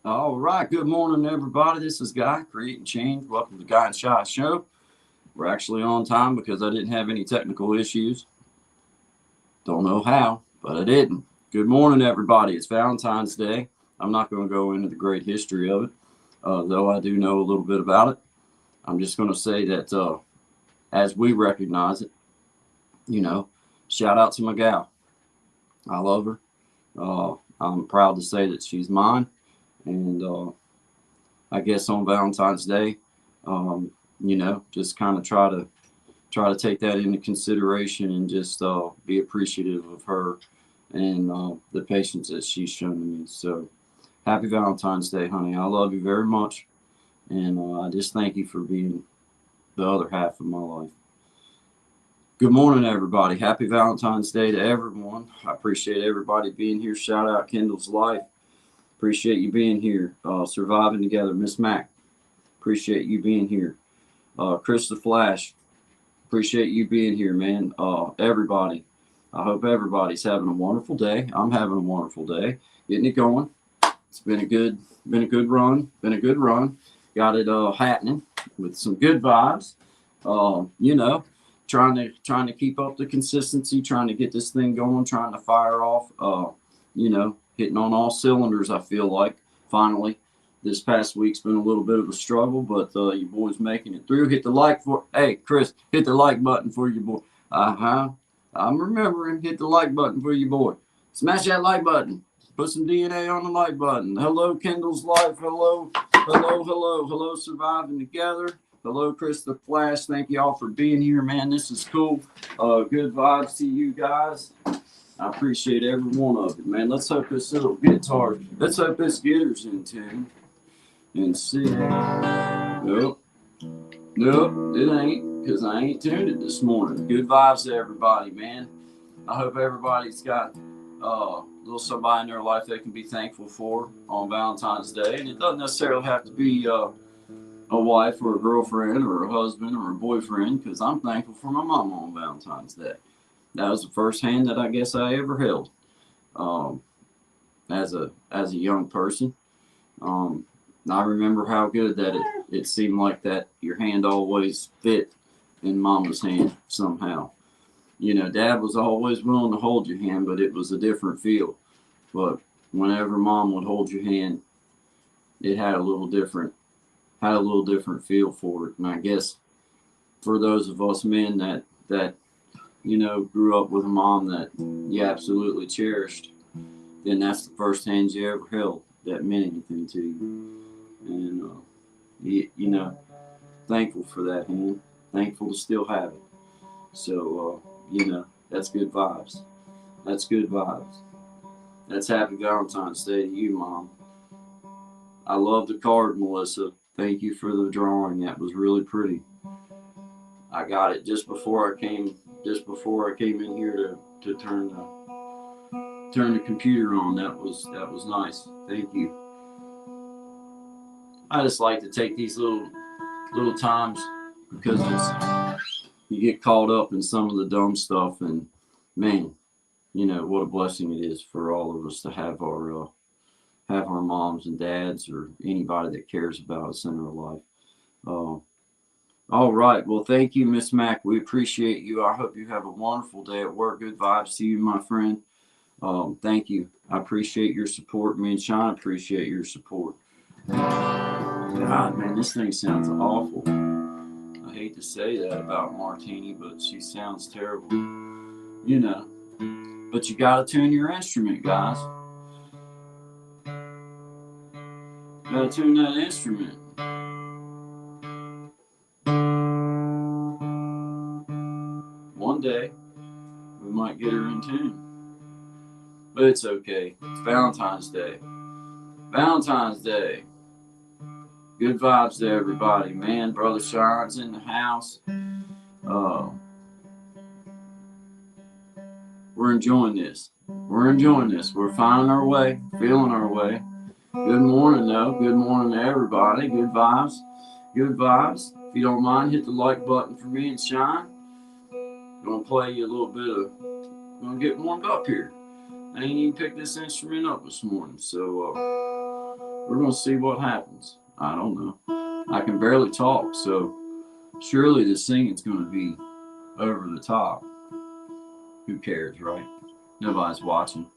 All right. Good morning, everybody. This is Guy, Creating Change. Welcome to the Guy and Shy Show. We're actually on time because I didn't have any technical issues. Don't know how, but I didn't. Good morning, everybody. It's Valentine's Day. I'm not going to go into the great history of it, though I do know a little bit about it. I'm just going to say that as we recognize it, you know, shout out to my gal. I love her. I'm proud to say that she's mine. And I guess on Valentine's Day, um, just kind of try to take that into consideration and just be appreciative of her and the patience that she's shown to me. So happy Valentine's Day, honey. I love you very much, and I just thank you for being the other half of my life. Good morning, everybody. Happy Valentine's Day to everyone. I appreciate everybody being here. Shout out Kendall's Life. Appreciate you being here. Surviving together, Miss Mac. Appreciate you being here. Chris the Flash. Appreciate you being here, man. Everybody. I hope everybody's having a wonderful day. I'm having a wonderful day. Getting it going. It's been a good run. Been a good run. Got it happening with some good vibes. You know, trying to keep up the consistency, trying to get this thing going, trying to fire off. Hitting on all cylinders. I feel like finally. This past week's been a little bit of a struggle, but you boys making it through. Hit the like for hey Chris, hit the like button for your boy. I'm remembering. Hit the like button for your boy. Smash that like button. Put some DNA on the like button. Hello, Kendall's Life. Hello, hello, hello, hello, Surviving Together. Hello, Chris the Flash. Thank you all for being here, man. This is cool. Good vibes to you guys. I appreciate every one of it, man. Let's hope this little guitar, let's hope this guitar's in tune and see. Nope, nope, it ain't, because I ain't tuned it this morning. Good vibes to everybody, man. I hope everybody's got a little somebody in their life they can be thankful for on Valentine's Day. And it doesn't necessarily have to be a wife or a girlfriend or a husband or a boyfriend, because I'm thankful for my mom on Valentine's Day. That was the first hand that I guess I ever held um, as a young person. Um, I remember how good that it seemed like that your hand always fit in Mama's hand somehow. Dad was always willing to hold your hand, but it was a different feel. But whenever Mom would hold your hand, it had a little different feel for it. And I guess for those of us men that grew up with a mom that you absolutely cherished, then that's the first hand you ever held that meant anything to you. And thankful for that hand. Thankful to still have it. So that's good vibes. That's good vibes. That's happy Valentine's Day to you, Mom. I love the card, Melissa. Thank you for the drawing. That was really pretty. I got it just before I came in here to turn the computer on. That was nice. Thank you. I just like to take these little times because you get caught up in some of the dumb stuff, and man, what a blessing it is for all of us to have our moms and dads or anybody that cares about us in our life. Uh, all right. Well, thank you, Miss Mac. We appreciate you. I hope you have a wonderful day at work. Good vibes to you, my friend. Thank you. I appreciate your support. Me and Sean appreciate your support. God, man, this thing sounds awful. I hate to say that about Martini, but she sounds terrible. You know. But you gotta tune your instrument, guys. Gotta tune that instrument. One day, we might get her in tune. But it's okay. It's Valentine's Day. Valentine's Day. Good vibes to everybody, man. Brother Sean's in the house. Uh, we're enjoying this. We're enjoying this. We're finding our way, feeling our way. Good morning, though. Good morning to everybody. Good vibes. Good vibes. If you don't mind, hit the like button for me and Sean. Gonna play you a little bit of. Gonna get warmed up here. I ain't even picked this instrument up this morning, so we're going to see what happens. I don't know. I can barely talk, so surely the singing's going to be over the top. Who cares, right? Nobody's watching.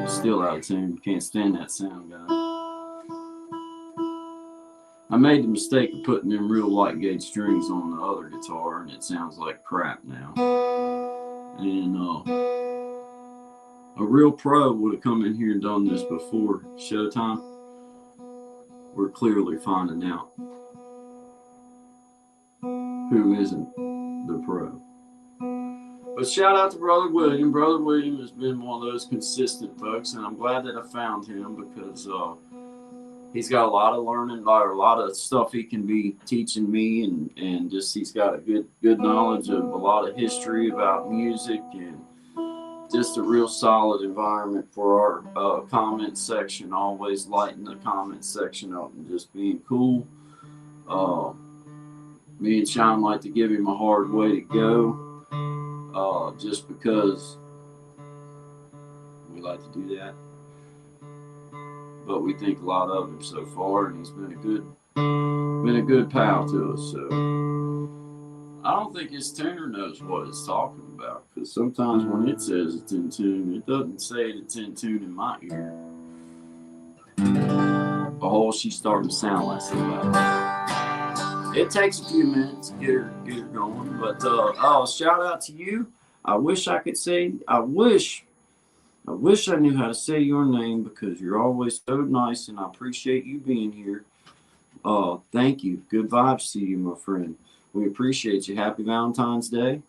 Still out of tune. Can't stand that sound, guys. I made the mistake of putting them real light gauge strings on the other guitar, and it sounds like crap now. And a real pro would have come in here and done this before showtime. We're clearly finding out who isn't the pro. But shout out to Brother William. Brother William has been one of those consistent folks, and I'm glad that I found him because he's got a lot of learning, a lot of stuff he can be teaching me, and just he's got a good knowledge of a lot of history about music, and just a real solid environment for our comment section. Always lighting the comment section up and just being cool. Me and Sean like to give him a hard way to go, just because we like to do that. But we think a lot of him so far, and he's been a good pal to us. So I don't think his tuner knows what it's talking about, because sometimes when it says it's in tune, it doesn't say it's in tune in my ear. Oh, she's starting to sound less loud. It takes a few minutes to get her going, but shout out to you. I wish I could say, I wish I knew how to say your name, because you're always so nice, and I appreciate you being here. Thank you. Good vibes to you, my friend. We appreciate you. Happy Valentine's Day.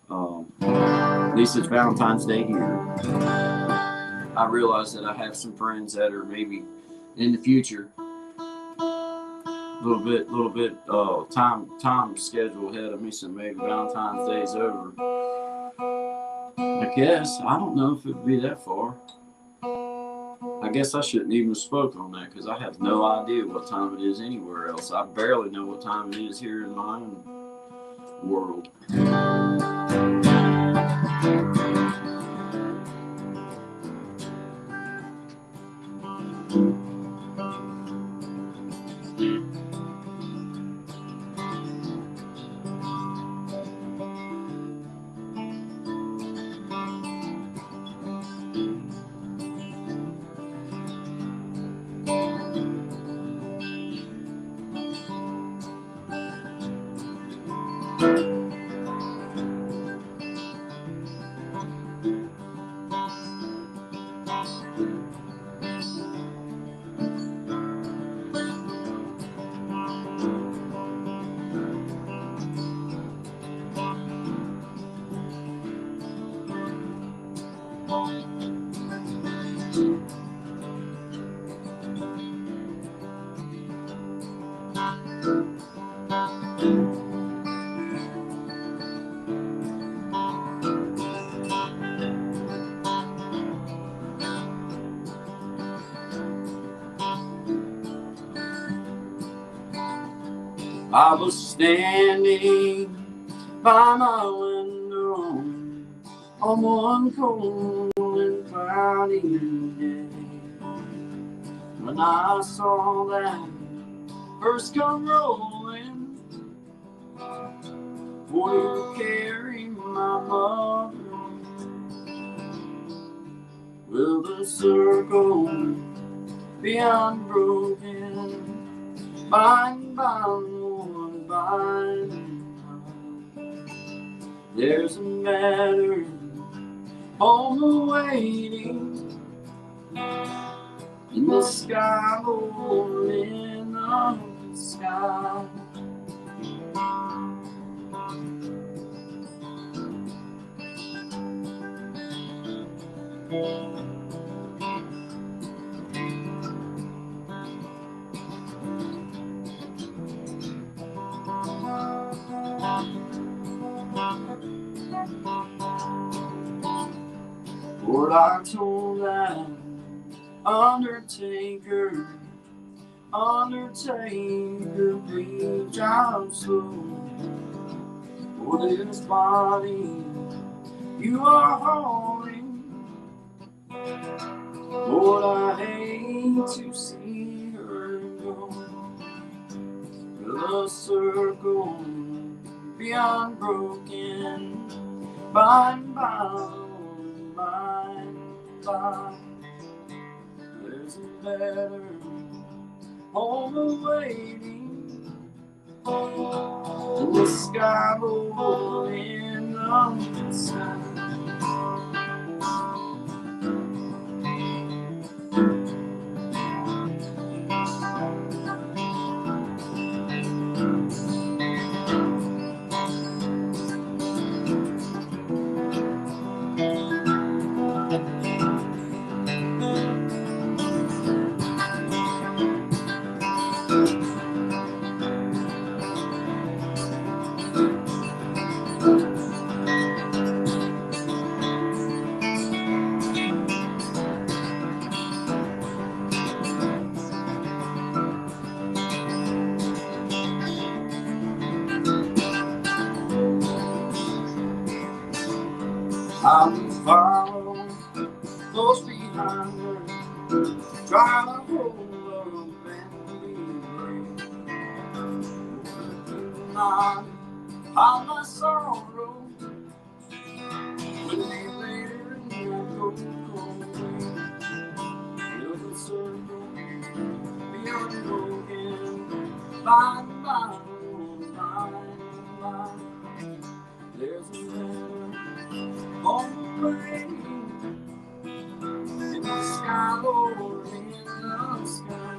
At least it's Valentine's Day here. I realize that I have some friends that are maybe in the future a little bit time schedule ahead of me, so maybe Valentine's Day is over. I guess. I don't know if it would be that far. I guess I shouldn't even have spoke on that, because I have no idea what time it is anywhere else. I barely know what time it is here in my own world. I was standing by my window on one cold and cloudy day when I saw that first come rolling. For you carry my mother with a circle beyond broken, bind by one binding. There's a matter home awaiting in the sky, over in the sky. Lord, I told that undertaker, please I'm slow. For this body you are holding, Lord, I hate to see her go. Will the circle be unbroken by and by and by? There's a better home awaiting in the sky, in the sky. I will follow close behind her, try to hold up and be brave. All my sorrow when they later in that cold way. Will the circle be unbroken by and by and by? There's a better home waiting in the sky, Lord, in the sky.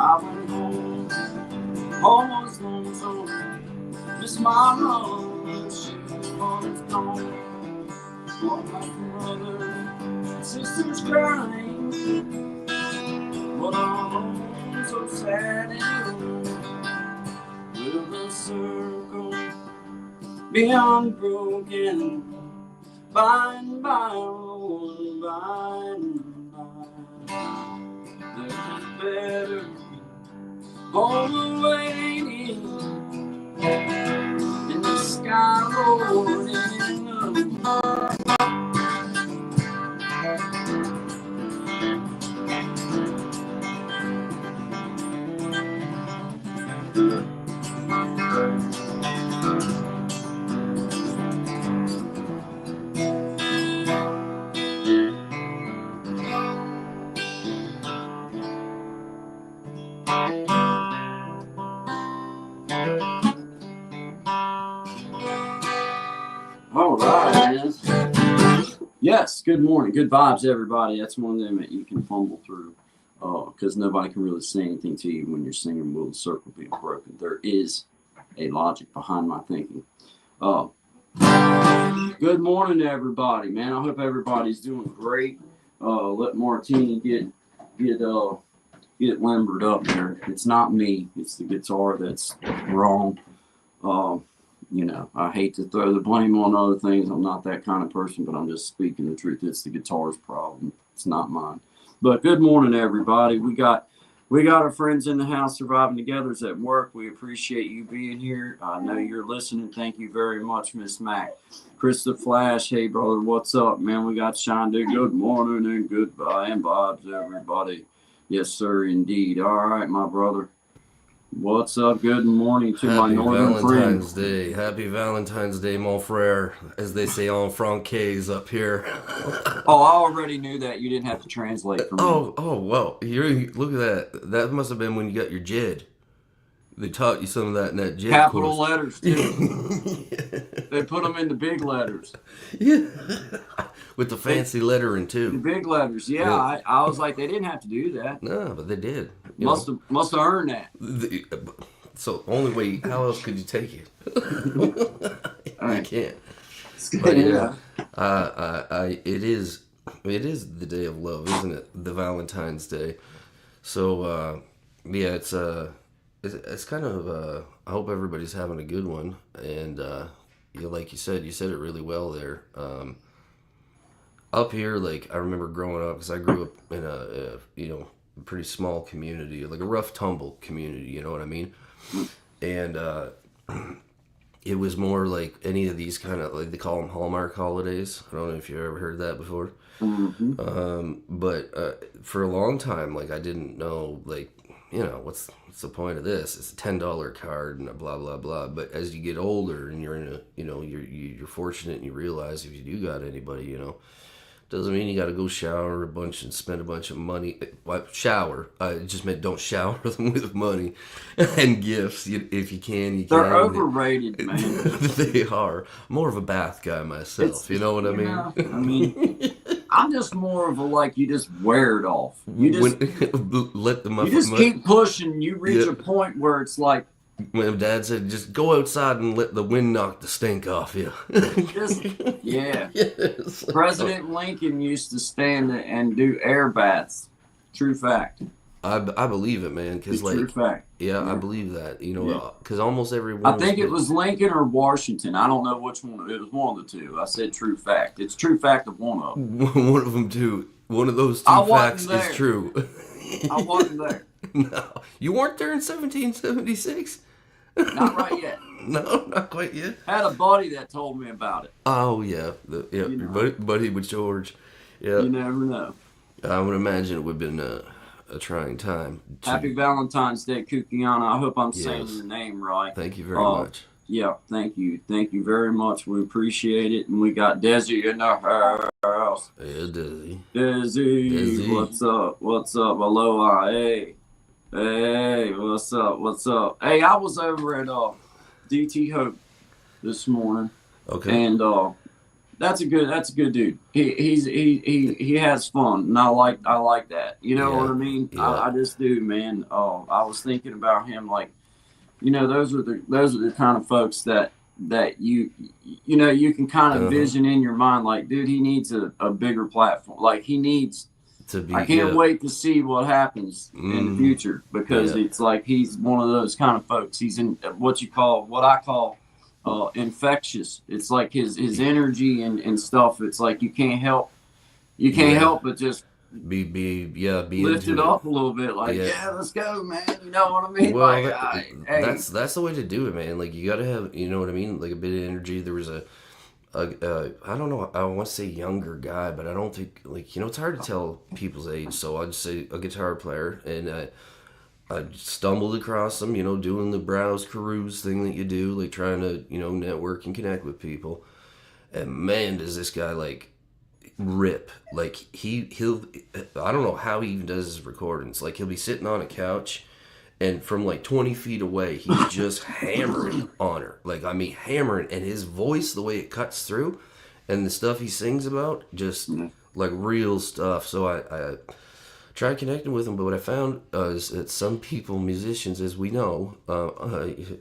I went home, almost lonesome. Miss my love, she was gone. All my brother, sisters crying, but I'm home so sad and alone. Will the circle be unbroken by and by, Lord, by and by? There's a better home awaiting in the sky, Lord, in the All right, man. Yes, good morning. Good vibes, everybody. That's one of them that you can fumble through because nobody can really say anything to you when you're singing Will the Circle Be Broken. There is a logic behind my thinking. Good morning to everybody, man. I hope everybody's doing great. Let Martini get limbered up there. It's not me. It's the guitar that's wrong. You know, I hate to throw the blame on other things. I'm not that kind of person, but I'm just speaking the truth. It's the guitar's problem. It's not mine. But good morning, everybody. We got our friends in the house surviving togethers at work. We appreciate you being here. I know you're listening. Thank you very much, Miss Mac. Chris the Flash. Hey, brother, what's up, man? We got Sean Dude. Good morning and goodbye and vibes, everybody. Yes, sir, indeed. All right, my brother. What's up? Good morning to my northern Valentine's friends. Day. Happy Valentine's Day, mon frere, as they say en francaise up here. Oh, I already knew that. You didn't have to translate for me. Well, look at that. That must have been when you got your JED. They taught you some of that in that JED Capital course. letters, too. They put them in the big letters. Yeah. With the fancy lettering, The too. big letters. Yeah, I was like, they didn't have to do that. No, but they did. Must have earned that. So, only way, how else could you take it? You can't. But Yeah. it is the day of love, isn't it? The Valentine's Day. So yeah, it's kind of I hope everybody's having a good one, and like you said it really well there. up here, like I remember growing up because I grew up in a pretty small community, like a rough tumble community. You know what I mean? And it was more like any of these kind of like they call them Hallmark holidays. I don't know if you ever heard that before. But for a long time, like I didn't know, like what's the point of this? It's a $10 card and a blah blah blah. But as you get older and you're in a you're fortunate and you realize if you do got anybody, doesn't mean you got to go shower a bunch and spend a bunch of money. Well, shower. I just meant don't shower them with money and gifts. If you can, you can. They're overrated, man. They are. More of a bath guy myself. You know what I mean? I'm just more of a like you just wear it off. You just let the you just keep pushing. You reach a point where it's like. My dad said, just go outside and let the wind knock the stink off you. Yeah. Yes. President Lincoln used to stand and do air baths. True fact. I believe it, man. Cause true fact. Yeah, I believe that. Because almost everyone. I think it was Lincoln or Washington. I don't know which one. It was one of the two. I said true fact. It's true fact of one of them. One of them too. One of those two facts is true. I wasn't there. No, you weren't there in 1776. Not right yet. No, not quite yet. Had a buddy that told me about it. Oh yeah, your buddy with George. Yeah, you never know. I would imagine it would have been a trying time. Happy Valentine's Day, Kukiana. I hope I'm saying your name right. Thank you very much. Yeah, thank you very much. We appreciate it, and we got Desi in the house. Yeah, Desi. Desi, what's up? What's up? Aloha, hey. Hey, what's up? What's up? Hey, I was over at DT Hope this morning. Okay. And that's a good dude. He has fun, and I like that. You know what I mean? Yeah. I just do, man. I was thinking about him, like, those are the kind of folks that you can kind of vision in your mind, like, dude, he needs a bigger platform. Like he needs. I can't wait to see what happens in the future because it's like he's one of those kind of folks. He's in what I call infectious. It's like his energy and stuff. It's like you can't help but just be lift it up a little bit. Like let's go, man. You know what I mean? Well, like, that's the way to do it, man. Like you got to have, you know what I mean, like a bit of energy. There was a I don't know, I want to say younger guy, but I don't think, like, it's hard to tell people's age, so I'll just say a guitar player, and I stumbled across him, doing the browse peruse thing that you do, like trying to, network and connect with people, and man, does this guy, like, rip. Like, he'll, I don't know how he even does his recordings, like, he'll be sitting on a couch, and from like 20 feet away, he's just hammering on her. Like, I mean, hammering. And his voice, the way it cuts through, and the stuff he sings about, just like real stuff. So I tried connecting with him, but what I found is that some people, musicians, as we know,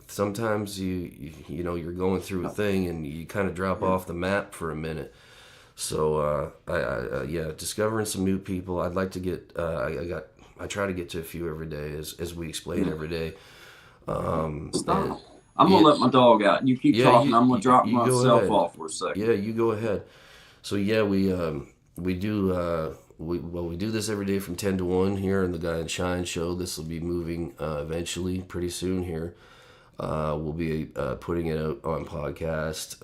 sometimes you're going through a thing and you kind of drop off the map for a minute. So discovering some new people. I'd like to get. I try to get to a few every day, as we explain every day. Stop. I'm going to let my dog out. You keep talking. I'm going to drop myself off for a second. Yeah, you go ahead. So, yeah, we do this every day from 10 to 1 here on the Guy and Shine show. This will be moving eventually, pretty soon here. We'll be putting it out on podcast.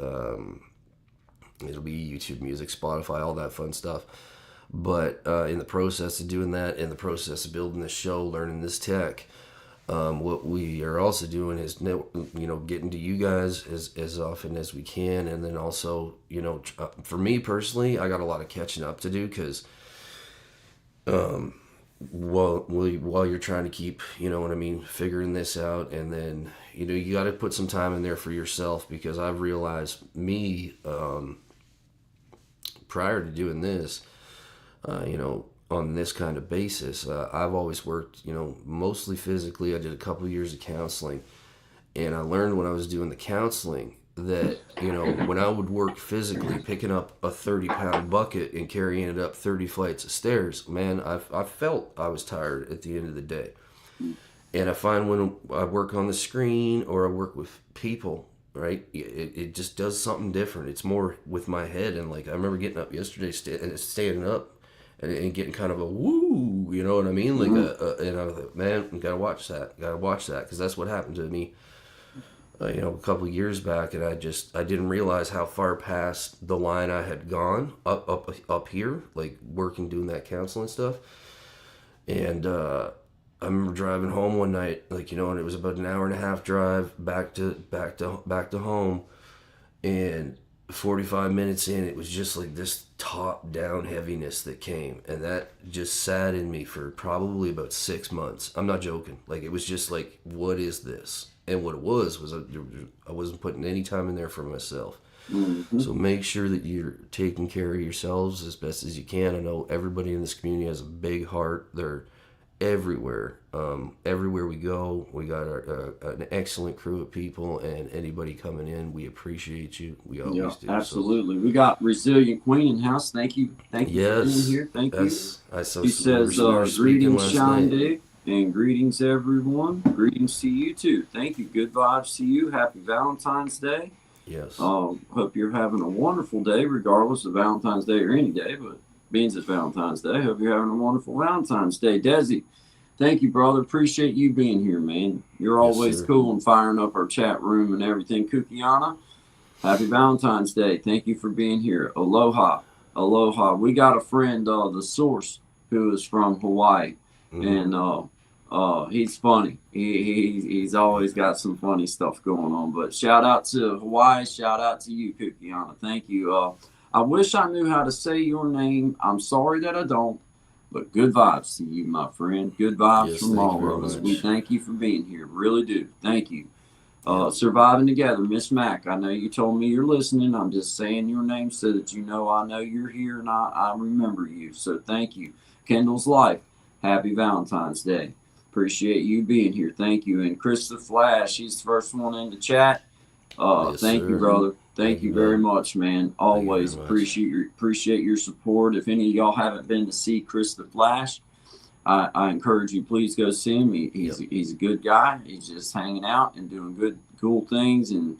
It'll be YouTube Music, Spotify, all that fun stuff. But in the process of doing that, in the process of building this show, learning this tech, what we are also doing is, getting to you guys as often as we can. And then also, for me personally, I got a lot of catching up to do because while you're trying to keep, figuring this out. And then, you got to put some time in there for yourself because I've realized prior to doing this, on this kind of basis, I've always worked, mostly physically. I did a couple of years of counseling, and I learned when I was doing the counseling that, when I would work physically, picking up a 30-pound bucket and carrying it up 30 flights of stairs, man, I felt I was tired at the end of the day. And I find when I work on the screen or I work with people, right? It just does something different. It's more with my head, and like I remember getting up yesterday, standing up, and getting kind of a woo, you know what I mean? Like and I was like, man, you gotta watch that, because that's what happened to me, a couple of years back, and I didn't realize how far past the line I had gone up here, like working doing that counseling stuff, and I remember driving home one night, like and it was about an hour and a half drive back to home, and 45 minutes in, it was just like this top down heaviness that came, and that just sat in me for probably about 6 months. I'm not joking. Like, it was just like, what is this? And what it was I wasn't putting any time in there for myself. Mm-hmm. So make sure that you're taking care of yourselves as best as you can. I know everybody in this community has a big heart. They're everywhere. Everywhere we go, we got an excellent crew of people, and anybody coming in, we appreciate you. We always do. Absolutely. So, we got Resilient Queen in house. Thank you. Thank you for being here. Thank you. She says, greetings, Sean Dick, and greetings, everyone. Greetings to you, too. Thank you. Good vibes to you. Happy Valentine's Day. Yes. Hope you're having a wonderful day, regardless of Valentine's Day or any day, but means it's Valentine's Day. Hope you're having a wonderful Valentine's Day. Desi, thank you, brother. Appreciate you being here, man. You're always cool and firing up our chat room and everything. Kukiana, happy Valentine's Day. Thank you for being here. Aloha. Aloha. We got a friend, The Source, who is from Hawaii, and he's funny. He's always got some funny stuff going on. But shout out to Hawaii. Shout out to you, Kukiana. Thank you. I wish I knew how to say your name. I'm sorry that I don't. But good vibes to you, my friend. Good vibes from all of us. We thank you for being here. Really do. Thank you. Surviving Together, Miss Mac. I know you told me you're listening. I'm just saying your name so that you know I know you're here and I remember you. So thank you. Kendall's Life. Happy Valentine's Day. Appreciate you being here. Thank you. And Chris the Flash, he's the first one in the chat. Thank you, brother. Thank you very much, man. Always appreciate your support. If any of y'all haven't been to see Chris the Flash, I encourage you, please go see him. He's a good guy. He's just hanging out and doing good, cool things, and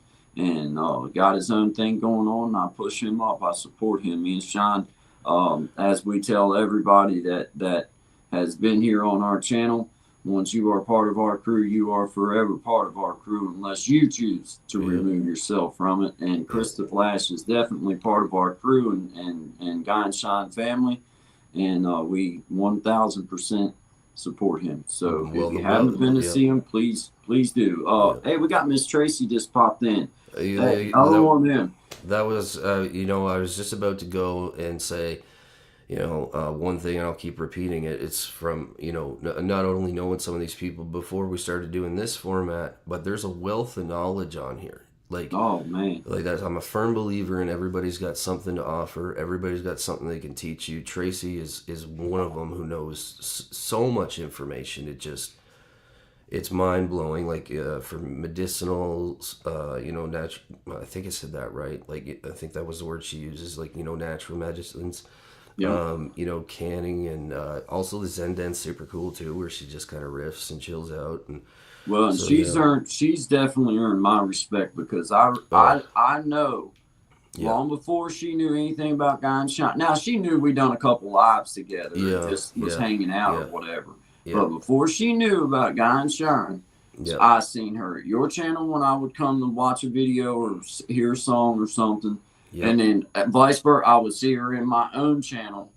got his own thing going on. And I push him up. I support him. Me and Sean, as we tell everybody that has been here on our channel, once you are part of our crew, you are forever part of our crew unless you choose to remove yourself from it. And Chris the Flash is definitely part of our crew and Guy and Sean family. And we 1,000% support him. So if you haven't been to see him, please do. Hey, we got Miss Tracy just popped in. Hey, on in. That was, I was just about to go and say, one thing, and I'll keep repeating it. It's from, not only knowing some of these people before we started doing this format, but there's a wealth of knowledge on here. Like, oh man, like that. I'm a firm believer in everybody's got something to offer. Everybody's got something they can teach you. Tracy is one of them who knows so much information. It's mind blowing. Like for medicinals, natural. I think I said that right. Like I think that was the word she uses. Like natural medicines. Yep. Canning, and also the Zen Den's super cool too, where she just kind of riffs and chills out. And she's definitely earned my respect because I know long before she knew anything about Guy and Sean. Now she knew we done a couple lives together, and just was hanging out or whatever. Yeah. But before she knew about Guy and Sean, I seen her at your channel when I would come to watch a video or hear a song or something. Yep. And then vice versa, I would see her in my own channel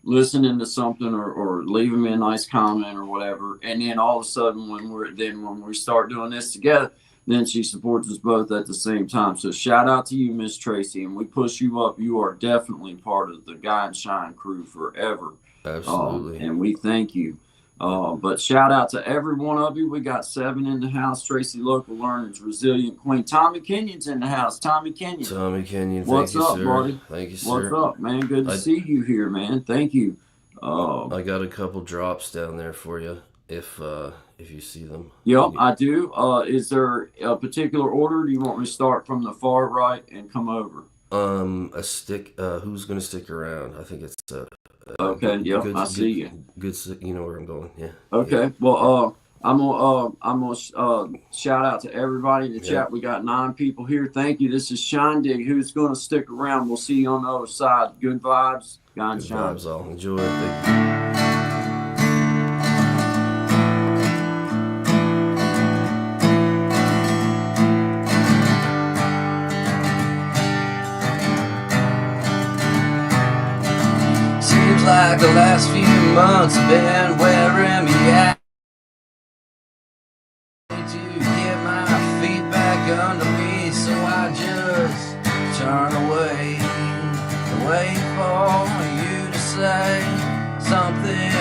listening to something or leaving me a nice comment or whatever. And then all of a sudden when we start doing this together, then she supports us both at the same time. So shout out to you, Miss Tracy, and we push you up. You are definitely part of the Guy and Shine crew forever. Absolutely. And we thank you. But shout out to every one of you. We got 7 in the house. Tracy Local Learners, Resilient Queen. Tommy Kenyon's in the house. Tommy Kenyon. What's up, sir. buddy? Thank you, sir. What's up, man? Good to see you here, man. Thank you. I got a couple drops down there for you if you see them. Yep, I do. Is there a particular order? Do you want me to start from the far right and come over? A stick. Who's gonna stick around? I think it's okay. Yep. I see you. Good. You know where I'm going. Yeah. Okay. Yeah. Well, I'm gonna shout out to everybody in the Yep. chat. We got 9 people here. Thank you. This is Shine Dig. Who's gonna stick around? We'll see you on the other side. Good vibes, guy and Good shine. vibes, all. Enjoy. Thank you. Seems like the last few months have been wearing me out. To get my feet back under me, so I just turn away and wait for you to say something,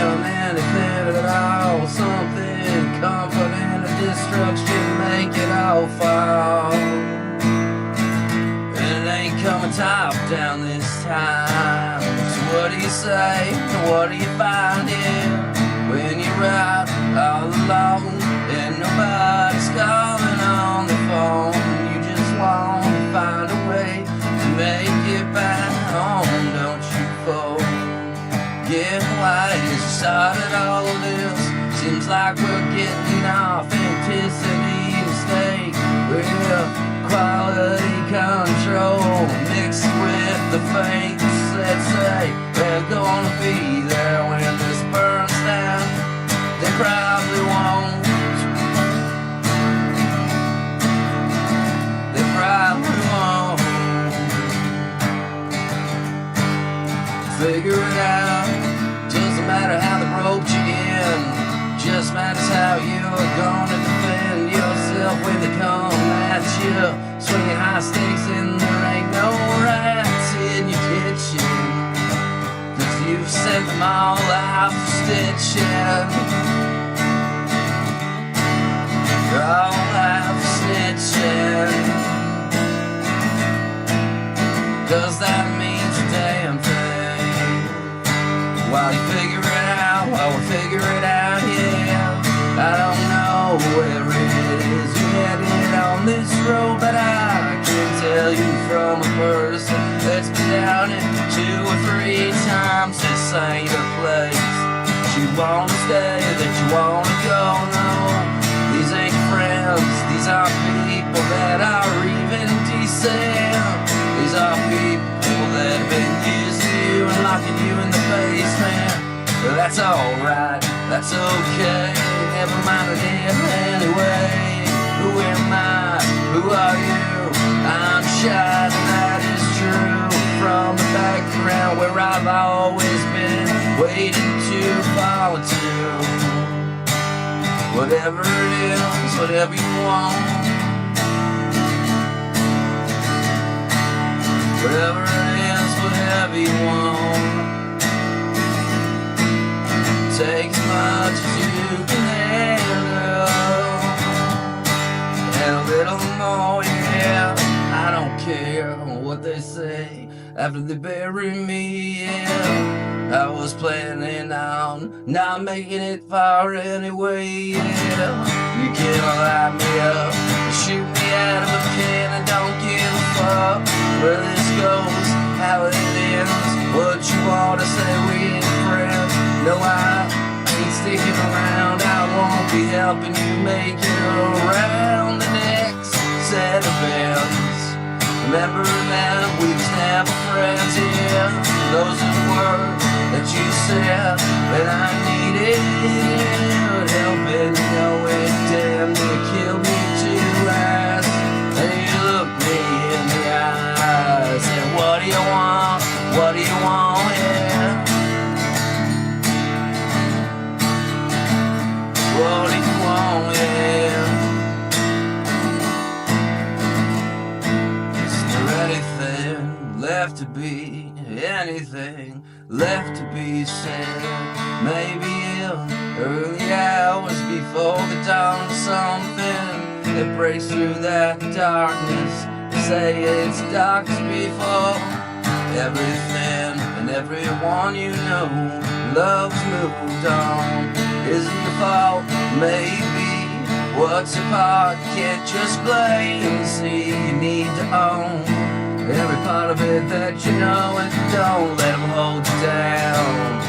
anything at all, something comforting or destruction, make it all fall. It ain't coming top down this time. So what do you say? What do you find here when you're out all alone and nobody's calling on the phone? You just want to find a way to make it back home, don't you forget why you started all of this. Seems like we're getting authenticity mistake with quality control mixed with the fakes that say they're gonna be there when this burns down. They probably won't. They probably won't. Figure it out. Doesn't matter how they roped you in. Just matters how you're gonna defend yourself when they come at you. Swinging high stakes and there ain't no rats in your kitchen, 'cause you've sent them all out for stitching. They're all out for snitching, 'cause that means a damn thing. While you figure it out, while we figure it out, yeah. I don't know where it is you're headed on this road, but I can tell you from a person that's been down it 2 or 3 times. This ain't a place that you wanna stay, that you wanna go, no. These ain't friends, these are people that are even decent. These are people that have been using you and locking you in the basement. But that's alright, that's okay, never mind it anyway. Who am I? Who are you? I'm shy, and that is true. From the background where I've always been, waiting to fall into. Whatever it is, whatever you want. Whatever it is, whatever you want. Take as much as you can handle, and a little more, yeah. I don't care what they say after they bury me, yeah. I was planning on not making it far anyway, yeah. You can light me up, shoot me out of a can, I don't give a fuck where this goes, how it ends. What you wanna say, we ain't friends. No, I ain't sticking around. I won't be helping you make it around the next set of ends. Remember that we was never friends, yeah. Those are the words that you said when I needed help, and you know it damn near killed me to ask. And you looked me in the eyes, said, what do you want? What do you want, yeah? What do you want, yeah? Is there anything left to be? Anything left to be said? Maybe in early hours before the dawn, something that breaks through that darkness. Say it's darkest before everything and everyone you know. Love's moved on. Isn't the fault? Maybe. What's apart? Can't just blame. See, you need to own every part of it that you know, and don't let them hold you down.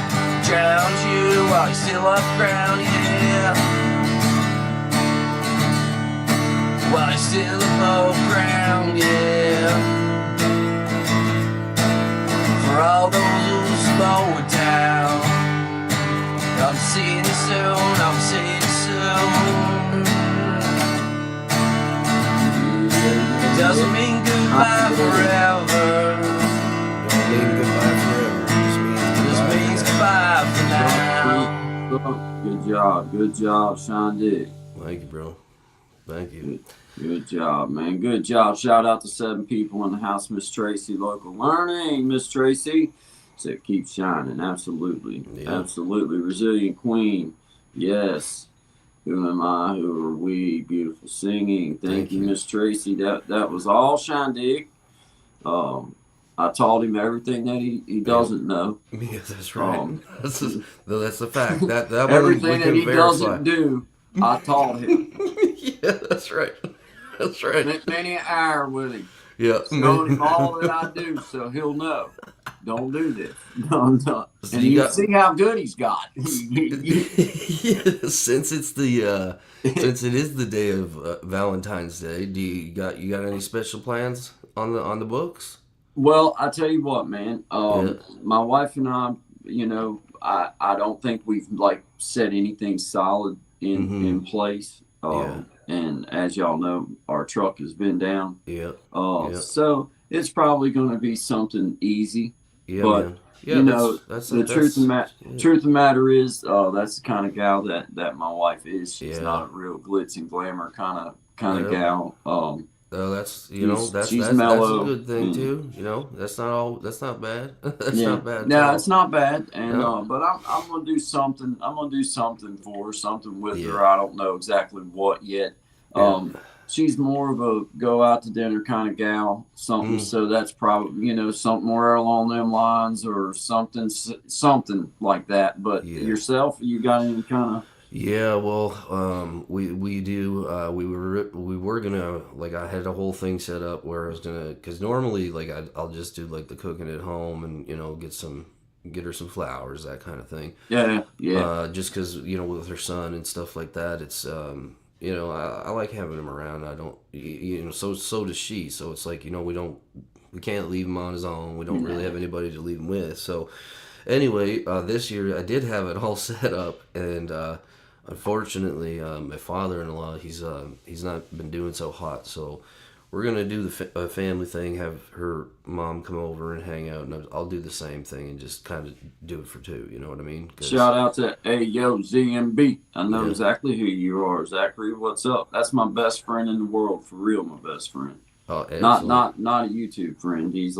Drown you while you're still up ground, yeah. still above ground, yeah. For all those lower down, I'll see you soon, I'll see you soon. It doesn't mean goodbye forever. Don't mean goodbye forever. Just means goodbye for now. Good job, Sean Dick. Thank you, bro. Thank you. Good job, man. Good job. Shout out to 7 people in the house. Miss Tracy, local learning. Miss Tracy said, keep shining. Absolutely. Yeah. Absolutely. Resilient Queen. Yes. Who am I? Who are we? Beautiful singing. Thank you, Miss Tracy. That was all Sean Dick. I taught him everything that he doesn't know. Yeah, that's right. That's a fact. That everything that he doesn't do, I taught him. Yeah, that's right. That's right. Many an hour with him. Yeah. Showing him all that I do, so he'll know. Don't do this. No. So and you see how good he's got. Yeah, since it is the day of Valentine's Day, do you got any special plans on the books? Well, I tell you what, man. My wife and I, I don't think we've set anything solid in place. And as y'all know, our truck has been down. Yeah. So it's probably going to be something easy. Yeah, but man. Yeah, the truth of the matter is, that's the kind of gal that my wife is. She's not a real glitz and glamour kind of gal. That's she's that's mellow. a good thing too. That's not bad. That's not bad. No, it's not bad. And but I'm gonna do something. I'm gonna do something for her, something with her. I don't know exactly what yet. She's more of a go out to dinner kind of gal. Something. So that's probably something more along them lines or something like that. But yourself, you got any kind of? Yeah, well, we do. We were gonna I had a whole thing set up where I was gonna, because normally I'll just do the cooking at home and get her some flowers, that kind of thing. Yeah. Just because with her son and stuff like that, it's I like having him around. I don't so does she. So it's we can't leave him on his own. We don't really have anybody to leave him with. So anyway, this year I did have it all set up and. Unfortunately, my father-in-law, he's not been doing so hot, so we're gonna do the family thing, have her mom come over and hang out, and I'll do the same thing and just kind of do it for 2. You know what I mean? Shout out to ZMB. I know exactly who you are, Zachary. What's up? That's my best friend in the world, for real, my best friend. Oh, not a YouTube friend. He's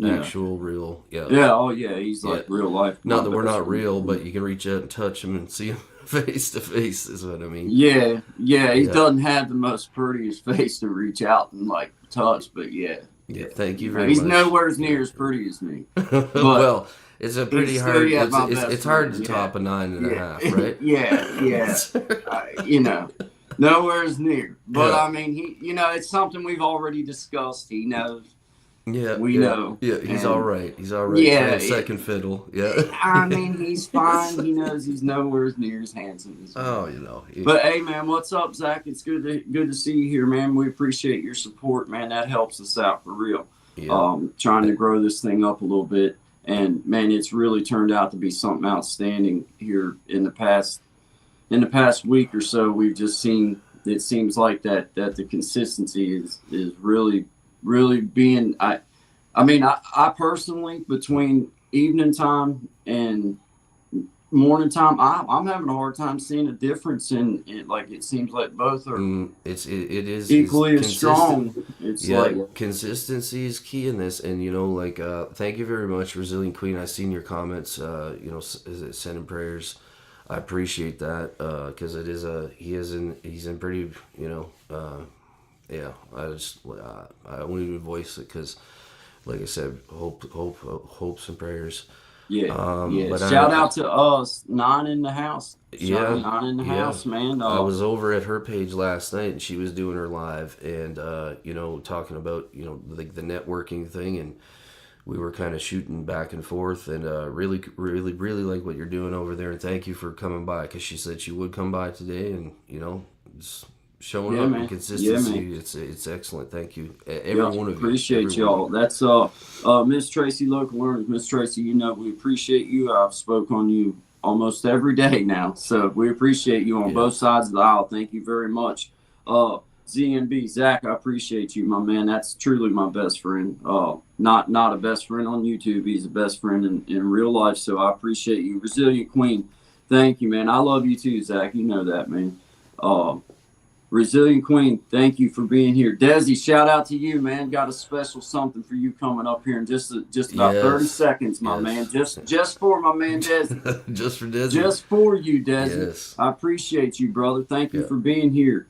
actual real, he's real life. Not that we're not real, but you can reach out and touch him and see him face to face, is what I mean. Yeah, he doesn't have the most prettiest face to reach out and touch, but thank you very much. He's nowhere near as pretty as me. But well, it's a pretty hard. It's hard to top a 9.5, right? Nowhere near. But I mean, he, it's something we've already discussed. He knows. Yeah, we know. Yeah, he's all right. He's all right. Yeah, second fiddle. Yeah. I mean, he's fine. He knows he's nowhere near as handsome as me. Oh, But hey, man, what's up, Zach? It's good to see you here, man. We appreciate your support, man. That helps us out for real. Yeah. Trying to grow this thing up a little bit, and man, it's really turned out to be something outstanding here in the past week or so. We've just seen. It seems like that the consistency is really being, I personally, between evening time and morning time, I'm having a hard time seeing a difference in it. It seems like both are it is equally as strong. It's consistency is key in this, and thank you very much, Resilient Queen. I've seen your comments, sending prayers. I appreciate that, because it is he's in pretty, I wanted to voice it because, like I said, hopes and prayers. But shout out to us, 9 in the house. 9 in the house, man. I was over at her page last night, and she was doing her live, and talking about the networking thing, and we were kind of shooting back and forth, and really like what you're doing over there, and thank you for coming by, because she said she would come by today, and showing Yeah, up man. and Yeah, consistency. man. It's excellent. Thank you, every Yeah, one of you. appreciate Every one of y'all. you. That's Miss Tracy Local Learners. Miss Tracy, you know we appreciate you. I've spoke on you almost every day now, so we appreciate you on Yeah. both sides of the aisle. Thank you very much. ZNB Zach, I appreciate you, my man. That's truly my best friend. Not a best friend on YouTube. He's a best friend in real life. So I appreciate you, Resilient Queen. Thank you, man. I love you too, Zach. You know that, man. Resilient Queen, thank you for being here. Desi, shout out to you, man. Got a special something for you coming up here in just about 30 Yes. seconds, my man. Yes. Just for my man Desi. Just for Desi. Just for you, Desi. Yes. I appreciate you, brother. Thank you Yeah. for being here.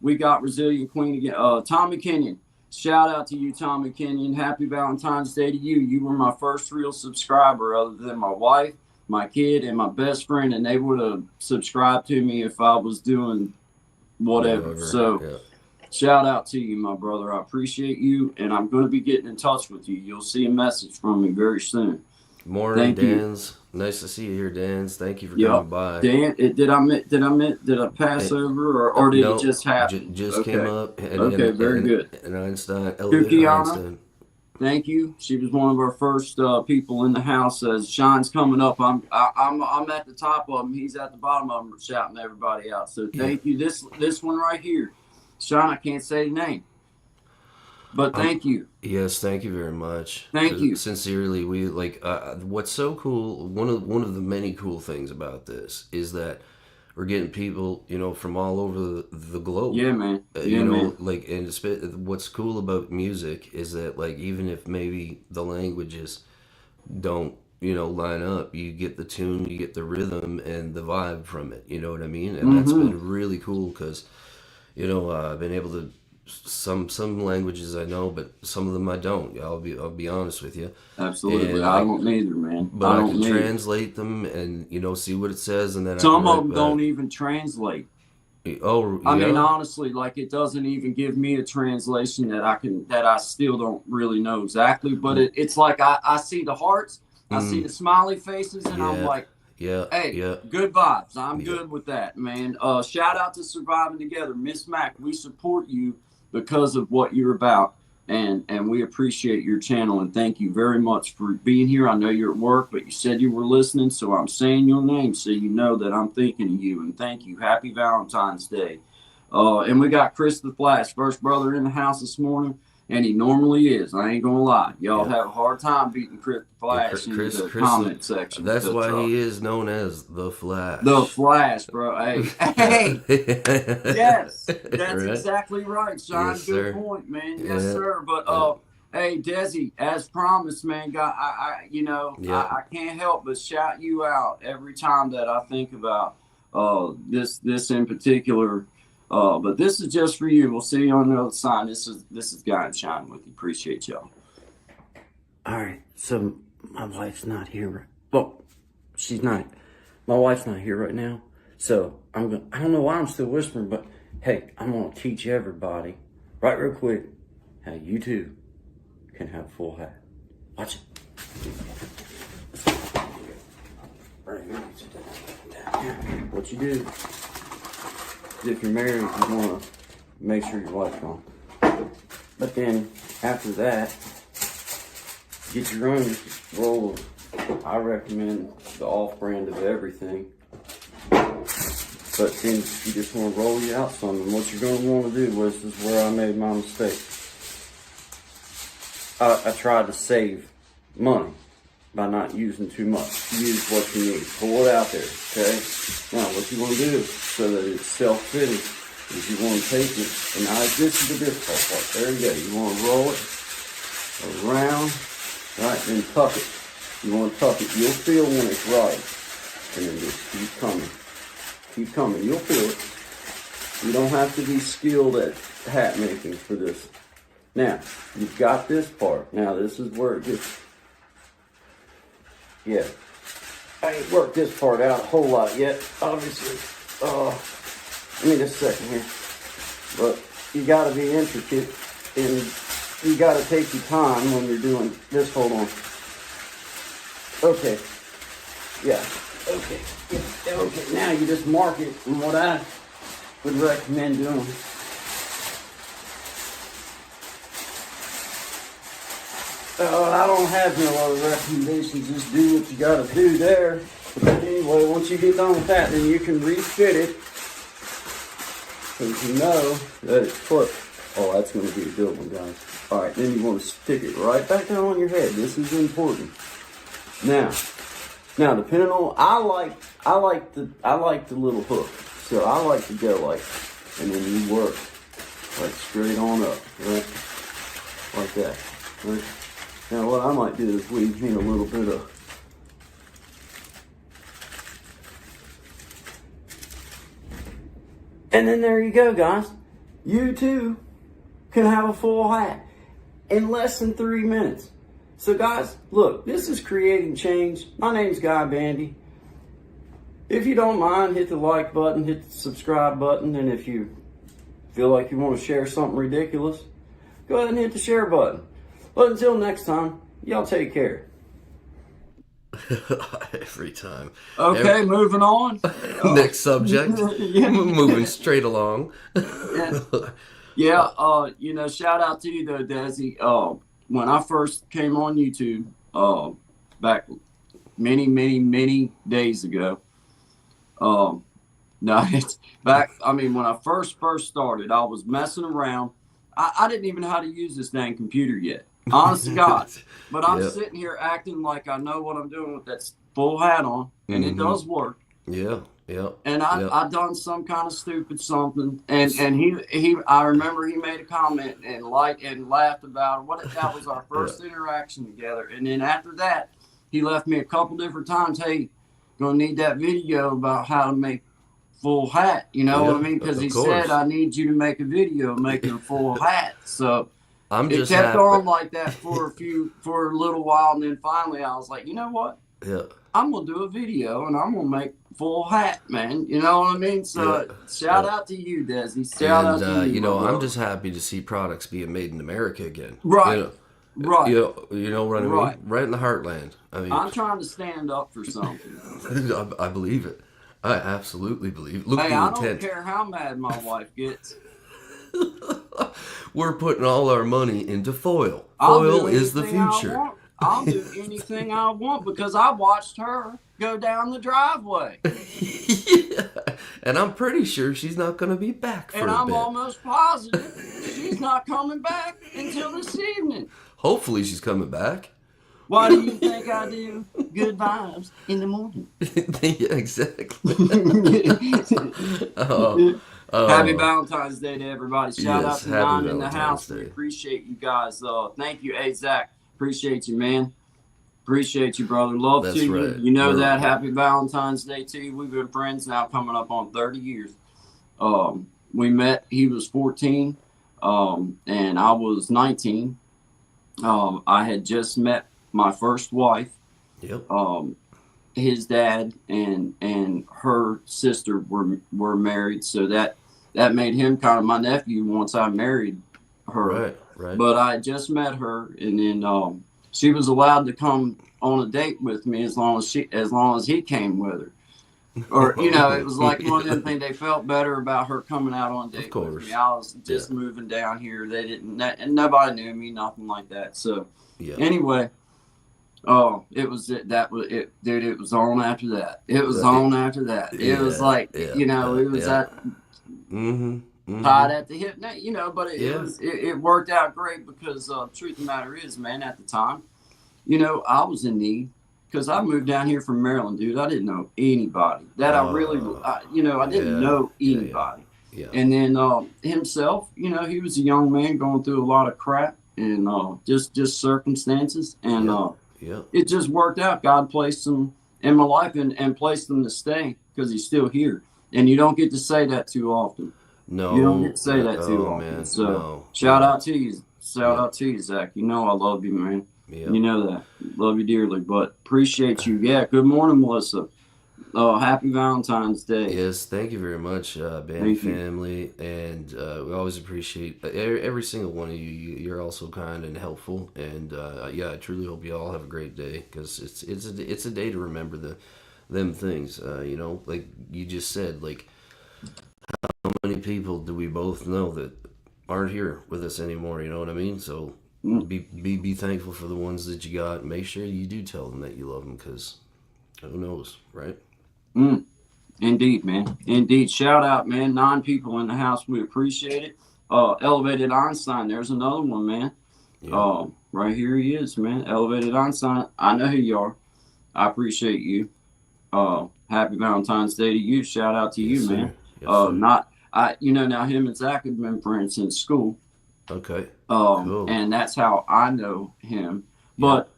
We got Resilient Queen again. Tommy Kenyon. Shout out to you, Tommy Kenyon. Happy Valentine's Day to you. You were my first real subscriber other than my wife, my kid, and my best friend, and they would have subscribed to me if I was doing whatever. So Yeah. shout out to you, my brother. I appreciate you, and I'm going to be getting in touch with you. You'll see a message from me very soon. Morning, Thank you. Dans. Nice to see you here, Dans. Thank you for Yep. coming by. Dan, did I pass over, or did No, it just happen? just Okay. came up. And, Okay, very good. And Einstein, Elliot Kukiana, Einstein. thank you. She was one of our first people in the house. As Sean's coming up, I'm at the top of him. He's at the bottom of him, shouting everybody out. So thank you. This one right here, Sean. I can't say the name, but thank you. Yes, thank you very much. Thank you. Sincerely, we like. What's so cool? One of the many cool things about this is that we're getting people, from all over the globe. Yeah, man. Man. Like, and what's cool about music is that, like, even if maybe the languages don't, line up, you get the tune, you get the rhythm and the vibe from it. You know what I mean? And that's been really cool because, I've been able to. Some languages I know, but some of them I don't. I'll be honest with you. Absolutely, And I don't neither, man. But I can neither. translate them and see what it says, and then Some I of them don't even translate. Oh, yeah? I mean, honestly, like it doesn't even give me a translation that I still don't really know exactly. But it's like I see the hearts, I see the smiley faces, and I'm like, hey, good vibes. I'm good with that, man. Shout out to Surviving Together, Miss Mac. We support you because of what you're about, and we appreciate your channel, and thank you very much for being here. I know you're at work, but you said you were listening, so I'm saying your name so you know that I'm thinking of you, and thank you. Happy Valentine's Day. And we got Chris the Flash, first brother in the house this morning, and he normally is. I ain't gonna lie. Y'all have a hard time beating Chris the Flash in the comment section. That's why he is known as the Flash. The Flash, bro. Hey, yes, that's Right? exactly right, Sean. Yes, Good sir. point, man. Yes, Yeah. sir. But hey, Desi, as promised, man. I can't help but shout you out every time that I think about this in particular. But this is just for you. We'll see you on the other side. This is Guy and Shine with you. Appreciate y'all. All right, so my wife's not here. Well, she's not. My wife's not here right now. So I don't know why I'm still whispering, but hey, I'm gonna teach everybody, right, real quick, how you too can have a full hat. Watch it. Right here. What you do? If you're married, you want to make sure your wife's gone. But then after that, get your own roll of, I recommend the off-brand of everything. But then you just want to roll you out some. And what you're going to want to do, this is where I made my mistake. I tried to save money by not using too much. Use what you need. Pull it out there, okay? Now, what you want to do so that it's self-fitting is you want to take it, and now this is the difficult part. There you go. You want to roll it around, right, then tuck it. You want to tuck it. You'll feel when it's right, and then just keep coming. Keep coming. You'll feel it. You don't have to be skilled at hat making for this. Now, you've got this part. Now, this is where it gets... Yeah, I ain't worked this part out a whole lot yet, obviously. Give me just a second here. But you gotta be intricate, and you gotta take your time when you're doing this. Hold on. Okay. Yeah. Okay. Yeah. Okay. Now you just mark it, and what I would recommend doing. I don't have no other recommendations. Just do what you gotta do there. But anyway, once you get done with that, then you can refit it. Because you know that it's put. Oh, that's going to be a good one, guys. All right, then you want to stick it right back down on your head. This is important. Now, depending on, I like the little hook. So I like to go like, and then you work like straight on up, right? Like that. Right? Now, what I might do is weave in a little bit of. And then there you go, guys. You too can have a full hat in less than 3 minutes. So guys, look, this is Creating Change. My name's Guy Bandy. If you don't mind, hit the like button, hit the subscribe button, and if you feel like you want to share something ridiculous, go ahead and hit the share button. But until next time, y'all take care. Every time. Okay, moving on. Next subject. Yeah. Moving straight along. Yeah. Shout out to you though, Desi. When I first came on YouTube, back many days ago. No, it's back. I mean, when I first started, I was messing around. I didn't even know how to use this dang computer yet. Honest to God. But I'm sitting here acting like I know what I'm doing with that full hat on, and it does work. Yeah. And I done some kind of stupid something, and he I remember he made a comment and laughed about it. That was our first interaction together, and then after that, he left me a couple different times. Hey, gonna need that video about how to make full hat. You know what I mean? Because he said I need you to make a video making a full hat. So. It kept on like that for a little while, and then finally I was like, you know what? Yeah. I'm gonna do a video and I'm gonna make full hat, man. You know what I mean? So shout out to you, Desi. Shout out to you. I'm just happy to see products being made in America again. Right. Right. You know what I mean? Right in the heartland. I mean, I'm trying to stand up for something. I believe it. I absolutely believe it. Look, hey, I don't care how mad my wife gets. We're putting all our money into foil. Foil is the future. I'll do anything I want because I watched her go down the driveway. Yeah. And I'm pretty sure she's not going to be back for a bit. And I'm almost positive she's not coming back until this evening. Hopefully she's coming back. Why do you think I do good vibes in the morning? Yeah, exactly. Happy Valentine's Day to everybody. Shout out to Don in the house. Day. We appreciate you guys. Thank you, Zach. Appreciate you, man. Appreciate you, brother. Love That's to you. right. You know that. Happy Valentine's Day to you. We've been friends now coming up on 30 years. We met, he was 14, and I was 19. I had just met my first wife. Yep. His dad and her sister were married, so that made him kind of my nephew once I married her. Right. But I just met her, and then she was allowed to come on a date with me as long as he came with her. Or it was like one of them things. They felt better about her coming out on a date with me. I was just moving down here. They didn't, and nobody knew me, nothing like that. So anyway. Oh, it was it. That was it, dude. It was on after that. It was on after that. It was like it was that tied at the hip. But it worked out great because truth of the matter is, man, at the time, I was in need because I moved down here from Maryland, dude. I didn't know anybody. I didn't know anybody. Yeah. And then himself, he was a young man going through a lot of crap and just circumstances and. Yeah. It just worked out. God placed him in my life and placed him to stay because he's still here. And you don't get to say that too often. No. You don't get to say that too often. Man. So shout out to you. Shout out to you, Zach. I love you, man. Yeah. You know that. Love you dearly. But appreciate you. Yeah. Good morning, Melissa. Happy Valentine's Day. Yes, thank you very much, Bandy family, and we always appreciate every single one of you. You're also kind and helpful, and I truly hope you all have a great day because it's a day to remember them things. Like you just said, like how how many people do we both know that aren't here with us anymore? You know what I mean? So be thankful for the ones that you got. Make sure you do tell them that you love them, because who knows, right? Indeed, man. Indeed. Shout out, man. 9 people in the house. We appreciate it. Elevated Einstein. There's another one, man. Yeah. Right here he is, man. Elevated Einstein. I know who you are. I appreciate you. Happy Valentine's Day to you. Shout out to you, Yes, sir. man. Yes, sir. Now him and Zach have been friends in school. Okay. Cool. And that's how I know him. But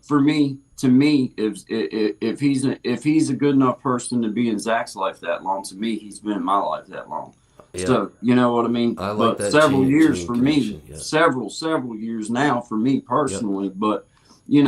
for me, if he's a good enough person to be in Zach's life that long, to me, he's been in my life that long. Yeah. So you know what I mean. I like but that several chain years for me, connection, yeah. several years now for me personally. But he's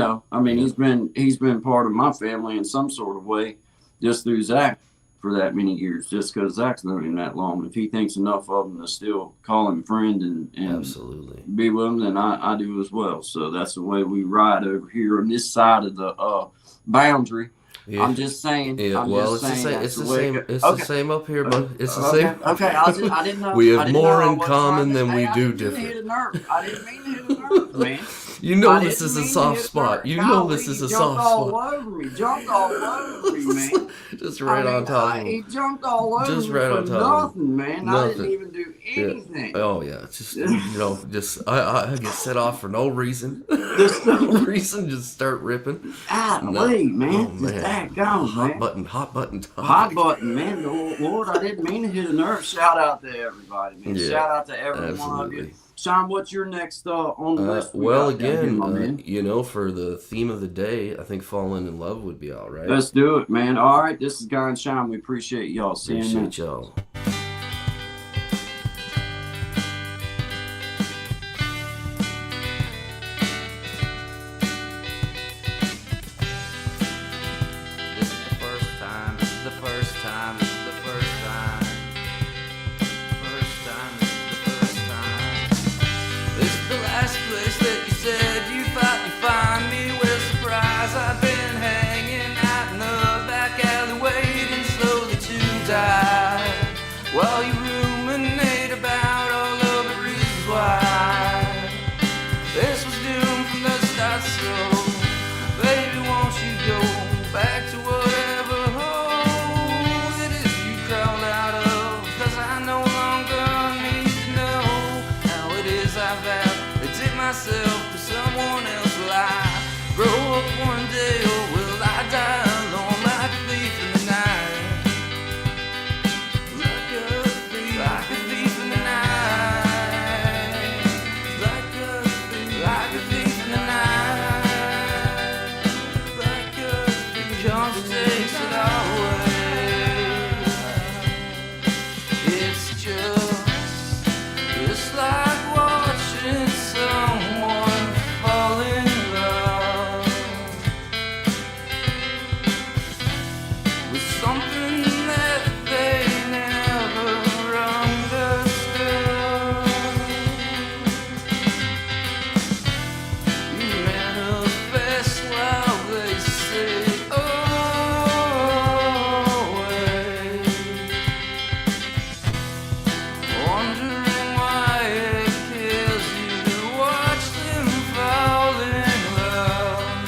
been part of my family in some sort of way, just through Zach for that many years. Just because Zach's known him that long, if he thinks enough of him to still call him friend and Absolutely. be with him, then I do as well. So that's the way we ride over here on this side of the boundary. Yeah. I'm just saying. Yeah, it's the same up here, bud. It's the okay, same. Okay, I didn't know. We have I didn't more know I in was common trying to- than we Hey, I do didn't mean to different. hit a nerve. I didn't mean to hit a nerve, man. You know I this didn't is a mean to soft hit spot. nerve. You know Golly, this is he a jumped soft all spot. over me. Jumped all over me, man. Just right on top of He him. jumped all over Just me right for on top of nothing, man. I Nothing. didn't even do anything. Oh yeah, just I get set off for no reason. Just no reason, just start ripping. out of the way, man. Oh, Just man. that gone, man. Hot button topic. Hot button, man. Lord, I didn't mean to hit a nerve. Shout out to everybody, man. Yeah, Shout out to every one of absolutely. you. Sean, what's your next on the list? Well, got down here, my man? again, for the theme of the day, I think falling in love would be all right. Let's do it, man. All right, this is Guy and Sean. We appreciate y'all. See you Appreciate next. y'all. This is the first time. This is the first time. This is the first time. First time. This is the first time. This is the last place that you said you'd find me. With surprise, I've been hanging out in the back alley, waiting slowly to die. While you ruminate about all of the reasons why this was doomed from the start. So, baby, won't you go back to whatever hole it is you crawled out of? 'Cause I no longer need to know how it is I've had to take myself to someone else. Will I grow up one day, or will I die alone like a thief in the night? Like a thief in the night. Like a thief in the night. Like a thief comes and takes it all away. It's like watching someone fall in love with something that they never understood. You manifest while they say away, wondering why it kills you to watch them fall in love.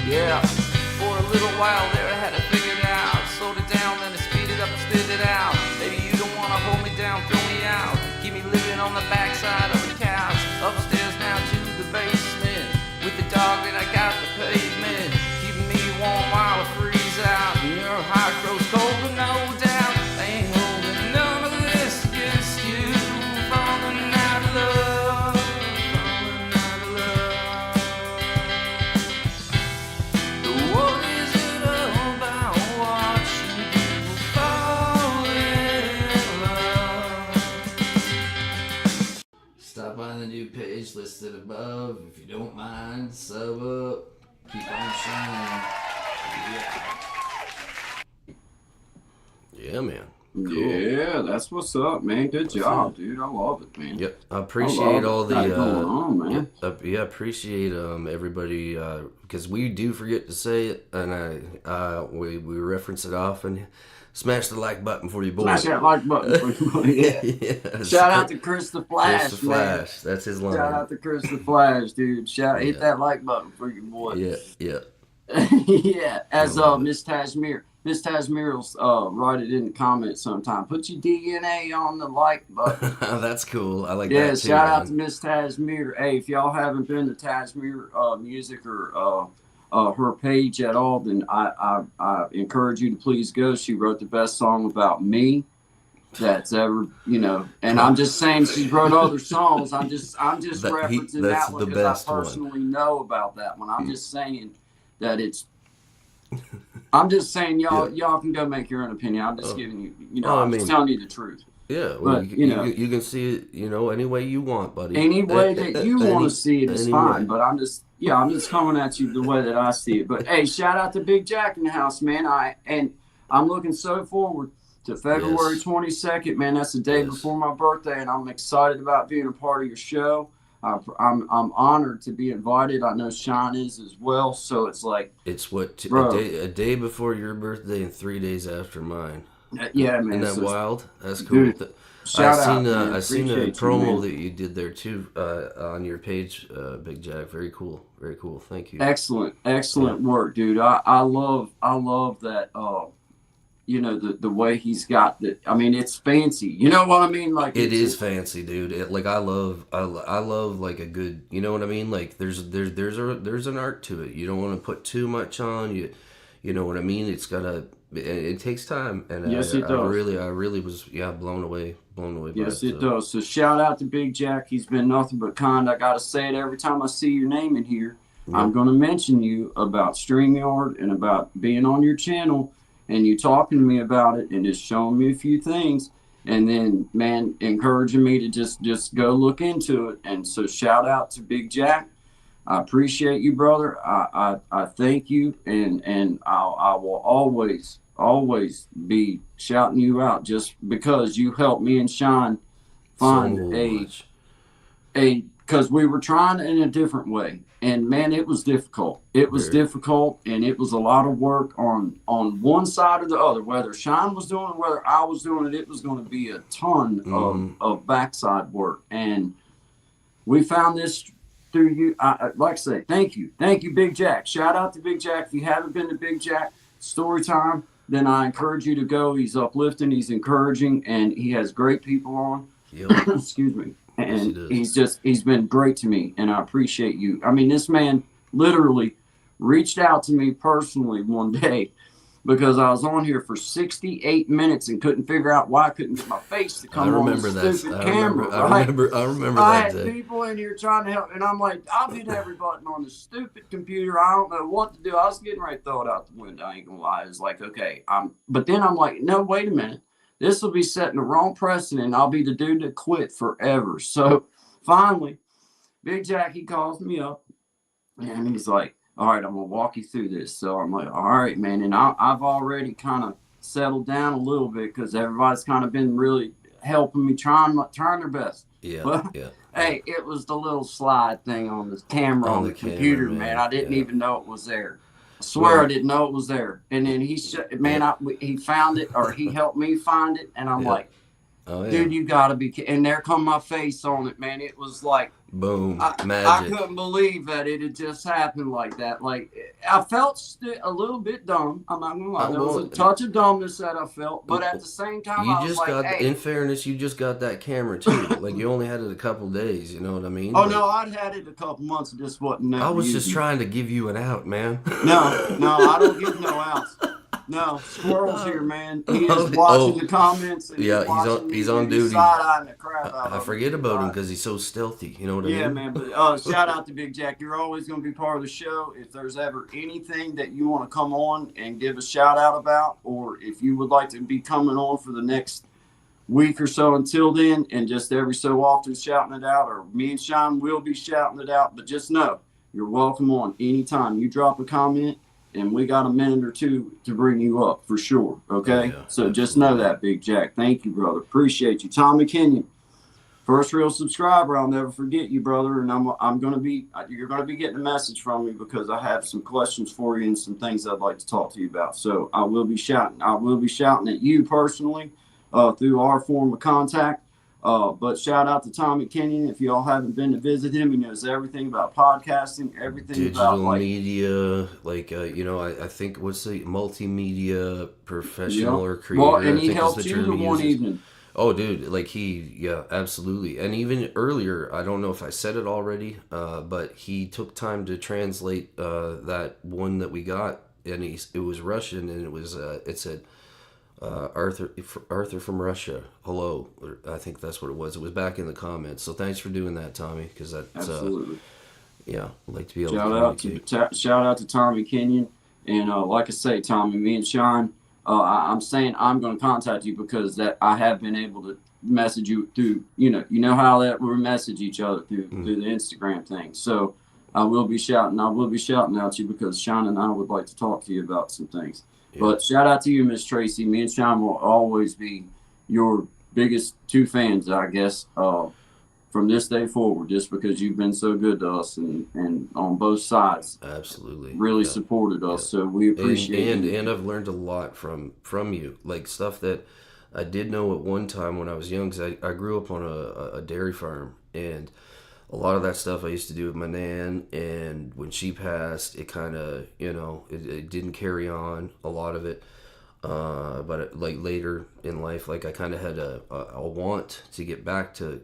Yeah, for a little while there I had it figured out. Slowed it down, then I speed it up and spit it out. Maybe you don't wanna hold me down, throw me out. Keep me living on the backside of the couch. Upstairs now to the basement, with the dog that I got the pavement. Keeping me warm while I freeze out. And your heart grows cold, but no doubt I ain't holding none of this against you. Falling out of love, falling out of love. What is it about watching people fall in love? Stop by the new page listed above if you don't mind. Sub up. Keep on shining. Yeah. Yeah, man. Cool. Yeah, that's what's up, man. Good job, dude. I love it, man. Yep. I I appreciate love all it. the Got it going on, man. yeah, appreciate everybody because we do forget to say it, and we reference it often. Smash the like button for your boy. Smash that like button for you. Yeah. Yes. Shout out to Chris the Flash, Chris the man. Flash. That's his line. Shout out to Chris the Flash, dude. Hit Yeah. that like button for your boy. Yeah. Yeah. As I love Miss Tashmir. Miss Tashmir'll write it in the comments sometime. Put your DNA on the like button. That's cool. I like Yeah, that too. shout out man. to Miss Tashmir. Hey, if y'all haven't been to Tashmir music or her page at all, then I encourage you to please go. She wrote the best song about me that's ever, and I'm just saying she's wrote other songs. I'm just referencing that's that one the because I best one. personally know about that one. I'm just saying that I'm just saying y'all can go make your own opinion. I'm just giving you, I'm just telling you the truth. Yeah, well, But, you can see it, any way you want, buddy. Any way that you want to see it is any fine, way. but I'm just coming at you the way that I see it. But hey, shout out to Big Jack in the house, man. I'm looking so forward to February Yes. 22nd, man. That's the day Yes. before my birthday, and I'm excited about being a part of your show. I'm honored to be invited. I know Sean is as well, so it's like, It's a Bro. day before your birthday and 3 days after mine. yeah, man. Isn't that so wild? That's cool. Dude, shout out, man. I seen a Appreciate you, promo man. that you did there too on your page, Big Jack. Very cool. Very cool. Thank you. Excellent work, dude. I love that. The way he's got the. I mean, it's fancy. You know what I mean? Like It is fancy, dude. I love like a good. You know what I mean? Like there's an art to it. You don't want to put too much on. You know what I mean? It's gotta. It takes time, and Yes, it does. I really was blown away by Yes, it. it does. So shout out to Big Jack. He's been nothing but kind. I gotta say it every time I see your name in here. I'm gonna mention you about StreamYard and about being on your channel, and you talking to me about it and just showing me a few things, and then man encouraging me to just go look into it. And so shout out to Big Jack. I appreciate you, brother. I thank you, and I will always be shouting you out just because you helped me and Sean find because we were trying in a different way, and man, it was difficult. It was difficult, and it was a lot of work on one side or the other. Whether Sean was doing it, whether I was doing it, it was going to be a ton of backside work, and we found this through you. Like I say, thank you, Big Jack. Shout out to Big Jack. If you haven't been to Big Jack Story Time, then I encourage you to go. He's uplifting, he's encouraging, and he has great people on. Yep. Excuse me. And Yes, he's been great to me, and I appreciate you. I mean, this man literally reached out to me personally one day because I was on here for 68 minutes and couldn't figure out why I couldn't get my face to come on the stupid camera. I remember I that had day. people in here trying to help, and I'm like, I've hit every button on the stupid computer. I don't know what to do. I was getting ready to throw it out the window. I ain't gonna lie. It's like, okay, but then I'm like, no, wait a minute. This will be setting the wrong precedent. I'll be the dude that quit forever. So finally, Big Jack, he calls me up, and he's like, all right, I'm gonna walk you through this. So I'm like, all right, man. And I've already kind of settled down a little bit because everybody's kind of been really helping me, trying their best. Yeah, Well, yeah. Hey, it was the little slide thing on the camera on the computer, camera, man. I didn't yeah. even know it was there. I swear I didn't know it was there. And then he found it, or he helped me find it, and I'm Yeah. like, Oh yeah. dude, you gotta be kidding. And there come my face on it, man. It was like, Boom. I Magic. couldn't believe that it had just happened like that. Like, I felt a little bit dumb. I'm not gonna lie. There was a touch of dumbness that I felt, but at the same time, I was like, hey. In fairness, you just got that camera too. Like you only had it a couple days. You know what I mean? Oh But no, I'd had it a couple months. It just wasn't. I was just using it. trying to give you an out, man. No, I don't give no outs. No, Squirrel's here, man. He is watching the comments. And Yeah, he's on duty. Side-eyeing the crap out I of forget him. about him because he's so stealthy. You know what I mean? Yeah, man. But shout out to Big Jack. You're always going to be part of the show. If there's ever anything that you want to come on and give a shout out about, or if you would like to be coming on for the next week or so until then, and just every so often shouting it out, or me and Sean will be shouting it out. But just know you're welcome on anytime. You drop a comment, and we got a minute or two to bring you up for sure. Okay, Oh, yeah, so just know that, Big Jack. Thank you, brother. Appreciate you, Tommy Kenyon. First real subscriber, I'll never forget you, brother. And you're gonna be getting a message from me because I have some questions for you and some things I'd like to talk to you about. So I will be shouting at you personally through our form of contact. But shout out to Tommy Kenyon. If y'all haven't been to visit him, he knows everything about podcasting, everything about digital media, I think what's the multimedia professional or creator. Well, and I he think helped is the you term the he one uses. evening. Oh, dude, yeah, absolutely. And even earlier, I don't know if I said it already, but he took time to translate that one that we got, and it was Russian, and it said Arthur from Russia, hello. I think that's what it was. It was back in the comments. So thanks for doing that, Tommy, because that's Absolutely. yeah, I'd like to be able Shout out to Tommy Kenyon, and like I say, Tommy, me and Sean. I'm saying I'm going to contact you because that I have been able to message you through, you know how that we message each other through the Instagram thing. So I will be shouting out you because Sean and I would like to talk to you about some things. Yeah. But shout out to you, Miss Tracy. Me and Sean will always be your biggest two fans, I guess, from this day forward, just because you've been so good to us and on both sides. Absolutely. Really supported us. Yeah. So we appreciate it. And I've learned a lot from you, like stuff that I did know at one time when I was young, because I grew up on a dairy farm, and a lot of that stuff I used to do with my nan, and when she passed, it kind of, it didn't carry on, a lot of it. But like later in life, like I kind of had a want to get back to,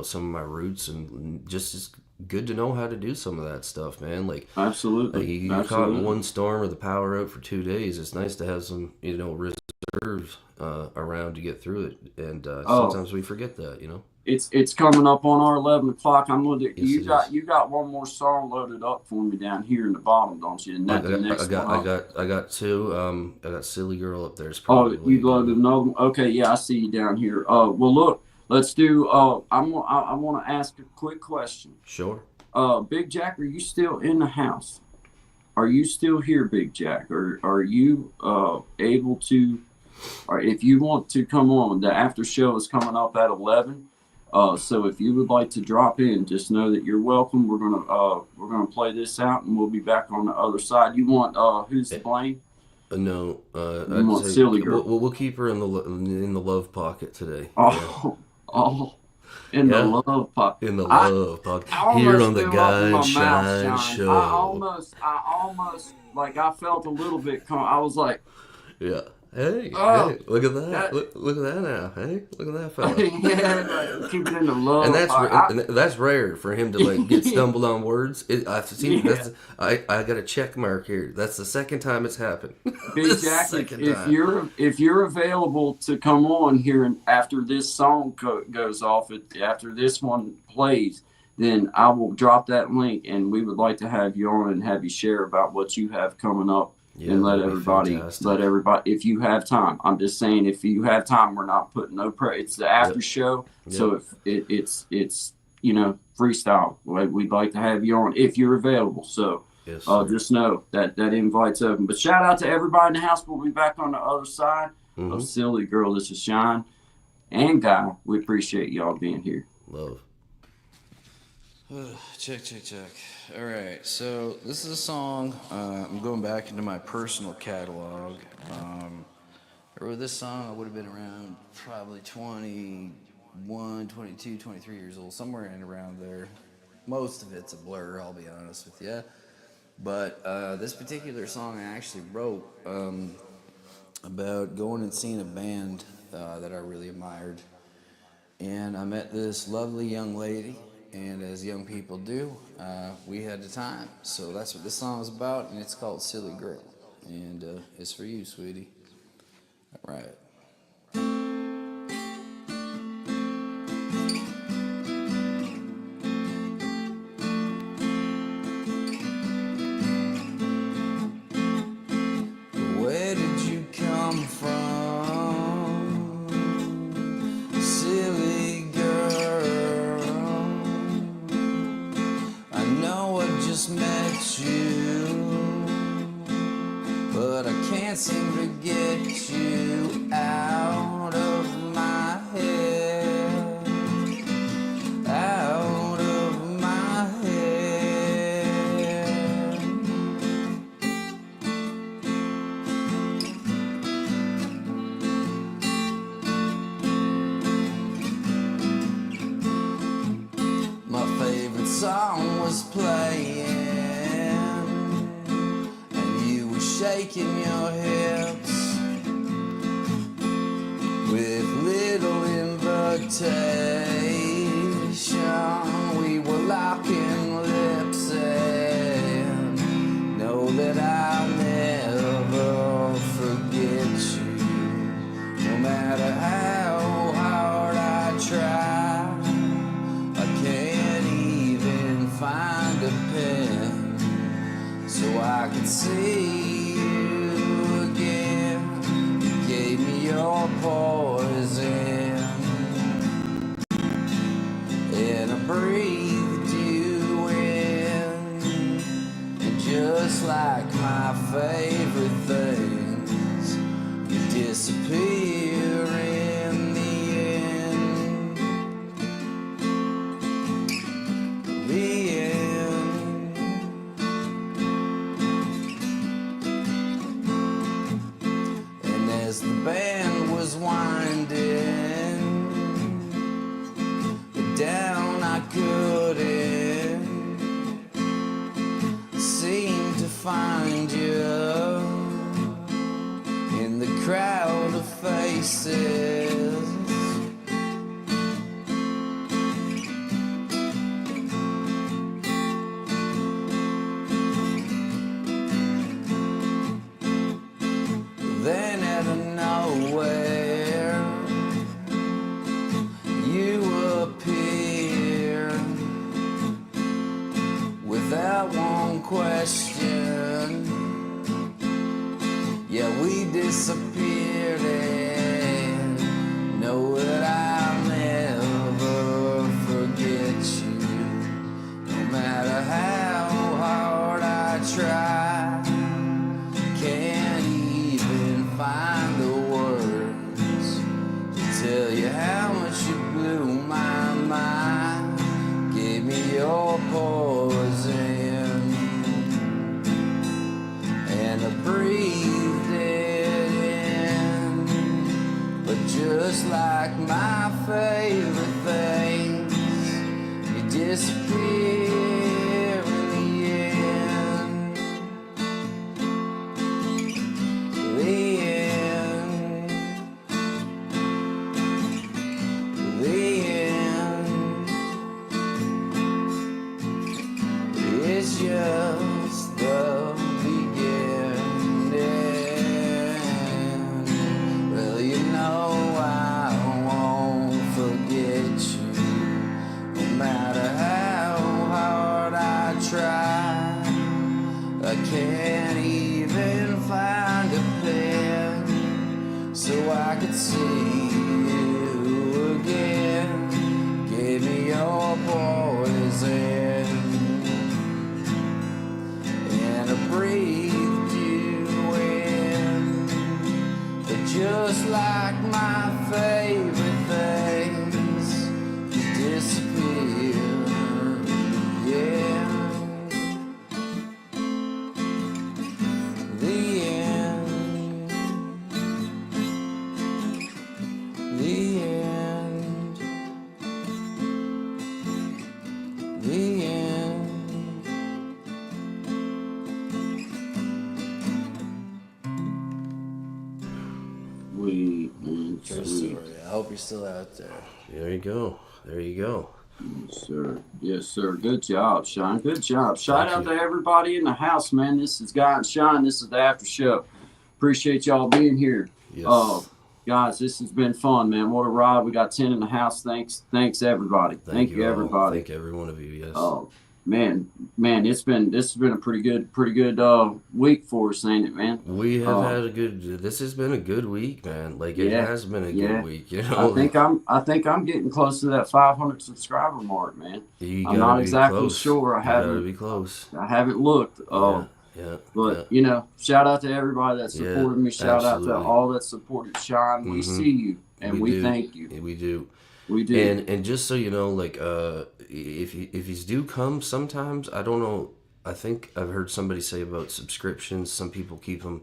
some of my roots, and just as good to know how to do some of that stuff, man. Like absolutely, you caught in one storm or the power out for 2 days. It's nice to have some, reserves around to get through it, and sometimes we forget that, It's coming up on our 11 o'clock. I'm going to. Yes, you got one more song loaded up for me down here in the bottom, don't you? And I got two. I got "Silly Girl" up there. You loaded another one. Okay, yeah, I see you down here. Well, look, let's do. I want to ask a quick question. Sure. Big Jack, are you still in the house? Are you still here, Big Jack? Or are you able to? Or if you want to come on, the after show is coming up at 11. So if you would like to drop in, just know that you're welcome. We're gonna play this out, and we'll be back on the other side. You want who's to blame? No, you want Silly Girl. We'll keep her in the love pocket today. In the love pocket. In the love pocket. Here on the Guy and Shine Show. I almost like I felt a little bit. I was like, yeah. Hey, look at that. Look at that now. Hey, look at that fella. Yeah, keep it in the love. And that's rare for him to like get stumbled on words. I've seen. Yeah. I got a check mark here. That's the second time it's happened. Big Jack, if you're available to come on here and after this song goes off, after this one plays, then I will drop that link, and we would like to have you on and have you share about what you have coming up. Yeah, and let everybody, if you have time. I'm just saying, if you have time, we're not putting no pressure. It's the after show, so if it's freestyle. We'd like to have you on if you're available. So yes, just know that invite's open. But shout out to everybody in the house. We'll be back on the other side of Silly Girl. This is Shine and Guy. We appreciate y'all being here. Love. Check. All right, so this is a song. I'm going back into my personal catalog. I wrote this song. I would have been around probably 21, 22, 23 years old, somewhere in around there. Most of it's a blur, I'll be honest with you. But this particular song I actually wrote about going and seeing a band that I really admired. And I met this lovely young lady. And as young people do, we had the time. So that's what this song is about, and it's called Silly Girl. And it's for you, sweetie. All right. Where did you come from, silly girl? I know I just met you, but I can't seem to get you out of my head, out of my head. My favorite song was playing, shaking your hips with little invitation. We were locking lips and know that I'll never forget you. No matter how hard I try, I can't even find a pen so I could see your poison, and I breathed you in, and just like my favorite things, you disappear in the end. The end. And as the band was winding down, I couldn't seem to find you in the crowd of faces. Then out of nowhere, you appear without one question. Yeah, we disappeared, and know that I'll never forget you. No matter how hard I try, can't even find the words to tell you how much you blew my mind. Gave me your poison, and I breathed it in. But just like my favorite things, you disappear in the end. The end. The end. It's just the beginning. Well, you know I won't forget you, no matter how hard I try. I can't even find a pen so I could see you again. Gave me your poison, and I breathed you in. But just like my favorite things, you disappear, yeah. The end. The end. The end. Sweet, man. True Sweet. story. I hope you're still out there. There you go. There you go. Yes, sir. Yes, sir. Good job, Sean. Good job. Shout Thank out you. to everybody in the house, man. This is Guy and Sean. This is the after show. Appreciate y'all being here. Yes. Guys, this has been fun, man. What a ride. We got 10 in the house. Thanks, everybody. Thank you, all. everybody. Thank every one of you. Yes. Oh, man, this has been a pretty good week for us, ain't it, man? We have had a good. This has been a good week, man. Like it Yeah, has been a yeah. good week. You know. I think I'm getting close to that 500 subscriber mark, man. You I'm gotta not be exactly close. sure. You gotta be close. I haven't looked. Yeah. Yeah. But you know, shout out to everybody that Yeah, supported me. Shout out to absolutely. all that supported Shine. We see you and we do. thank you. We do. We do. And just so you know, like if you do come, sometimes I don't know. I think I've heard somebody say about subscriptions. Some people keep them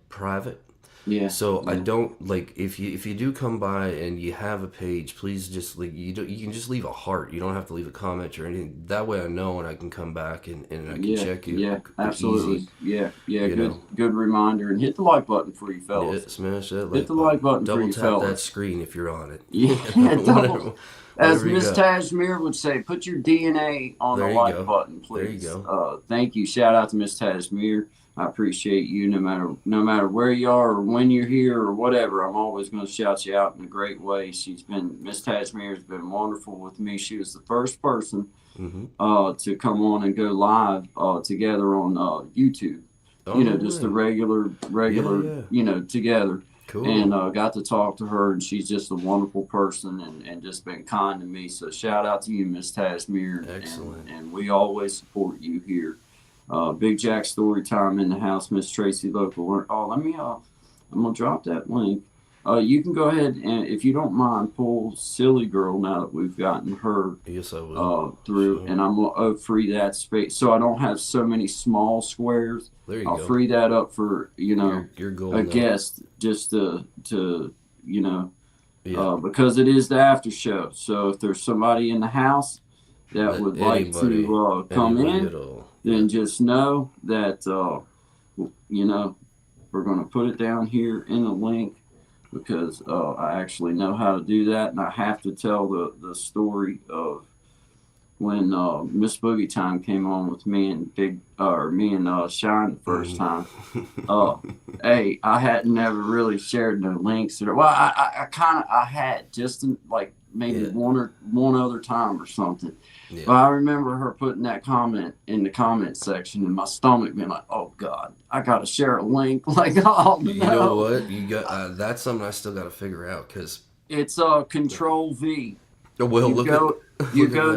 private. Yeah. So I yeah. don't like if you do come by and you have a page, please just like you can just leave a heart. You don't have to leave a comment or anything. That way I know and I can come back and I can check you. Yeah, absolutely. Easy. Yeah, You good know. good reminder. And hit the like button for you fellas. Yeah, smash that Hit the like button for Double you tap fellas. that screen if you're on it. Yeah, Whatever- double. As whatever you Miss got. Tajmir would say, put your DNA on There the you like go. button, There you please. go. Thank you. Shout out to Miss Tajmir. I appreciate you no matter where you are or when you're here or whatever. I'm always going to shout you out in a great way. Miss Tajmir has been wonderful with me. She was the first person to come on and go live together on YouTube. Oh, You know, no just way. a regular, Yeah. you know, together. Cool. And got to talk to her, and she's just a wonderful person and just been kind to me. So shout out to you, Miss Tasmir. Excellent. And we always support you here. Big Jack story time in the house, Miss Tracy Local. Oh, let me I'm gonna drop that link. You can go ahead and, if you don't mind, pull Silly Girl now that we've gotten her Yes, I will. through, Sure. and I'm gonna free that space so I don't have so many small squares. There you I'll go. free that up for You're a golden. guest just to you know Yeah. because it is the after show. So if there's somebody in the house that would like to come anybody in, at all. then just know that you know we're going to put it down here in the link because I actually know how to do that, and I have to tell the story of when Miss Boogie Time came on with me and Shine the first time. Hey, I had never really shared no links or I had just like maybe one other time or something. Yeah. But I remember her putting that comment in the comment section, and my stomach being like, "Oh God, I gotta share a link." Like, oh no. You know what? You got that's something I still got to figure out because. It's Control V. Well, You look go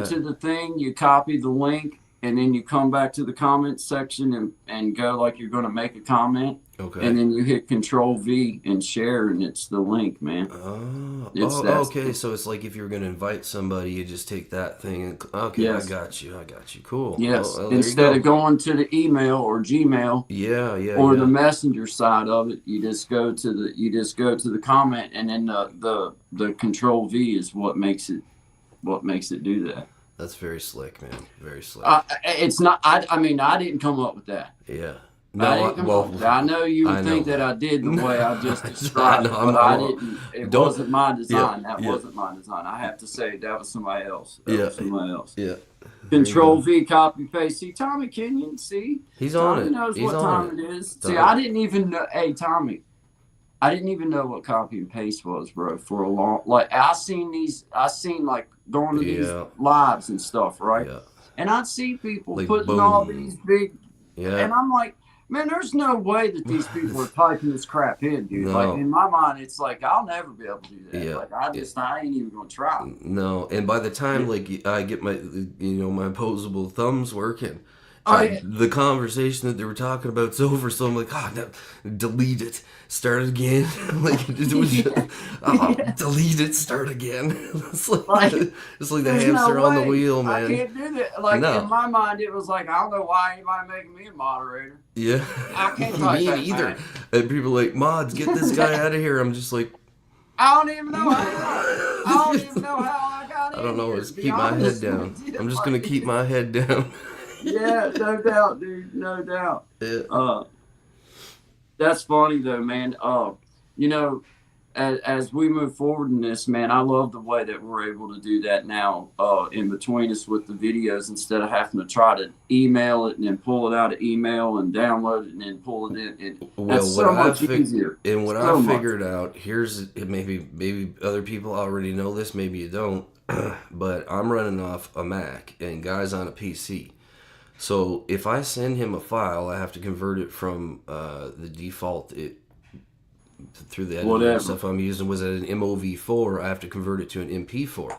at to the thing, you copy the link, and then you come back to the comment section and go like you're going to make a comment. Okay. And then you hit Control V and share, and it's the link, man. Okay. So it's like if you're going to invite somebody, you just take that thing and okay, Yes. I got you. Cool. Yes. Oh, well, there you Instead go. of going to the email or Gmail or the messenger side of it, you just go to the comment, and then the Control V is what makes it do that. That's very slick, man. Very slick. It's not. I mean, I didn't come up with that. Yeah. I know you would think that I did the way I just described, but I didn't. It wasn't my design. That wasn't my design. I have to say that was somebody else. Somebody else. Yeah. Control V, copy paste. See, Tommy Kenyon. See, He's on Tommy it. knows He's what on time it. it is. See, I didn't even know. Hey, Tommy, I didn't even know what copy and paste was, bro. For a long, I seen like going to these lives and stuff, right? Yeah. And I'd see people Like, putting boom. all these big. Yeah. And I'm like, man, there's no way that these people are typing this crap in, dude. No. Like, in my mind, it's like, I'll never be able to do that. Yeah. Like, I ain't even going to try. No, and by the time like I get my my opposable thumbs working, Yeah. the conversation that they were talking about's over. So I'm like, no, delete it, start it again. Like it was delete it, start again. It's like the There's hamster no on the way. wheel, man. I can't do that. Like, No. in my mind, it was like, I don't know why anybody making me a moderator. Yeah, I can't type me that either. fast. And people are like, mods, get this guy out of here. I'm just like, I don't even know how I got in I don't know. here, Let's to be keep my head honest down. with you. I'm just gonna keep my head down. Yeah, no doubt, dude. No doubt. Yeah. That's funny though, man. You know, as we move forward in this, man, I love the way that we're able to do that now. In between us with the videos, instead of having to try to email it and then pull it out of email and download it and then pull it in. That's so much easier. And what So I much. figured out, maybe other people already know this, maybe you don't, but I'm running off a Mac and Guy's on a PC. So if I send him a file, I have to convert it from the default through the editing Whatever. stuff I'm using was at an MOV4. I have to convert it to an MP4.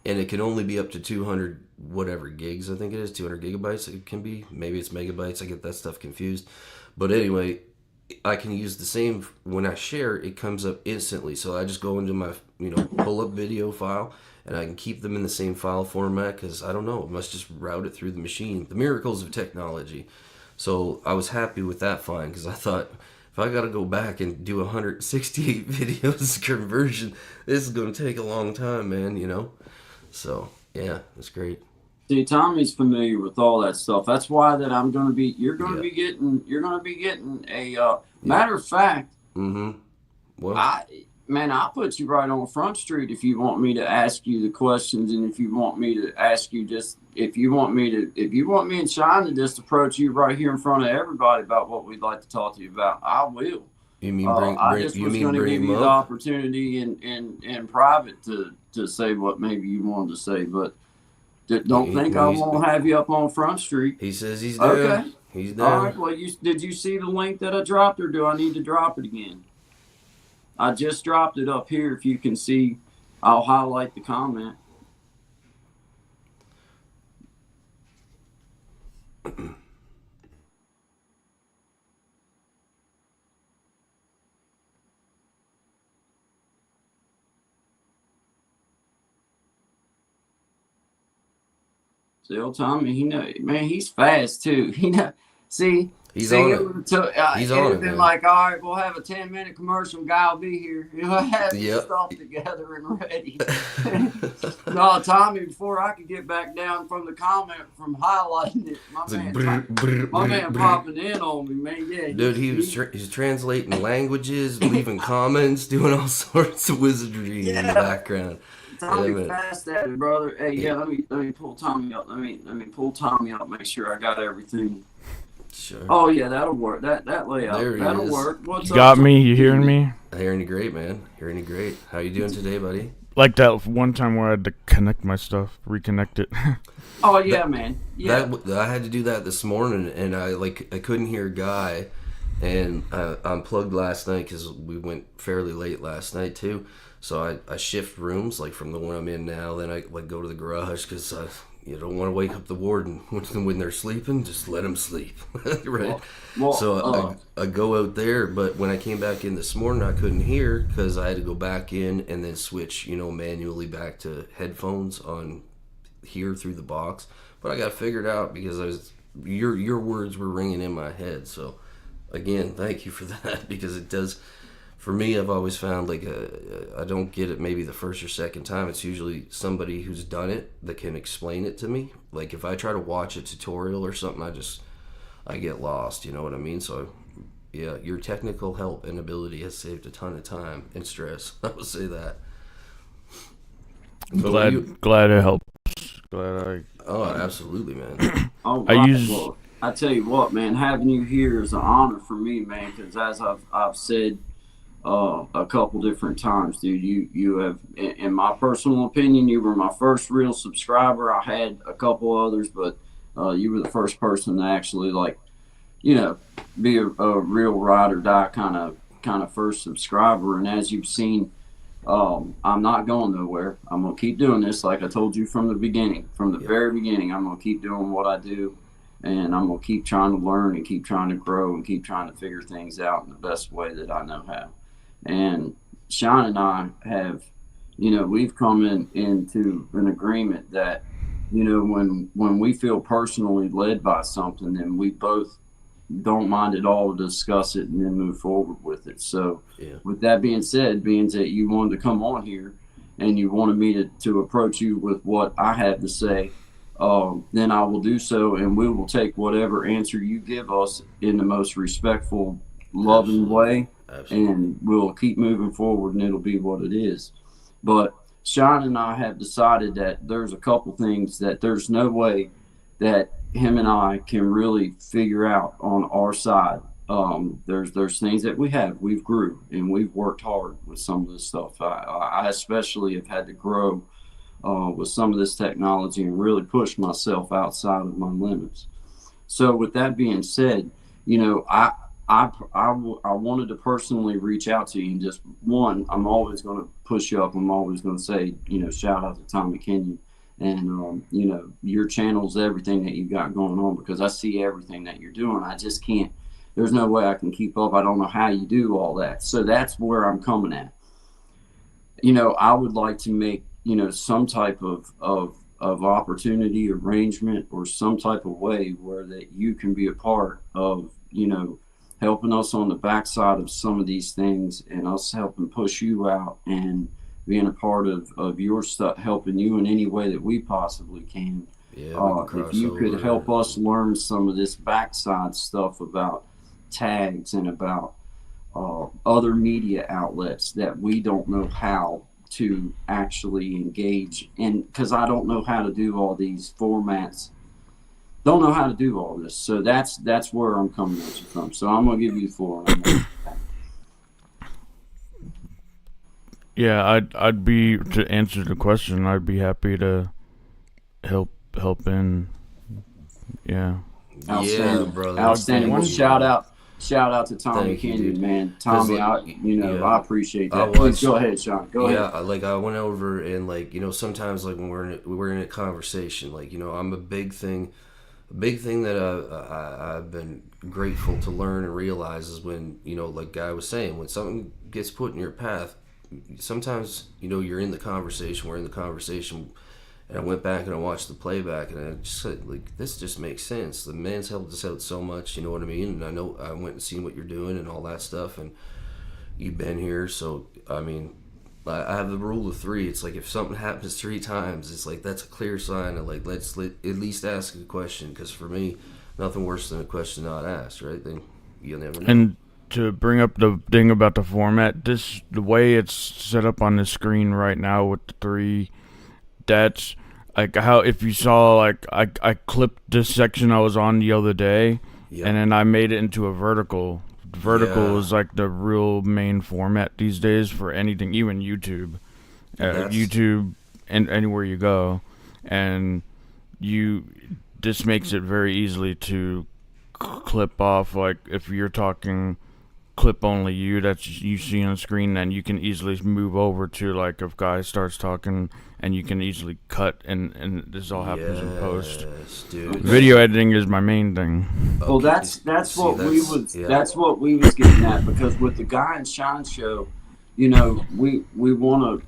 and it can only be up to 200 whatever gigs. I think it is 200 gigabytes. It can be, maybe it's megabytes. I get that stuff confused. But anyway, I can use the same when I share. It comes up instantly, so I just go into my pull up video file, and I can keep them in the same file format because I don't know. It must just route it through the machine. The miracles of technology. So I was happy with that find because I thought, if I got to go back and do 168 videos conversion, this is going to take a long time, man, So, yeah, it's great. See, Tommy's familiar with all that stuff. That's why that you're going to be getting a, matter of fact, Mm-hmm. Well, I'll put you right on Front Street if you want me to ask you the questions, and if you want me to ask you if you want me and Shine to just approach you right here in front of everybody about what we'd like to talk to you about, I will. you mean I just was going to give you the opportunity in private to say what maybe you wanted to say, but don't think I won't have you up on Front Street. He says he's there. Okay. He's there. All right. Well, did you see the link that I dropped, or do I need to drop it again? I just dropped it up here. If you can see, I'll highlight the comment. See, old Tommy, he's fast too. He's on it. He's on it, been man. like, all right, we'll have a 10-minute commercial. Guy will be here. Have Yep. stuff together and ready. No, Tommy, before I could get back down from the comment from highlighting it, my man popping in on me, man. Yeah, Dude, he's translating languages, leaving comments, doing all sorts of wizardry in the background. Tommy fast at it, brother. Hey, yeah, let me pull Tommy up. Let me pull Tommy up. Make sure I got everything. Sure. Oh yeah, that'll work. That layout, There he that'll is. work. What's You up, got Tommy? me? You hearing me? Hearing you great, man. Hearing you great. How you doing today, buddy? Like that one time where I had to connect my stuff, reconnect it. Oh yeah, man. Yeah. I had to do that this morning, and I couldn't hear Guy, and I unplugged last night because we went fairly late last night too. So I shift rooms from the one I'm in now. Then I go to the garage because you don't want to wake up the warden when they're sleeping. Just let them sleep, right? Well, So I go out there, but when I came back in this morning, I couldn't hear because I had to go back in and then switch, manually back to headphones on here through the box. But I got it figured out because your words were ringing in my head. So again, thank you for that because it does. For me, I've always found I don't get it maybe the first or second time. It's usually somebody who's done it that can explain it to me. Like if I try to watch a tutorial or something, I get lost. You know what I mean? So yeah, your technical help and ability has saved a ton of time and stress. I would say that. Glad it helps. Oh, absolutely, man. oh, I right. use- Well, I tell you what, man, having you here is an honor for me, man. Because as I've said a couple different times, dude, you have, in my personal opinion, you were my first real subscriber. I had a couple others, but you were the first person to actually be a real ride or die kind of first subscriber. And as you've seen, I'm not going nowhere. I'm gonna keep doing this, like I told you from the beginning, very beginning. I'm gonna keep doing what I do, and I'm gonna keep trying to learn and keep trying to grow and keep trying to figure things out in the best way that I know how. And Sean and I have, we've come into an agreement that, when we feel personally led by something, then we both don't mind at all to discuss it and then move forward with it. So Yeah. with that being said, being that you wanted to come on here and you wanted me to approach you with what I had to say, then I will do so, and we will take whatever answer you give us in the most respectful, loving way. Absolutely. And we'll keep moving forward, and it'll be what it is. But Sean and I have decided that there's a couple things that there's no way that him and I can really figure out on our side. There's things that we've grew, and we've worked hard with some of this stuff. I especially have had to grow with some of this technology and really push myself outside of my limits. So with that being said, I wanted to personally reach out to you and just one, I'm always going to push you up. I'm always going to say, shout out to Tommy Kenyon and, your channel's everything that you got going on because I see everything that you're doing. I just can't, there's no way I can keep up. I don't know how you do all that. So that's where I'm coming at. I would like to make, some type of opportunity arrangement or some type of way where that you can be a part of, helping us on the backside of some of these things and us helping push you out and being a part of your stuff, helping you in any way that we possibly can. Yeah, If you could help us learn some of this backside stuff about tags and about other media outlets that we don't know how to actually engage in, because I don't know how to do all these formats. Don't know how to do all this. So that's where I'm coming at you from. So I'm gonna give you the floor. Yeah, I'd be, to answer the question, I'd be happy to help in. Yeah. Outstanding. Yeah, brother. Outstanding. Well, shout out to Tommy Thank you, Kenyon, dude. man. Tommy, I appreciate that. Please go ahead, Sean. Go ahead. Yeah, like I went over and sometimes like when we're in a conversation, I'm a big thing that I've been grateful to learn and realize is when like Guy was saying, when something gets put in your path, sometimes you're in the conversation, we're in the conversation, and I went back and I watched the playback and I just said, like, this just makes sense. The man's helped us out so much, you know what I mean? And I know I went and seen what you're doing and all that stuff, and you've been here, so I mean, I have the rule of 3. It's like if something happens 3 times, it's like that's a clear sign of like let's at least ask a question, because for me, nothing worse than a question not asked, right? Then you'll never know. And to bring up the thing about the format, the way it's set up on the screen right now with the 3, that's like how, if you saw, like I clipped this section I was on the other day, Yep. and then I made it into a vertical. Vertical Yeah. is like the real main format these days for anything, even YouTube. YouTube and anywhere you go, and this makes it very easily to clip off. Like if you're talking clip only you see on the screen, then you can easily move over to, like, if Guy starts talking, and you can easily cut, and this all happens in post. Yes, dude. Video editing is my main thing. Well, Okay, that's what we was yeah. that's what we was getting at, because with the Guy and Shine show, we want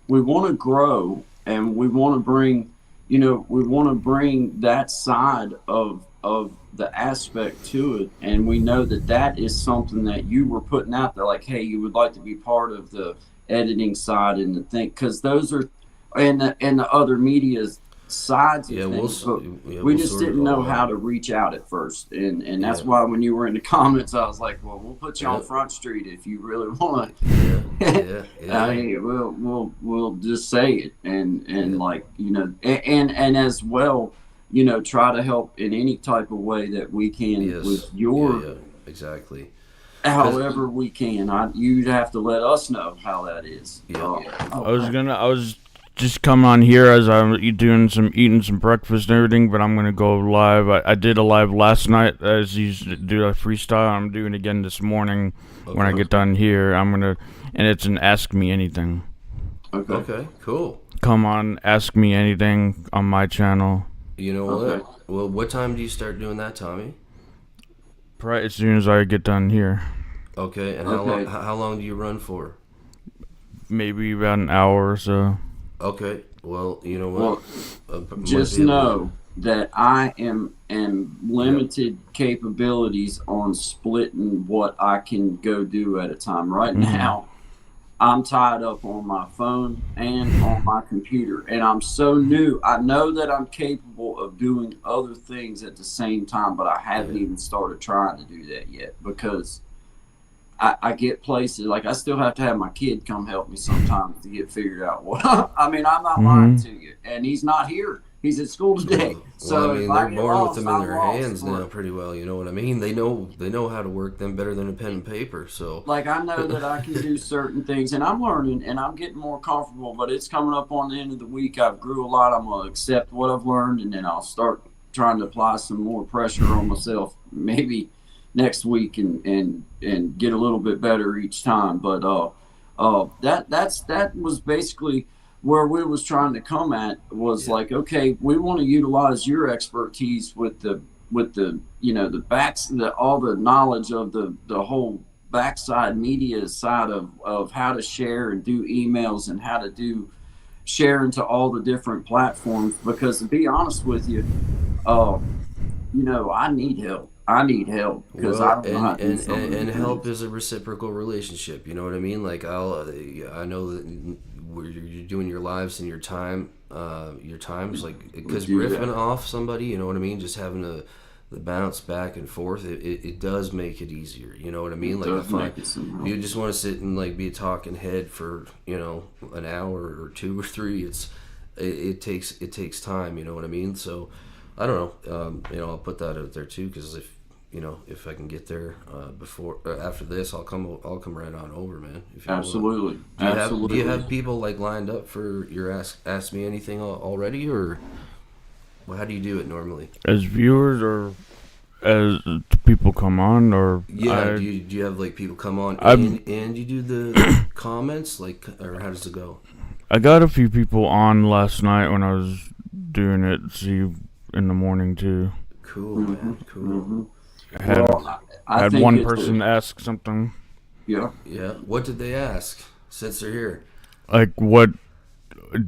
to grow, and we want to bring that side of the aspect to it, and we know that is something that you were putting out there, like, hey, you would like to be part of the editing side and the thing, because those are and the other media's sides of things. We just didn't know how to reach out at first, and that's why when you were in the comments, I was like, well, we'll put you on Front Street if you really want to. I mean, we'll just say it, and like, and as well, try to help in any type of way that we can with your exactly. However we can. You'd have to let us know how that is. I was just coming on here as I'm eating some breakfast and everything, but I'm gonna go live. I did a live last night as you do a freestyle. I'm doing it again this morning when I get done here. And it's an Ask Me Anything. Okay, cool. Come on, Ask Me Anything on my channel. You know what? Well, what time do you start doing that, Tommy? Right as soon as I get done here. Okay, and how long do you run for? Maybe about an hour or so. Okay, well, you know what? Just know that I am limited capabilities on splitting what I can go do at a time. Right now, I'm tied up on my phone and on my computer, and I'm so new. I know that I'm capable of doing other things at the same time, but I haven't even started trying to do that yet, because I get places, like I still have to have my kid come help me sometimes to get figured out what I mean, I'm not lying to you, and he's not here. He's at school today. So I mean, if they're I get born lost, with them in I'm their lost. hands now pretty well, you know what I mean? They know how to work them better than a pen and paper, so. Like, I know that I can do certain things, and I'm learning, and I'm getting more comfortable, but it's coming up on the end of the week. I've grew a lot. I'm going to accept what I've learned, and then I'll start trying to apply some more pressure on myself. Maybe next week and get a little bit better each time. But that was basically where we was trying to come at, was like, okay, we want to utilize your expertise with the all the knowledge of the whole backside media side of how to share and do emails and how to do share into all the different platforms. Because to be honest with you, I need help. Because I don't know how to do some of these and help things. is a reciprocal relationship. You know what I mean? Like I know that where you're doing your lives and your times, like, because do that. riffing off somebody, you know what I mean? Just having the bounce back and forth, it does make it easier. You know what I mean? Like, Does if make it somehow. you just want to sit and like be a talking head for an hour or two or three, it takes time. You know what I mean? So I don't know. I'll put that out there too, because if I can get there after this, I'll come right on over, man. If you want. Absolutely. Do you have people like lined up for your ask me anything already, or how do you do it normally? As viewers or as people come on, or Yeah, do you have like people come on and you do the comments, like, or how does it go? I got a few people on last night when I was doing it. See you in the morning too. Cool, man. Cool. I had, I had think one it's person ask something Yeah. Yeah. What did they ask since they're here? like, "What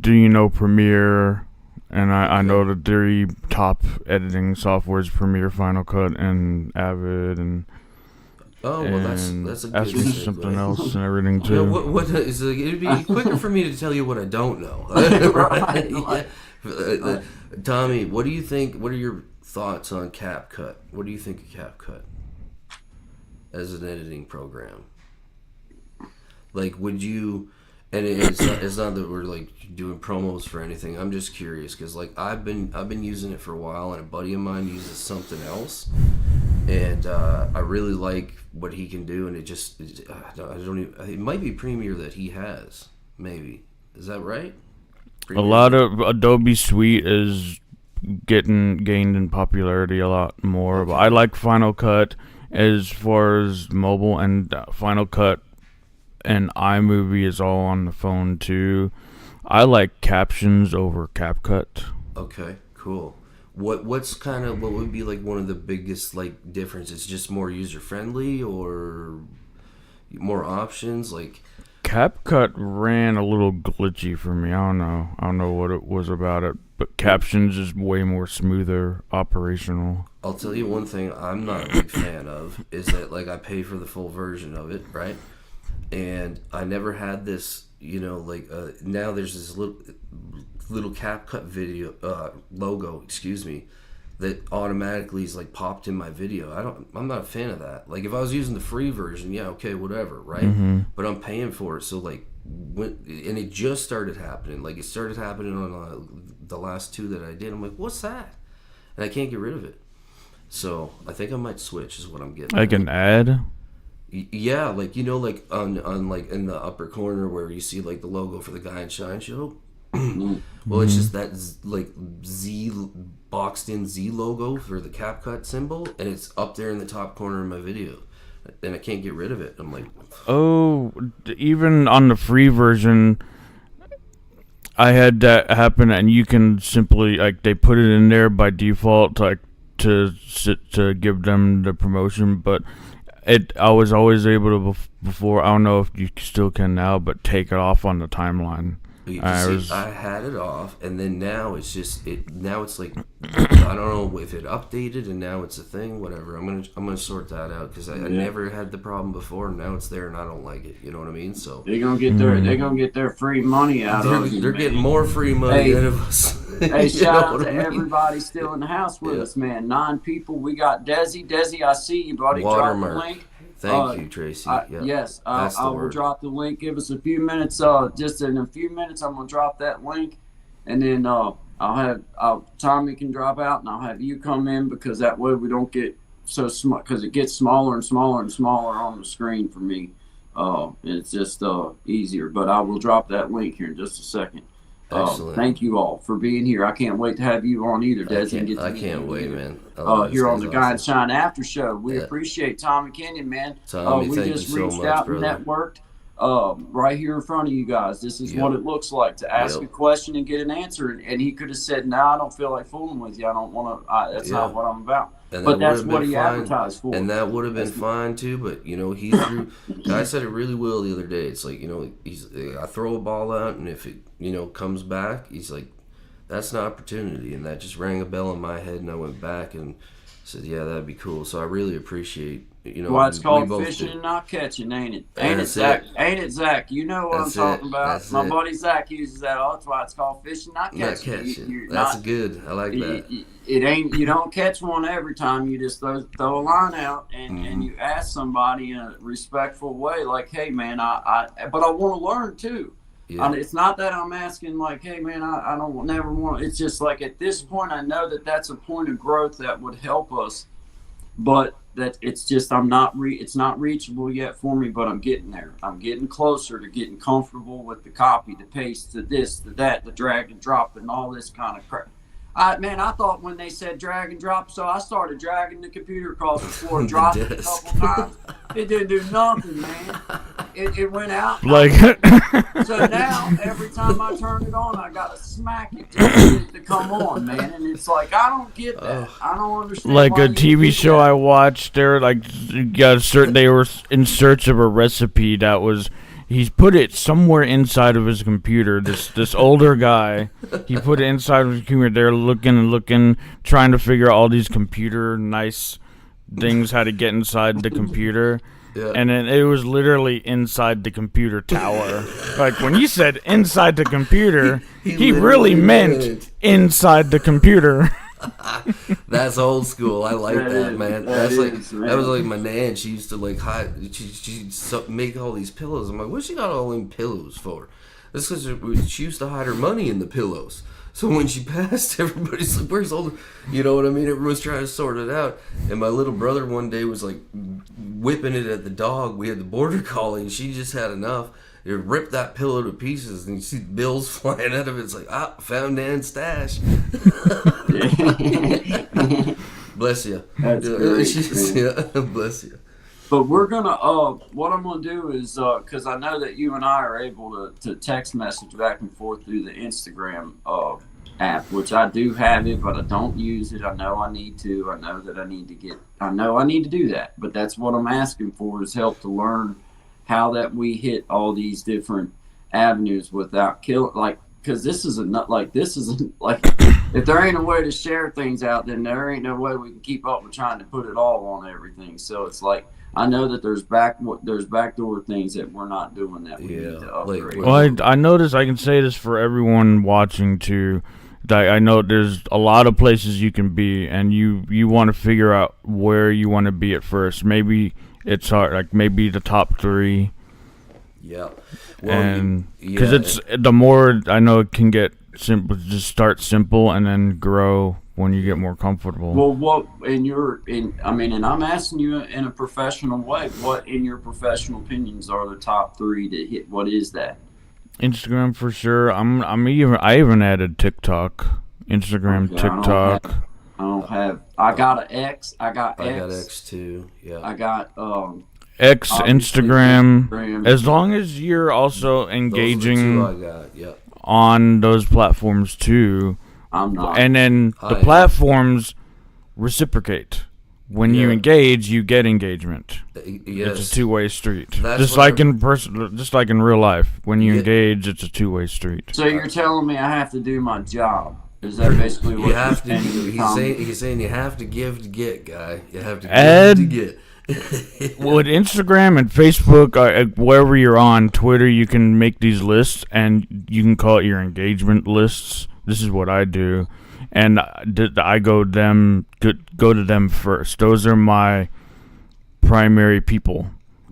do you know Premiere?" And I know the three top editing softwares: Premiere, Final Cut, and Avid. And Oh, well, that's a ask good me segue. something else and everything Yeah, too. what is it'd be quicker for me to tell you what I don't know. Right. Yeah. Tommy, what do you think? What are your thoughts on CapCut? What do you think of CapCut as an editing program? Like, would you? And it's not that we're like doing promos for anything. I'm just curious because like I've been using it for a while, and a buddy of mine uses something else, and I really like what he can do. And I don't even. It might be Premiere that he has. Maybe, is that right? A lot of Adobe Suite is gained in popularity a lot more. But I like Final Cut as far as mobile, and Final Cut and iMovie is all on the phone too. I like captions over CapCut. Okay, cool. What would be like one of the biggest like differences? Just more user friendly or more options? Like, CapCut ran a little glitchy for me. I don't know what it was about it, but captions is way more smoother, operational. I'll tell you one thing I'm not a big fan of is that like I pay for the full version of it, right? And I never had this, now there's this little CapCut video logo, excuse me, that automatically is like popped in my video. I'm not a fan of that. Like, if I was using the free version, yeah, okay, whatever, right? But I'm paying for it, so like, and it just started happening. Like, it started happening on the last two that I did. I'm like, what's that? And I can't get rid of it. So I think I might switch. Is what I'm getting. Like an ad. Yeah, like like on like in the upper corner where you see like the logo for the Guy and Shine show. Well, it's just that like Z boxed in Z logo for the CapCut symbol, and it's up there in the top corner of my video, and I can't get rid of it. I'm like, Oh, even on the free version, I had that happen, and you can simply like they put it in there by default, like to give them the promotion, but I was always able to before. I don't know if you still can now, but take it off on the timeline. I had it off, and then now it's just now it's like I don't know if it updated, and now it's a thing. Whatever. I'm gonna sort that out because I never had the problem before, and now it's there, and I don't like it. You know what I mean? So They're gonna get their free money out of you. they're getting more free money out of us. Hey, You shout know out what to I mean? everybody still in the house with us, man. 9 people. We got Desi. Desi, I see you, buddy. Drop the Watermark. link. Thank you, Tracy. Yes, That's the I will word. drop the link. Give us a few minutes. Just in a few minutes, I'm gonna drop that link, and then I'll have Tommy can drop out, and I'll have you come in because that way we don't get so small because it gets smaller and smaller and smaller on the screen for me. It's just easier. But I will drop that link here in just a second. Excellent. Thank you all for being here. I can't wait to have you on either, Des. I can't wait, man. Here on the Guy and Shine After Show. We Yeah. appreciate Tommy Kenyon, man. Tommy, We thank just you so reached much, out brother. and networked right here in front of you guys. This is Yep. what it looks like to ask Yep. a question and get an answer. And he could have said, "No, I don't feel like fooling with you. I don't want to. That's not Yeah. what I'm about." And But that that's would've what been he fine. advertised for. And that would have been fine too, but you know, he threw. Guy said it really well the other day. It's like, you know, I throw a ball out, and if it, you know, comes back, he's like, that's an opportunity, and that just rang a bell in my head, and I went back and said, yeah, that'd be cool. So I really appreciate, you know, Well, it's we called both fishing did. and not catching, ain't it? Ain't it, That's Zach? it. Ain't it, Zach? You know what That's I'm talking it. about. That's My it. buddy Zach uses that. Oh, that's why it's called fishing, not catching. Not catching. You're That's not, good. I like that. it ain't. You don't catch one every time. You just throw a line out and Mm-hmm. and you ask somebody in a respectful way, like, "Hey, man, but I want to learn too." Yeah. It's not that I'm asking like, "Hey, man, I don't never want." It's just like at this point, I know that that's a point of growth that would help us, but that it's just it's not reachable yet for me, but I'm getting there. I'm getting closer to getting comfortable with the copy, the paste, the this, the that, the drag and drop, and all this kind of crap. I thought when they said drag and drop, so I started dragging the computer across the floor, dropped it a desk. couple times. It didn't do nothing, man. It went out. Like, So now, every time I turn it on, I gotta smack it to get it to come on, man. And it's like, I don't get that. I don't understand. like why a you TV do show that. I watched, they were like, they were in search of a recipe that was. He's put it somewhere inside of his computer. This older guy, he put it inside of his computer. They're looking, trying to figure out all these computer nice things how to get inside the computer. Yeah. And then it was literally inside the computer tower. Like when you said inside the computer, he really literally meant meant- inside the computer. That's old school. I like That that, is- man. that That's like is, man. that was like my nan. She used to like hide. She'd make all these pillows. I'm like, what she got all them pillows for? That's because she used to hide her money in the pillows. So when she passed, everybody's like, "Where's all the?" You know what I mean? Everyone's trying to sort it out. And my little brother one day was like whipping it at the dog. We had the border collie, and she just had enough. It ripped that pillow to pieces, and you see bills flying out of it. It's like, found Nan's stash. Bless you. That's great, yeah, bless you. But we're gonna what I'm gonna do is because I know that you and I are able to text message back and forth through the Instagram app, which I do have it, but I don't use it. I know I need to. I know that I need to do that. But that's what I'm asking for is help to learn how that we hit all these different avenues without killing. Like, because this isn't like if there ain't a way to share things out, then there ain't no way we can keep up with trying to put it all on everything. So it's like I know that there's backdoor things that we're not doing that we need to upgrade. Well, I notice I can say this for everyone watching too. That I know there's a lot of places you can be, and you want to figure out where you want to be at first. Maybe it's hard, like maybe the top 3, Yeah. and because it's the more I know it can get simple. Just start simple and then grow when you get more comfortable. Well, what and I'm asking you in a professional way. What, in your professional opinions, are the top 3 to hit? What is that? Instagram for sure. I even added TikTok, Instagram, Okay, TikTok. I got an X. I got X too. Yeah. I got X, obviously Instagram. As long as you're also Those are the engaging 2 I got. Yep. on those platforms too, I'm not. and then the I- platforms reciprocate. When you Yeah. engage, you get engagement. Yes. It's a two-way street. That's Just what like just like in real life. When you Yeah. engage, it's a two-way street. So you're telling me I have to do my job? Is that basically what You have to. you're saying? He's saying you have to give to get, guy. You have to give Ed- to get. With Instagram and Facebook, wherever you're on, Twitter, you can make these lists, and you can call it your engagement lists. This is what I do, and I go to them first. Those are my primary people,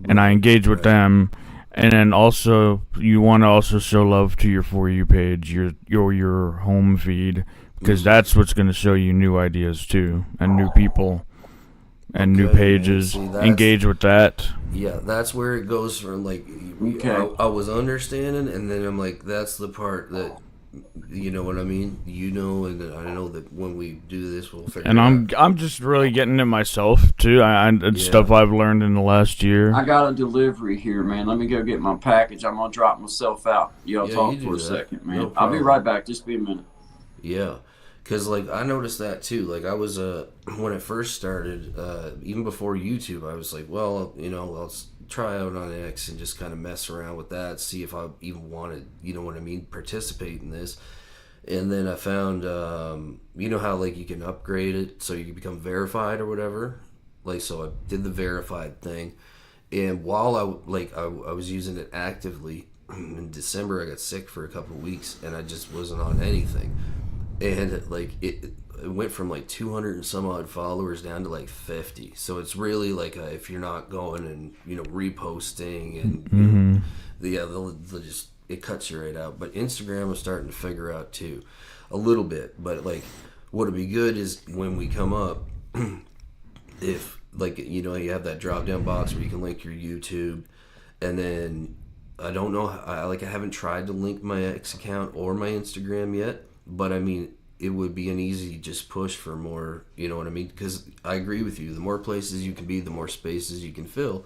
and I engage with them. And then also, you want to also show love to your For You page, your home feed, because that's what's going to show you new ideas too, and new people. And new Okay, pages. see, that's- Engage with that. Yeah, that's where it goes from like. Okay. I was understanding, and then I'm like, that's the part that You know what I mean? You know, and I know that when we do this, we'll figure And it out. I'm just really getting it myself too. It's stuff I've learned in the last year. I got a delivery here, man. Let me go get my package. I'm gonna drop myself out. Y'all Yeah, talk you do for a that. second, man. No I'll be problem. right back. Just be a minute. Yeah, because like I noticed that too. Like I was when it first started, even before YouTube, I was like, well, you know, I'll try out on X and just kind of mess around with that, see if I even wanted, you know what I mean, participate in this. And then I found, you know how like you can upgrade it so you can become verified or whatever. Like so, I did the verified thing, and while I was using it actively in December, I got sick for a couple of weeks, and I just wasn't on anything. And like it went from like 200 and some odd followers down to like 50. So it's really like if you're not going and you know reposting and you know, they'll just it cuts you right out. But Instagram is starting to figure out too, a little bit. But like what'd be good is when we come up, if like you know you have that drop down box where you can link your YouTube, and then I don't know I haven't tried to link my X account or my Instagram yet. But I mean, it would be an easy just push for more, you know what I mean? Because I agree with you. The more places you can be, the more spaces you can fill,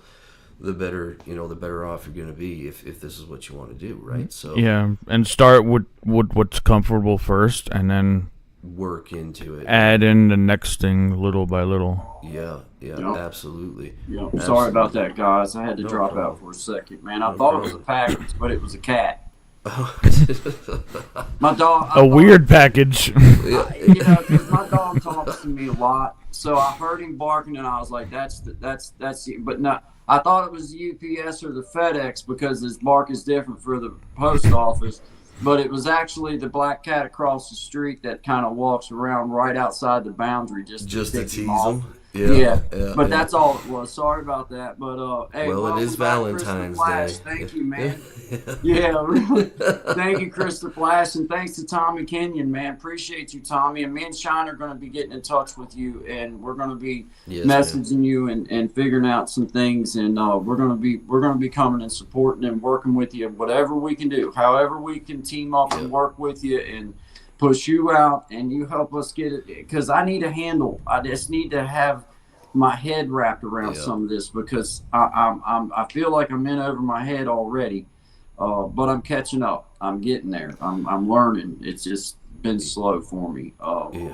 the better, you know, the better off you're going to be if this is what you want to do, right? So Yeah, and start with what's comfortable first, and then work into it. add in the next thing little by little. Yeah, Yep. absolutely. Yeah, Absolutely. sorry about that, guys. I had to No drop problem. out for a second, man. I No thought it was a problem. package, but it was a cat. My dog. A weird package. You know, 'cause my dog talks to me a lot, so I heard him barking, and I was like, that's but no, I thought it was the UPS or the FedEx because his bark is different for the post office, but it was actually the black cat across the street that kind of walks around right outside the boundary just Just to tick tease off. them. Yeah, but yeah. that's all it was. Sorry about that, but hey, Well, it welcome is back, Chris the Valentine's Flash. Day. Thank you, man. Yeah, really. Thank you, Chris the Flash, and thanks to Tommy Kenyon, man. Appreciate you, Tommy. And me and Shine are going to be getting in touch with you, and we're going to be Yes, man. messaging you and figuring out some things, and we're going to be coming and supporting and working with you, whatever we can do, however we can team up and work with you and push you out, and you help us get it, because I need a handle. I just need to have my head wrapped around some of this, because I feel like I'm in over my head already, but I'm catching up. I'm getting there. I'm learning. It's just been slow for me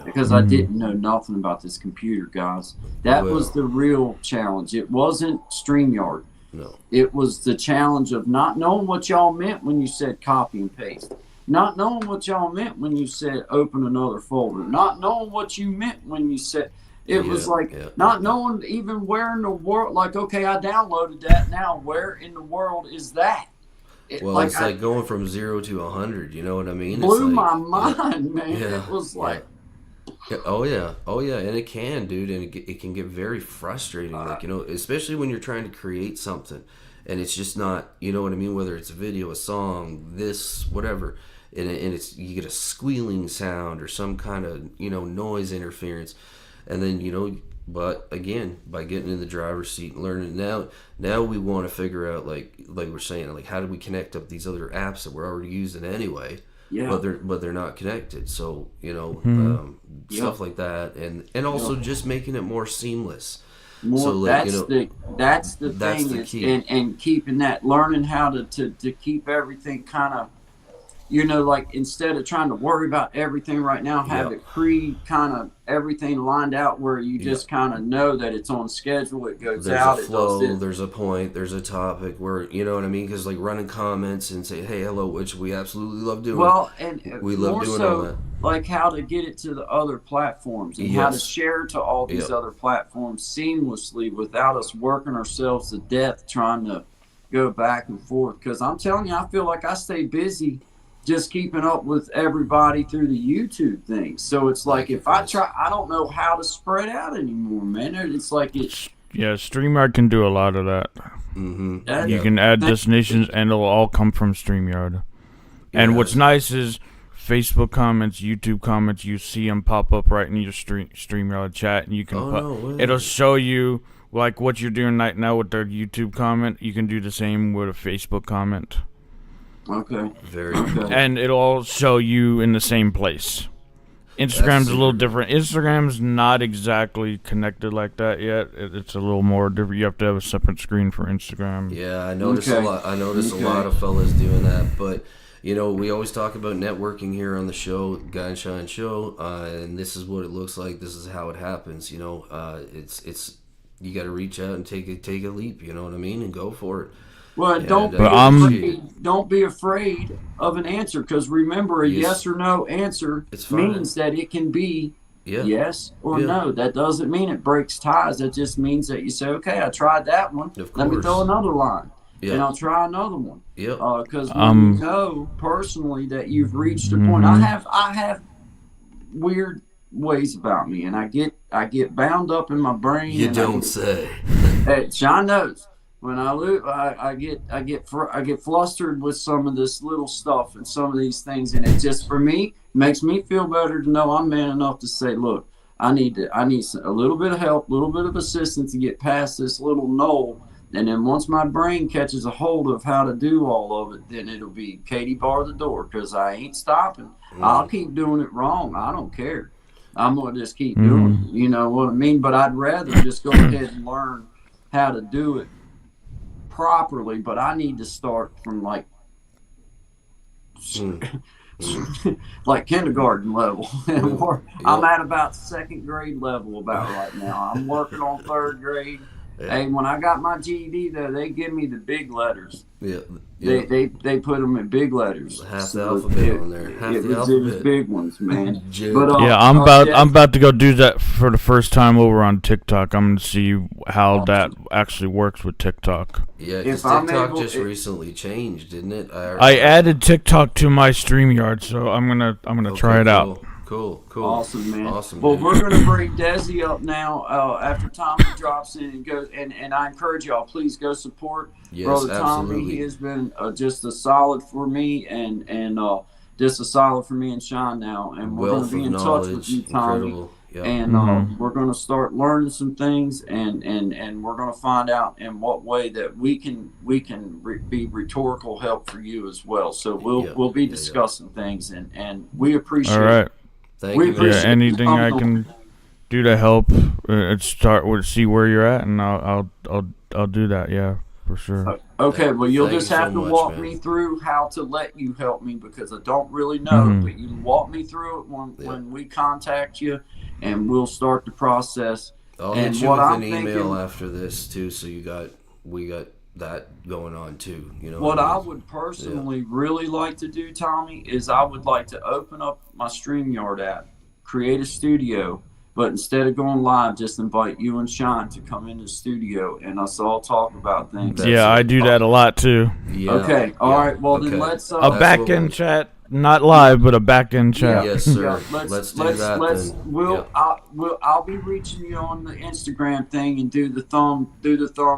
because I didn't know nothing about this computer, guys. That was the real challenge. It wasn't StreamYard. No. It was the challenge of not knowing what y'all meant when you said copy and paste. Not knowing what y'all meant when you said open another folder. Not knowing what you meant when you said... It was like not knowing even where in the world, like, okay, I downloaded that. Now, where in the world is that? Well, like, it's like going from 0 to 100. You know what I mean? Blew it's like, my mind, man. Yeah, It was like, oh yeah, and it can, dude, and it can get very frustrating. Like, you know, especially when you're trying to create something, and it's just not, you know what I mean? Whether it's a video, a song, this, whatever, and it's you get a squealing sound or some kind of, you know, noise interference. And then, you know, but again, by getting in the driver's seat and learning now we want to figure out, like we're saying, like, how do we connect up these other apps that we're already using anyway, but they're not connected. So, you know, stuff like that, and also just making it more seamless. So, like, that's the thing, the key. And keeping that, learning how to keep everything kind of, you know, like, instead of trying to worry about everything right now, have it kind of everything lined out where you just kind of know that it's on schedule, it goes out, there's a flow, it does there's a point, there's a topic where, you know what I mean? Because, like, running comments and say, hey, hello, which we absolutely love doing. Well, and we love more doing so, all that. like, how to get it to the other platforms and how to share to all these other platforms seamlessly without us working ourselves to death trying to go back and forth. Because I'm telling you, I feel like I stay busy just keeping up with everybody through the YouTube thing. So it's like, if I try, I don't know how to spread out anymore, man. It's like StreamYard can do a lot of that. Mm-hmm. You can add destinations, and it'll all come from StreamYard. And what's nice is Facebook comments, YouTube comments, you see them pop up right in your StreamYard chat, and you can it'll show you, like, what you're doing right now with the YouTube comment. You can do the same with a Facebook comment. Okay. Very. Okay. and it'll show you in the same place. Instagram's a little super. different. Instagram's not exactly connected like that yet. It's a little more different. You have to have a separate screen for Instagram. Yeah, I notice Okay. a lot. I notice Okay. a lot of fellas doing that, but you know, we always talk about networking here on the show, Guy and Shine Show, and this is what it looks like. This is how it happens. You know, it's you got to reach out and take a leap. You know what I mean, and go for it. Well, Yeah, don't be but afraid. Don't be afraid of an answer, because remember, a Yes. yes or no answer It's fine. means that it can be Yeah. yes or Yeah. no. That doesn't mean it breaks ties. That just means that you say, okay, I tried that one. Of Let me course. throw another line, and Yeah. I'll try another one. Yep. Because when you know personally that you've reached a point, I have weird ways about me, and I get bound up in my brain. You and don't say. Hey, Sean knows. When I get flustered with some of this little stuff and some of these things, and it just for me makes me feel better to know I'm man enough to say, look, I need a little bit of help, a little bit of assistance to get past this little knoll, and then once my brain catches a hold of how to do all of it, then it'll be Katie bar the door, because I ain't stopping. I'll keep doing it wrong. I don't care. I'm gonna just keep doing it. You know what I mean? But I'd rather just go ahead and learn how to do it properly, but I need to start from like like kindergarten level. I'm at about second grade level about right now. I'm working on third grade. Yeah. Hey, when I got my GED though, they give me the big letters. Yeah. They put them in big letters. Half the alphabet on there. Half it the was alphabet. big ones, man. J- But Yeah, I'm about to go do that for the first time over on TikTok. I'm gonna see how that actually works with TikTok. Yeah, because If I'm TikTok able- just if- recently changed, didn't it? I added TikTok to my StreamYard, so I'm gonna try it out. Cool. Awesome, man. Awesome. Well, dude. we're going to bring Desi up now after Tommy drops in and goes. And I encourage y'all, please go support Yes, Brother Tommy. absolutely. He has been just a solid for me and just a solid for me and Sean now. And we're going Wealth to be of in touch knowledge, with you, Tommy. incredible. Yep. And we're going to start learning some things, and we're going to find out in what way that we can be rhetorical help for you as well. So we'll be discussing things, and we appreciate All right. Thank we you. man. Yeah, appreciate anything I can do to help, start with see where you're at, and I'll do that. Yeah, for sure. Okay, well, you'll Thank just you so have to much, walk man. me through how to let you help me, because I don't really know, but you walk me through it when we contact you, and we'll start the process. I'll And hit you what with I'm an email thinking- after this too, so we got that going on too. You know What I mean? would personally really like to do, Tommy, is I would like to open up my StreamYard app, create a studio, but instead of going live, just invite you and Sean to come in the studio and us all talk about things. That's Yeah, it. I do that a lot too. Yeah. Okay, all right. Well, then okay. let's A That's back what end we'll- chat, not live, but a back end chat. Yes, sir. Yeah, let's do that then. Yeah. I'll be reaching you on the Instagram thing and do the thumb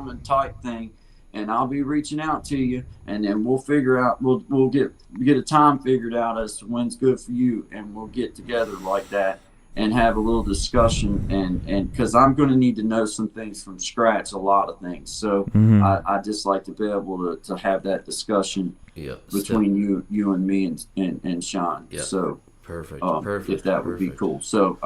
and type thing, and I'll be reaching out to you, and then we'll figure out we'll get a time figured out as to when's good for you, and we'll get together like that and have a little discussion, and because I'm going to need to know some things from scratch, a lot of things. So I just like to be able to have that discussion Yeah. between you and me and Sean. Yeah. So. Perfect. If that would be cool. So,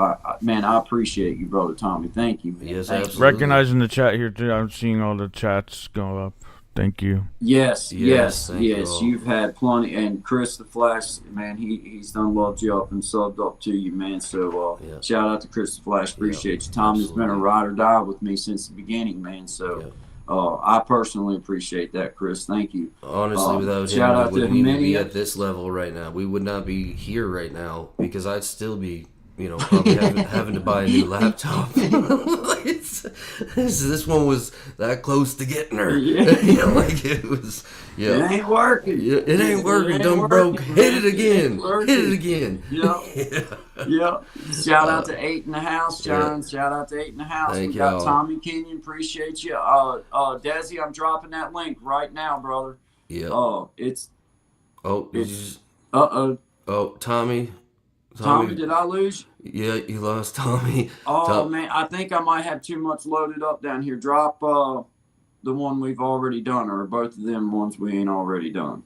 man, I appreciate you, Brother Tommy. Thank you. Yes, Thank you. absolutely. Recognizing the chat here too. I'm seeing all the chats go up. Thank you. Yes, Yes, thank you yes. all. You've had plenty, and Chris the Flash, man, he's done loved you up and subbed up to you, man. So, Yeah. shout out to Chris the Flash. Appreciate you. Tommy's been a absolutely. ride or die with me since the beginning, man. So, Yeah. I personally appreciate that, Chris. Thank you. Honestly, without shout him, out we to wouldn't even be Herminia. at this level right now. We would not be here right now because I'd still be, probably having to buy a new laptop. this one was that close to getting her. Yeah. It was. Yeah. It ain't working. Yeah, it ain't working. ain't Done working, broke. Hit it man. again. ain't working. Hit it again. Yep. Yep. Shout out to Eight in the House, John. Shout out to Eight in the House. Thank We got y'all. Tommy Kenyon. Appreciate you. Desi, I'm dropping that link right now, brother. Yeah. It's Oh, did you it's- just, uh-oh. Tommy. Tommy, did I lose you? Yeah, you lost Tommy. Oh man, I think I might have too much loaded up down here. Drop the one we've already done, or both of them ones we ain't already done.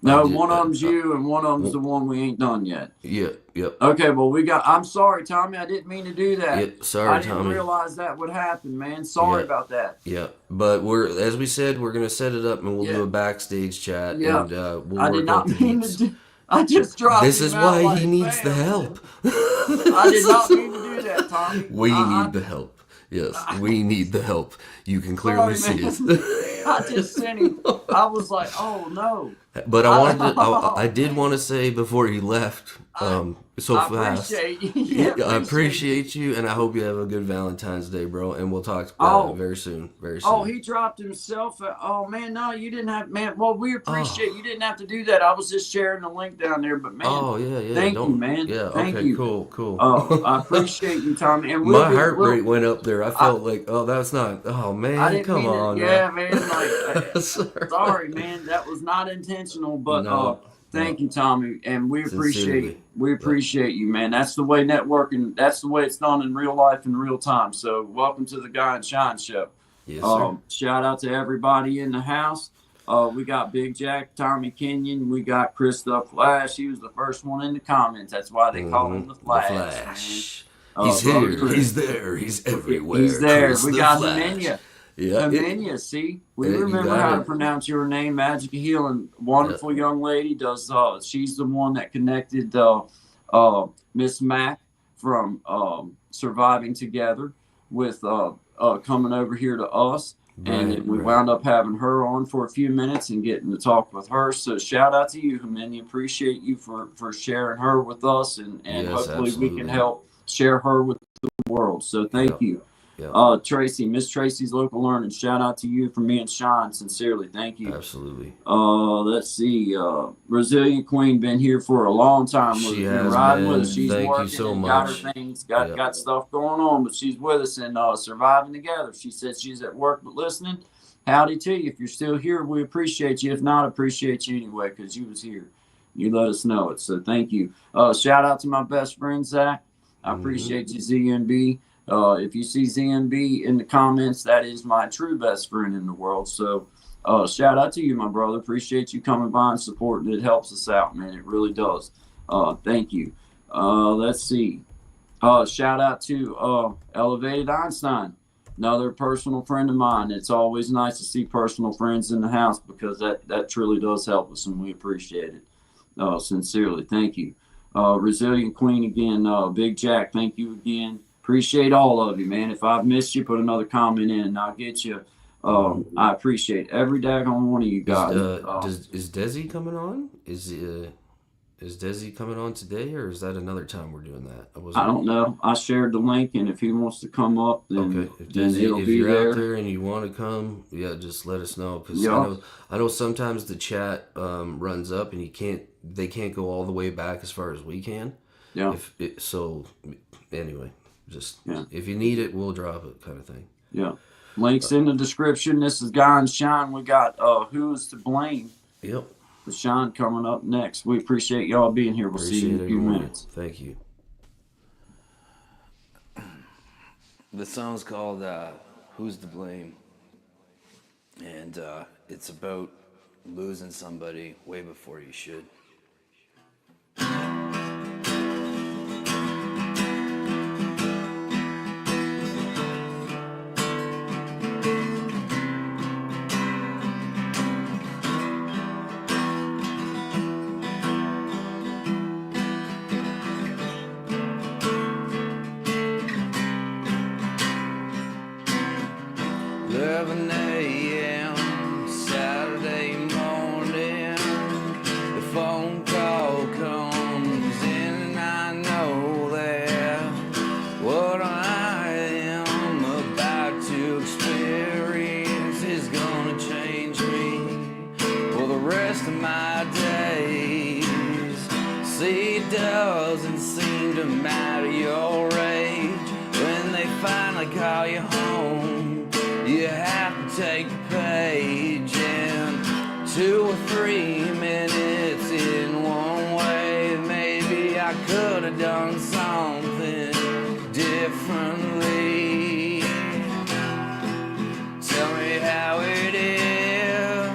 No, did- one of them's you, and one of them's the one we ain't done yet. Yep, yep. Okay, well, I'm sorry, Tommy. I didn't mean to do that. Yeah, sorry, I didn't Tommy. realize that would happen, man. Sorry Yeah. about that. Yeah, but as we said, we're gonna set it up and we'll do a backstage chat, Yeah. and we'll I work did not out the mean beats. to do. I just dropped. This him is out why like, he needs the bam. help. I did not mean to do that, Tommy. We I- need the help. Yes, we need the help. You can clearly Sorry, see man. it. I just sent him. I was like, oh no. But I did want to say before he left, so I fast. appreciate you. I appreciate you, and I hope you have a good Valentine's Day, bro. And we'll talk very soon. Very soon. Oh, he dropped himself. Oh man, no, you didn't have, man. Well, we appreciate you didn't have to do that. I was just sharing the link down there, but man. Oh yeah. Thank you, man. Yeah. Thank okay. you. Cool. Oh, I appreciate you, Tommy. And My heart rate went up there. I felt like, oh, that's not. Oh I man, didn't come mean on. it. Yeah, man. Like, Sorry. sorry, man. That was not intentional, but No, thank you, Tommy. And we Sincerely. appreciate you, man. That's the way networking. That's the way it's done in real life in real time. So, welcome to the Guy and Shine Show. Yes, sir. Shout out to everybody in the house. We got Big Jack, Tommy Kenyon. We got Chris the Flash. He was the first one in the comments. That's why they call him the Flash. man. He's Brother here. Chris. He's there. He's everywhere. He's there. Chris We the got Flash. Hemenia. Yeah. Hemenia, see? We Yeah, you remember got how it. to pronounce your name, Magic Healing. Wonderful young lady. She's the one that connected Miss Mac from Surviving Together with coming over here to us. And Right, we right. wound up having her on for a few minutes and getting to talk with her. So shout out to you, Hemenia. Appreciate you for sharing her with us, and Yes, hopefully we absolutely. can help share her with the world. So thank Yep. you. Yep. Tracy, Miss Tracy's Local Learning. Shout out to you from me and Sean. Sincerely, thank you. Absolutely. Let's see. Resilient Queen been here for a long time. She been has riding been. with us. She's Thank you working so and got much. her things, got Yep. got stuff going on, but she's with us and surviving together. She said she's at work but listening. Howdy to you. If you're still here, we appreciate you. If not, appreciate you anyway because you was here. You let us know it. So thank you. Shout out to my best friend Zach. I appreciate you, ZNB. If you see ZNB in the comments, that is my true best friend in the world. So shout out to you, my brother. Appreciate you coming by and supporting. It helps us out, man. It really does. Thank you. Let's see. Shout out to Elevated Einstein, another personal friend of mine. It's always nice to see personal friends in the house because that truly does help us, and we appreciate it. Sincerely, thank you. Resilient Queen again. Big Jack, thank you again. Appreciate all of you, man. If I've missed you, put another comment in and I'll get you. I appreciate every daggone one of you guys. Is Desi coming on? Is Desi coming on today, or is that another time we're doing that? I don't know. I shared the link, and if he wants to come up, then, Okay, then it'll if be you're there. out there and you want to come, yeah, just let us know because Yeah. I know sometimes the chat runs up and they can't go all the way back as far as we can. Yeah, So anyway, just Yeah. if you need it, we'll drop it, kind of thing. yeah. Links in the description. This is Guy and Shine. We got Who Is to Blame Yep. with Sean coming up next. We appreciate y'all being here. We'll see you in a Appreciate few everyone. minutes. Thank you. The song's called Who's to Blame? And it's about losing somebody way before you should. Saturday morning, the phone call comes in and I know that what I am about to experience is gonna change me for the rest of my days. See, it doesn't seem to matter your age when they finally call you home. You have to take the page and 2 or 3 minutes in one way. Maybe I could have done something differently. Tell me how it is.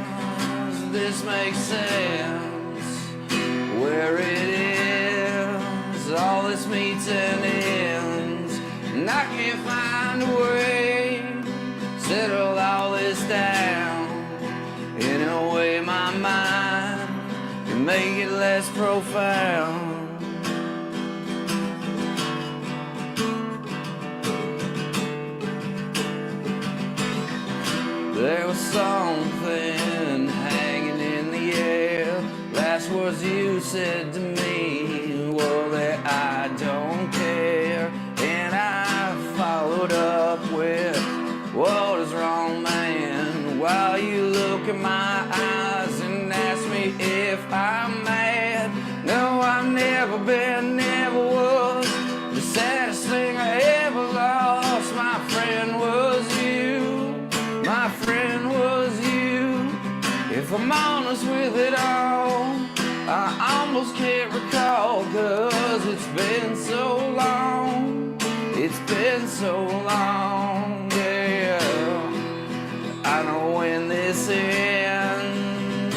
This makes sense. settle all this down in a way my mind can make it less profound. There was something hanging in the air. Last words you said to me were that I don't care. And I followed up with, what is wrong, man? While you look in my eyes and ask me if I'm mad. No, I've never been, never was. The saddest thing I ever lost, my friend, was you. My friend, was you. If I'm honest with it all, I almost can't recall, 'cause it's been so long. It's been so long, yeah. I know when this ends,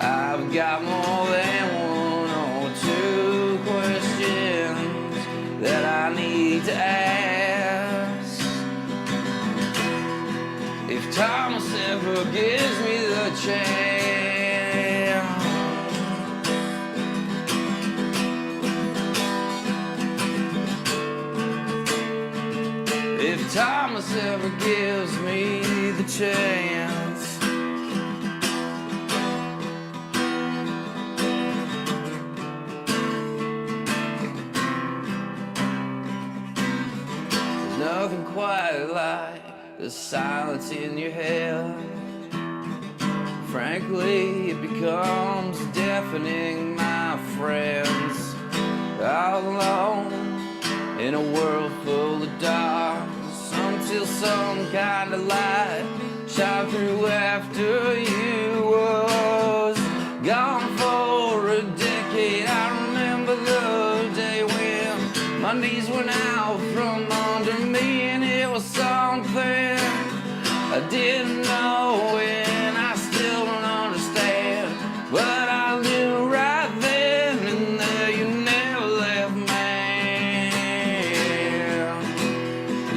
I've got more than one or two questions that I need to ask. If Thomas ever gives me the chance, if Thomas ever gives me the chance. There's nothing quite like the silence in your head. Frankly, it becomes deafening, my friends. All alone in a world full of darkness, until some kind of light shine through after you was gone for a decade. I remember the day when my knees went out from under me, and it was something I didn't know, and I still don't understand. But I knew right then and there you never left me.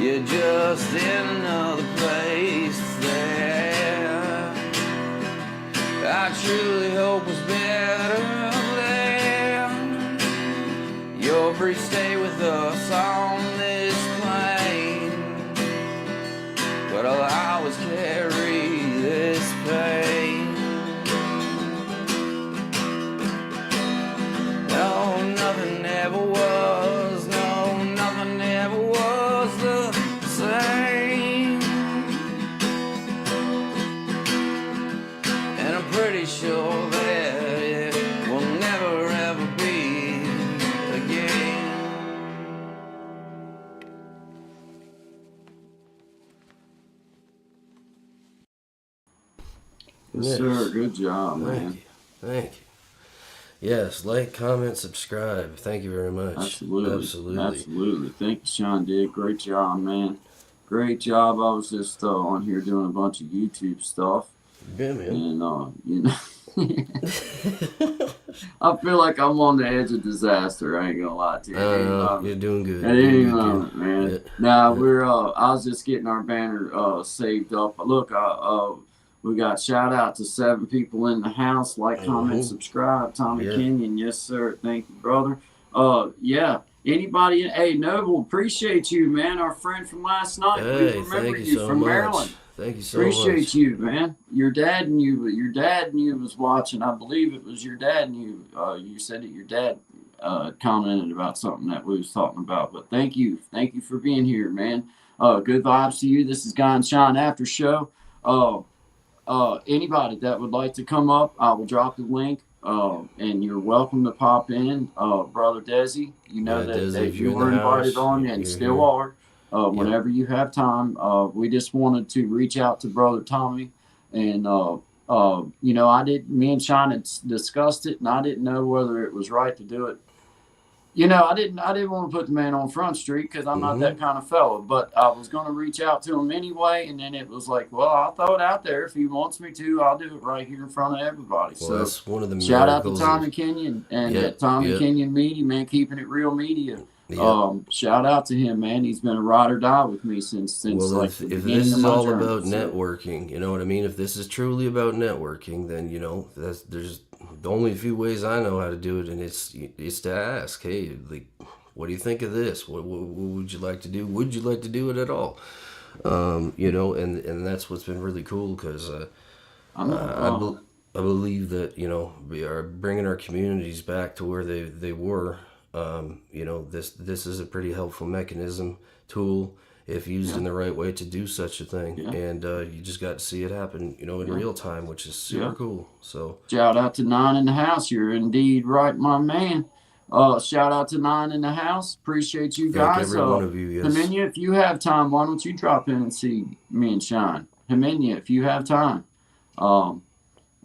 You're just in another place there. I truly hope it's better there. Your brief stay with us on this plane, but I'll always carry this pain. No, nothing ever was, no, nothing ever was the same. And I'm pretty sure that it will never ever be again. Yes, sir. Good job, Thank man. you. Thank you. Yes, like, comment, subscribe. Thank you very much. Absolutely. Absolutely. Absolutely. Thank you, Sean Dick. Great job, man. Great job. I was just on here doing a bunch of YouTube stuff. Yeah, man. And, you know, I feel like I'm on the edge of disaster. I ain't gonna lie to you. You're doing good. At You're any doing moment, good. man. Yeah. Now we're. I was just getting our banner saved up. Look, we got shout out to 7 people in the house. Like, comment, subscribe. Tommy Kenyon, yes sir. Thank you, brother. Yeah. Anybody? Hey, Noble, appreciate you, man. Our friend from last night. Hey, We remember thank you so from much. Maryland. Thank you so Appreciate much. you, man. Your dad and you was watching. I believe it was your dad and you. You said that your dad commented about something that we was talking about. But thank you for being here, man. Good vibes to you. This is Guy and Sean After Show. Anybody that would like to come up, I will drop the link. And you're welcome to pop in, brother Desi. You know that Desi, you were invited on and still here. are. Whenever you have time, we just wanted to reach out to brother Tommy, and you know, me and Sean had discussed it, and I didn't know whether it was right to do it. You know, I didn't want to put the man on Front Street because I'm not that kind of fella, but I was going to reach out to him anyway, and then it was like, well, I'll throw it out there. If he wants me to, I'll do it right here in front of everybody. Well, so that's one of the shout out to miracles Tommy Kenyon and Tommy Kenyon Media, man, keeping it real media. Yeah. Shout out to him, man. He's been a ride or die with me since Well, like if, the if beginning this of is my all journey. about So, networking, you know what I mean? If this is truly about networking, then, there's only a few ways I know how to do it, and it's to ask, hey, like, what do you think of this? What would you like to do? Would you like to do it at all? And that's what's been really cool because I'm I, bel I believe that we are bringing our communities back to where they were. This is a pretty helpful mechanism tool if used in the right way to do such a thing, yeah, and you just got to see it happen, in real time, which is super yeah. cool. So Shout out to Nine in the House. You're indeed right, my man. Shout out to Nine in the House. Appreciate you thank guys. every one of you. Yes. Hemenia, if you have time, why don't you drop in and see me and Sean? Hemenia, if you have time, um,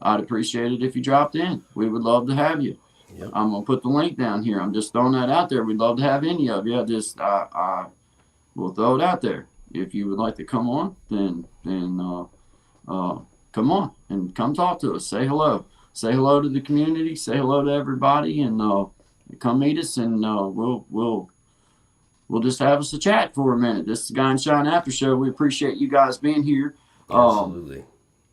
I'd appreciate it if you dropped in. We would love to have you. Yep. I'm gonna put the link down here. I'm just throwing that out there. We'd love to have any of you. I will throw it out there. If you would like to come on, then come on and come talk to us. Say hello. Say hello to the community. Say hello to everybody, and come meet us. And we'll just have us a chat for a minute. This is the Guy and Shine After Show. We appreciate you guys being here. Absolutely.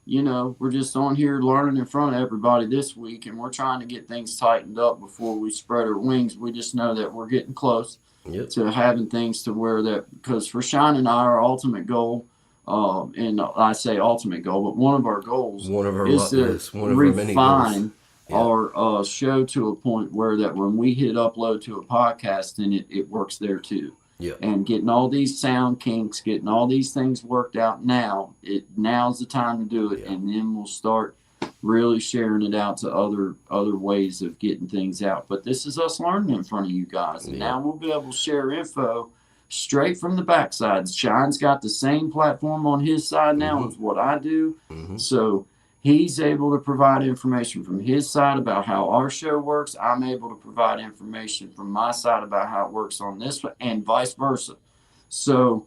We're just on here learning in front of everybody this week, and we're trying to get things tightened up before we spread our wings. We just know that we're getting close Yep. to having things to where that, because for Sean and I, our ultimate goal, and I say ultimate goal, but one of our goals One of our is to one of our many goals. refine Yeah. our show to a point where that when we hit upload to a podcast, then it works there too. Yeah. And getting all these sound kinks, getting all these things worked out now's the time to do it, Yeah. and then we'll start really sharing it out to other ways of getting things out. But this is us learning in front of you guys, and Yeah. now we'll be able to share info straight from the backside. Shine's got the same platform on his side now as what I do, so he's able to provide information from his side about how our show works. I'm able to provide information from my side about how it works on this one, and vice versa. So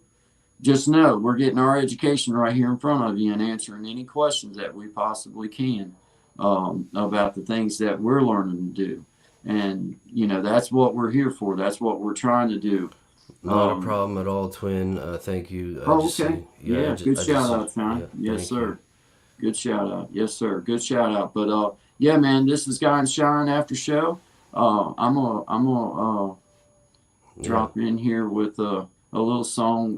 just know we're getting our education right here in front of you and answering any questions that we possibly can about the things that we're learning to do. And, that's what we're here for. That's what we're trying to do. Not a problem at all, Twin. Thank you. Okay. Good shout out, Sean. Yes, sir. You. Good shout out. Yes, sir. Good shout out. But yeah, man, this is Guy and Shine After Show. I'm gonna drop in here with a little song.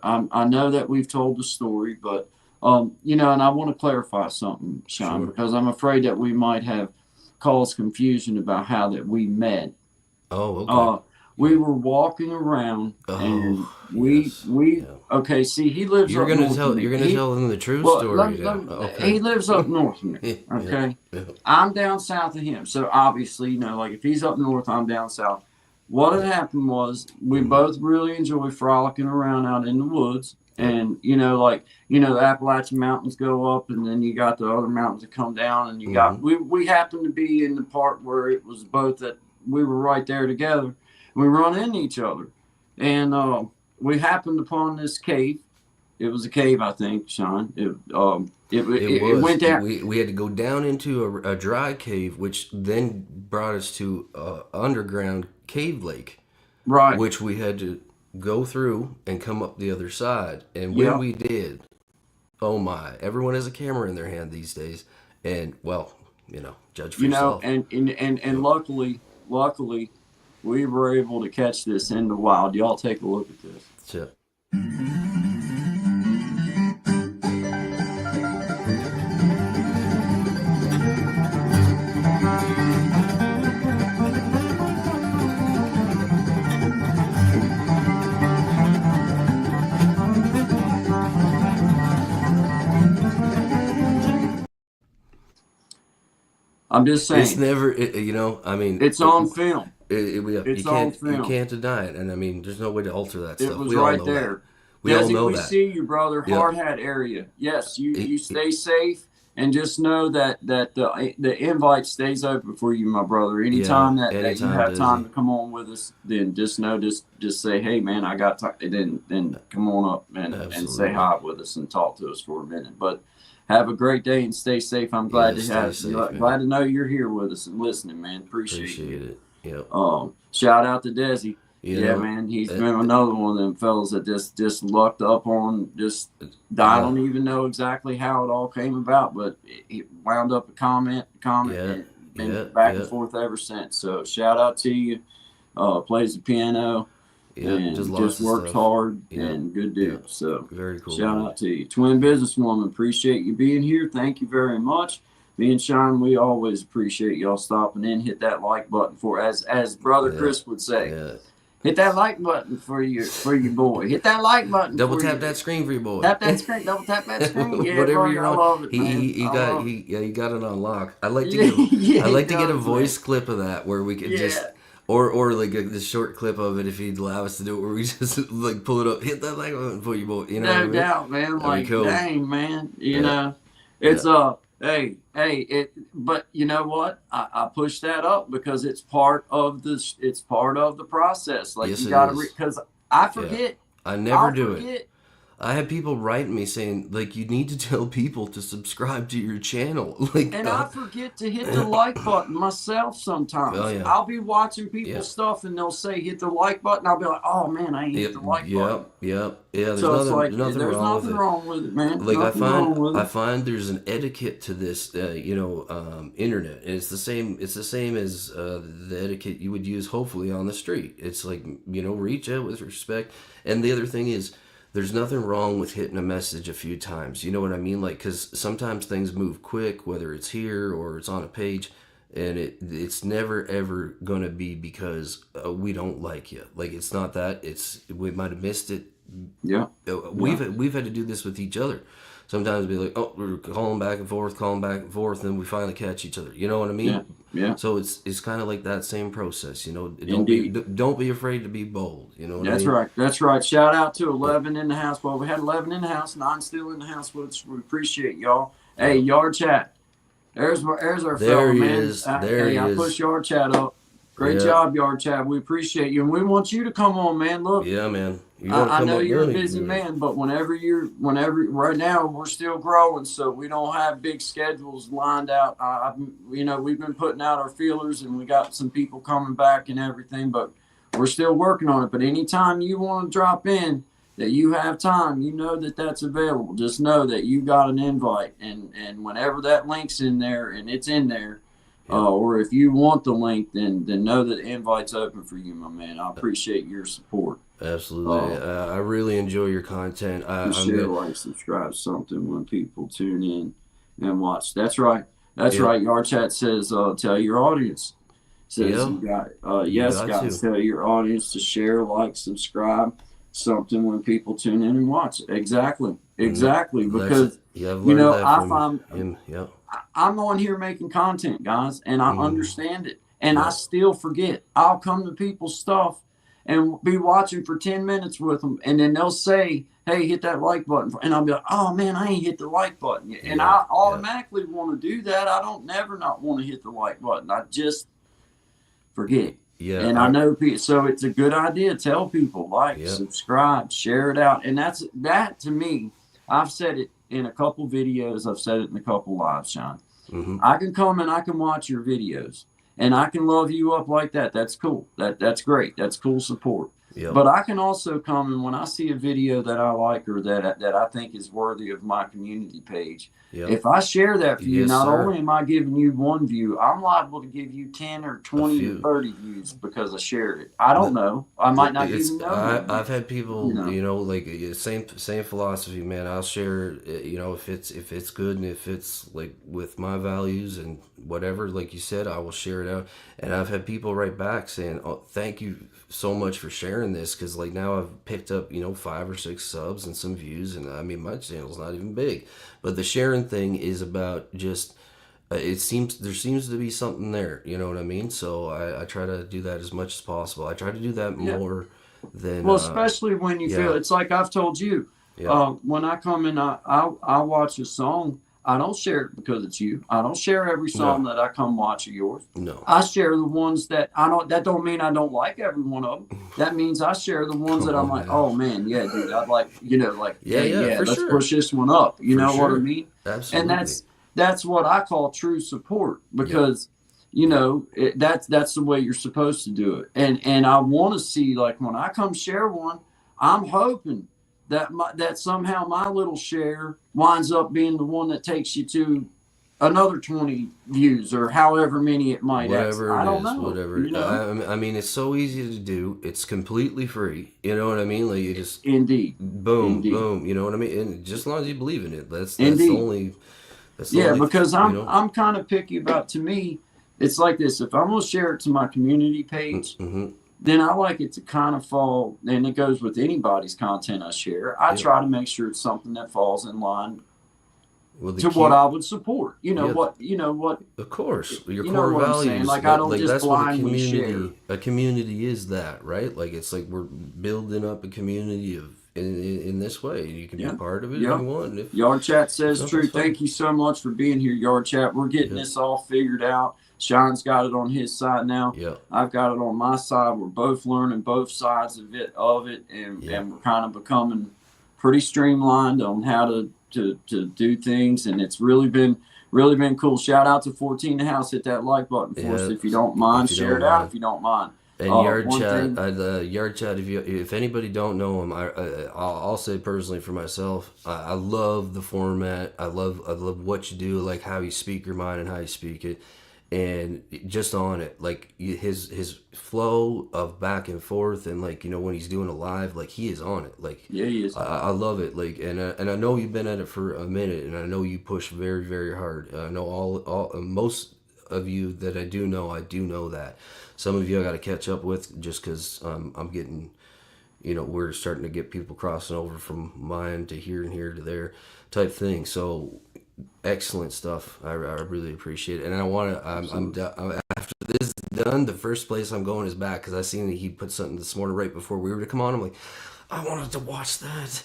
I know that we've told the story, but and I want to clarify something, Sean, Sure. because I'm afraid that we might have caused confusion about how that we met. Oh, okay. We were walking around, and we okay. See, he lives. You're up gonna north tell of me. you're gonna tell them the true Well, story now. Okay. he lives up north of me. Okay, Yeah. I'm down south of him, so obviously, like if he's up north, I'm down south. What had happened was we both really enjoy frolicking around out in the woods, and the Appalachian Mountains go up, and then you got the other mountains that come down, and you got we happened to be in the part where it was both that we were right there together. We run into each other, and we happened upon this cave. It was a cave, I think, Sean. It went down. We had to go down into a dry cave, which then brought us to underground cave lake, Right. which we had to go through and come up the other side. And when we did, oh my! Everyone has a camera in their hand these days, and judge for yourself. And luckily, we were able to catch this in the wild. Y'all take a look at this. So, I'm just saying. it's never, It's on film. It's on film. You can't deny it, and I mean, there's no way to alter that stuff. It was We all right know there. that. We all Desi, know we that. see you, brother. Yep. Hard Hat area. Yes, you stay safe, and just know that the invite stays open for you, my brother. Anytime that you anytime, have time Desi. to come on with us, then just know, just say, hey, man, I got time. Then come on up and say Absolutely. hi with us and talk to us for a minute. But have a great day and stay safe. I'm glad stay to have safe, you. man. Glad to know you're here with us and listening, man. Appreciate Appreciate it. it. Yep. Shout out to Desi. You Yeah, know? man, he's been another one of them fellas that just lucked up on I don't even know exactly how it all came about, but it wound up a comment, Yeah, and been yeah, back yeah, and forth ever since. So shout out to you. Plays the piano yeah. Just and lots just of works stuff. hard Yeah, and good yeah. dude. So Very cool. shout man. out to you. Twin businesswoman, appreciate you being here. Thank you very much. Me and Sean, we always appreciate y'all stopping in. Hit that like button for as brother Yeah, Chris would say. yeah. Hit that like button for your boy. Hit that like button. Double for tap your, that screen for your boy. Tap that screen. Double tap that screen. Yeah, Whatever buddy, you're I on. love it, man. He I got love it. he got it on lock. I like to Yeah, get a, yeah, I like he to get a does, voice man. clip of that where we could Yeah. just or like the short clip of it if he'd allow us to do it where we just like pull it up, hit that like button for your boy. You know what I No mean? doubt, man. That'd be Like, cool. dang, man. You Yeah. know, it's hey, but you know what? I push that up because it's part of the process. Like Yes, you it gotta is. because I forget. I never I'll do it. forget. I have people write me saying like you need to tell people to subscribe to your channel. Like And I forget to hit the like button myself sometimes. Oh, yeah. I'll be watching people's Yeah. stuff and they'll say hit the like button. I'll be like, oh man, I ain't hit the like button. Yeah. There's So it's nothing, like nothing there's wrong nothing with it. wrong with it, man. Like Nothing wrong with I it. find there's an etiquette to this, internet, and it's the same. It's the same as the etiquette you would use, hopefully, on the street. It's like reach out with respect. And the other thing is, there's nothing wrong with hitting a message a few times. You know what I mean? Like, because sometimes things move quick, whether it's here or it's on a page, and it's never ever gonna be because we don't like you. Like, it's not that. We might have missed it. Yeah. We've had to do this with each other. Sometimes be like, oh, we're calling back and forth, and we finally catch each other. You know what I mean? Yeah. So it's kind of like that same process. Indeed. Don't be afraid to be bold. You know what I mean? Right. That's right. Shout out to 11 in the house. Well, we had 11 in the house, 9 still in the house, which we appreciate y'all. Hey, Yard Chat. There's our There fellow, he man. is. There he I is. push Yard Chat up. Great Yeah. job, Yard Chat. We appreciate you, and we want you to come on, man. Look, Yeah, man. You wanna I come know up you're a early, busy man. man, but whenever right now we're still growing, so we don't have big schedules lined out. We've been putting out our feelers, and we got some people coming back and everything, but we're still working on it. But anytime you want to drop in, that you have time, that's available. Just know that you got an invite, and whenever that link's in there and it's in there. Or if you want the link, then know that the invite's open for you, my man. I appreciate your support. Absolutely. I really enjoy your content. Share, like, subscribe, something when people tune in and watch. That's right. That's right. Yard Chat says, tell your audience. Says you got yes, got guys, to. tell your audience to share, like, subscribe, something when people tune in and watch. Exactly. Because I've learned that I from find him. Yeah. I'm on here making content, guys, and I understand it. And Yeah. I still forget. I'll come to people's stuff and be watching for 10 minutes with them, and then they'll say, hey, hit that like button. And I'll be like, oh, man, I ain't hit the like button yet. And I automatically want to do that. I don't never not want to hit the like button. I just forget. Yeah. And I know people, so it's a good idea. Tell people, like, subscribe, share it out. And that to me, I've said it in a couple videos. I've said it in a couple lives, Sean. Mm-hmm. I can come and I can watch your videos and I can love you up like that. That's cool. That's great. That's cool support. Yep. But I can also come and when I see a video that I like or that I think is worthy of my community page, if I share that for you, Yes, not sir. only am I giving you one view, I'm liable to give you 10 or 20 few. or 30 views because I shared it. I don't know. I might not even know. I've had people, You know. same philosophy, man. I'll share, if it's good and if it's like with my values and whatever, like you said, I will share it out. And I've had people write back saying, "Oh, thank you so much for sharing this," because like now I've picked up 5 or 6 subs and some views, and I mean my channel's not even big, but the sharing thing is about just. There seems to be something there, you know what I mean? So I try to do that as much as possible. I try to do that more than especially when you feel it's like I've told you. When I come in, I watch a song. I don't share it because it's you. I don't share every song that I come watch of yours. No. I share the ones that I don't. That don't mean I don't like every one of them. That means I share the ones that I'm like, oh man, yeah, dude, I'd like, let's sure. push this one up. You know what I sure. mean? Absolutely. And that's what I call true support because, you know, that's the way you're supposed to do it. And I want to see, like, when I come share one, I'm hoping that that somehow my little share winds up being the one that takes you to another 20 views or however many it might Whatever I it don't is, know. whatever. You know? I mean, it's so easy to do. It's completely free. You know what I mean? Like you just Indeed. boom, Indeed. boom. You know what I mean? And just as long as you believe in it, that's the Indeed. only. That's the Yeah, only, because you know? I'm kind of picky about. To me, it's like this: if I'm gonna share it to my community page, Mm-hmm. then I like it to kind of fall, and it goes with anybody's content I share. I Yeah. try to make sure it's something that falls in line Well, the to key, what I would support. You know Yeah. what of course, your you know core what I'm values. saying? Like, I don't just that's what blindly share. a community is. That right? Like it's like we're building up a community of in this way. You can be Yeah. a part of it Yeah. if you want. If Yard Chat says No, true. that's fine. Thank you so much for being here, Yard Chat. We're getting Yeah. this all figured out. Sean's got it on his side now. Yeah. I've got it on my side. We're both learning both sides of it, and Yeah. we're kind of becoming pretty streamlined on how to do things, and it's really been cool. Shout out to 14 the House. Hit that like button for us Yeah. if you don't mind. If you Share don't it out mind. if you don't mind. And Yard one Chat, thing- Yard Chat. If anybody don't know him, I'll say personally for myself, I love the format. I love what you do, like how you speak your mind and how you speak it, and just on it, like his flow of back and forth, and like when he's doing a live, like he is on it. Like Yeah, he is. I love it. Like and I know you've been at it for a minute, and I know you push very very hard. I know all most of you that I do know that. Some of you I got to catch up with just because I'm getting, we're starting to get people crossing over from mine to here and here to there type thing. So excellent stuff. I really appreciate it. And I want to, after this is done, the first place I'm going is back because I seen that he put something this morning right before we were to come on. I'm like, I wanted to watch that.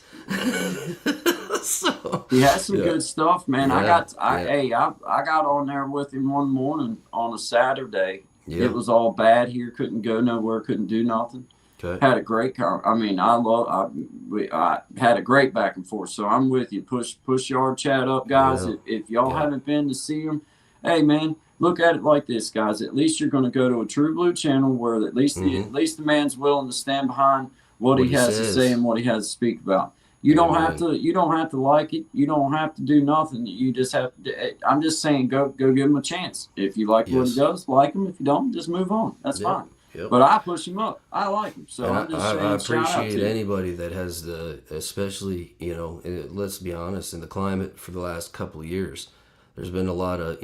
So He has some yeah. good stuff, man. I Yeah, got on there with him one morning on a Saturday. Yeah. It was all bad here. Couldn't go nowhere. Couldn't do nothing. Okay. Had a great I had a great back and forth. So I'm with you. Push Yard Chat up, guys. Yeah. If y'all Yeah. haven't been to see him, hey man, look at it like this, guys. At least you're going to go to a True Blue channel where at least the man's willing to stand behind what he has to says. say and what he has to speak about. You don't have to like it. You don't have to do nothing. You just have to. I'm just saying, go give him a chance. If you like what he Yes. does, like him. If you don't, just move on. That's Yep. fine. Yep. But I push him up. I like him. So And I'm just saying, I shout out appreciate to you. anybody that has especially, let's be honest, in the climate for the last couple of years, there's been a lot of,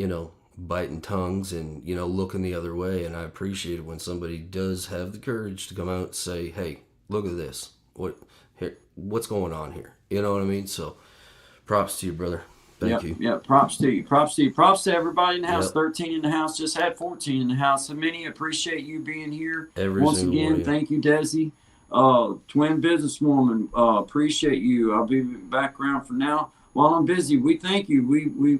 biting tongues and, looking the other way. And I appreciate it when somebody does have the courage to come out and say, hey, look at this. What's going on here? You know what I mean? So props to you, brother. Thank you. Yeah, props to you. Props to you. Props to everybody in the house. Yep. 13 in the house. Just had 14 in the house. So many appreciate you being here. Every Once single again, one of you. thank you, Desi. Twin businesswoman, appreciate you. I'll be back around for now. While I'm busy, we thank you.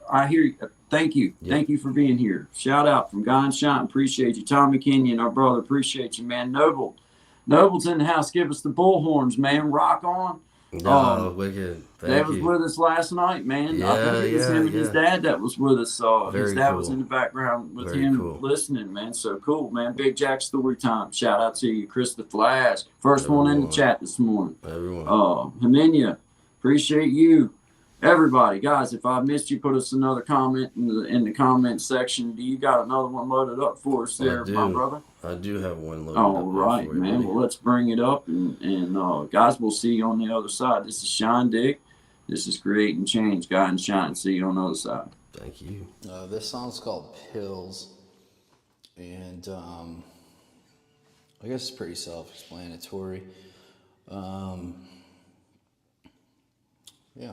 I hear you. Thank you. Yep. Thank you for being here. Shout out from Guy and Shine. Appreciate you. Tommy Kenyon, our brother. Appreciate you, man. Noble's in the house. Give us the bullhorns, man. Rock on. No, wicked. That Thank was you. with us last night, man. I think it was him and his dad that was with us. Very His dad cool. was in the background with Very him cool. listening, man. So cool, man. Big Jack story time. Shout out to you, Chris the Flash. First one in the Everyone. chat this morning. Everyone. Heminia, appreciate you. Everybody, guys, if I missed you, put us another comment in the comment section. Do you got another one loaded up for us there, my do. brother? I do have one loaded All up right, for you, man. buddy. Well, let's bring it up, and guys, we'll see you on the other side. This is Shine Dick. This is Creating Change, Guy and Shine. See you on the other side. Thank you. This song's called Pills, and I guess it's pretty self-explanatory. Yeah.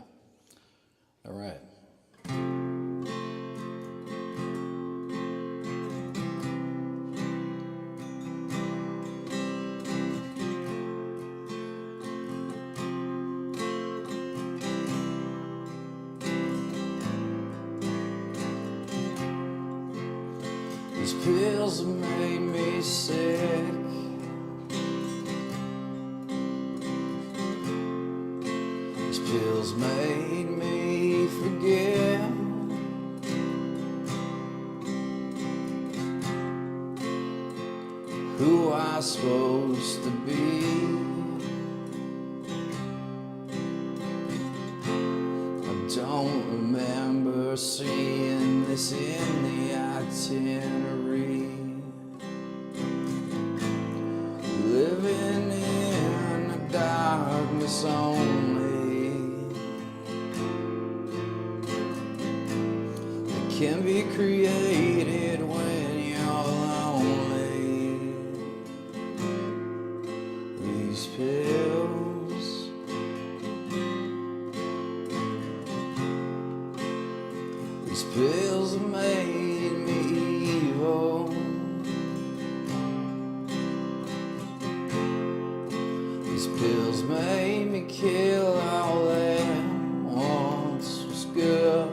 All right. These pills have made me sick. These pills made me forget who I was supposed to be. I don't remember seeing this in the itinerary. Living in the darkness only. It can be created when you're lonely. These pills, these pills have made me evil. These pills made me kill all that once was good.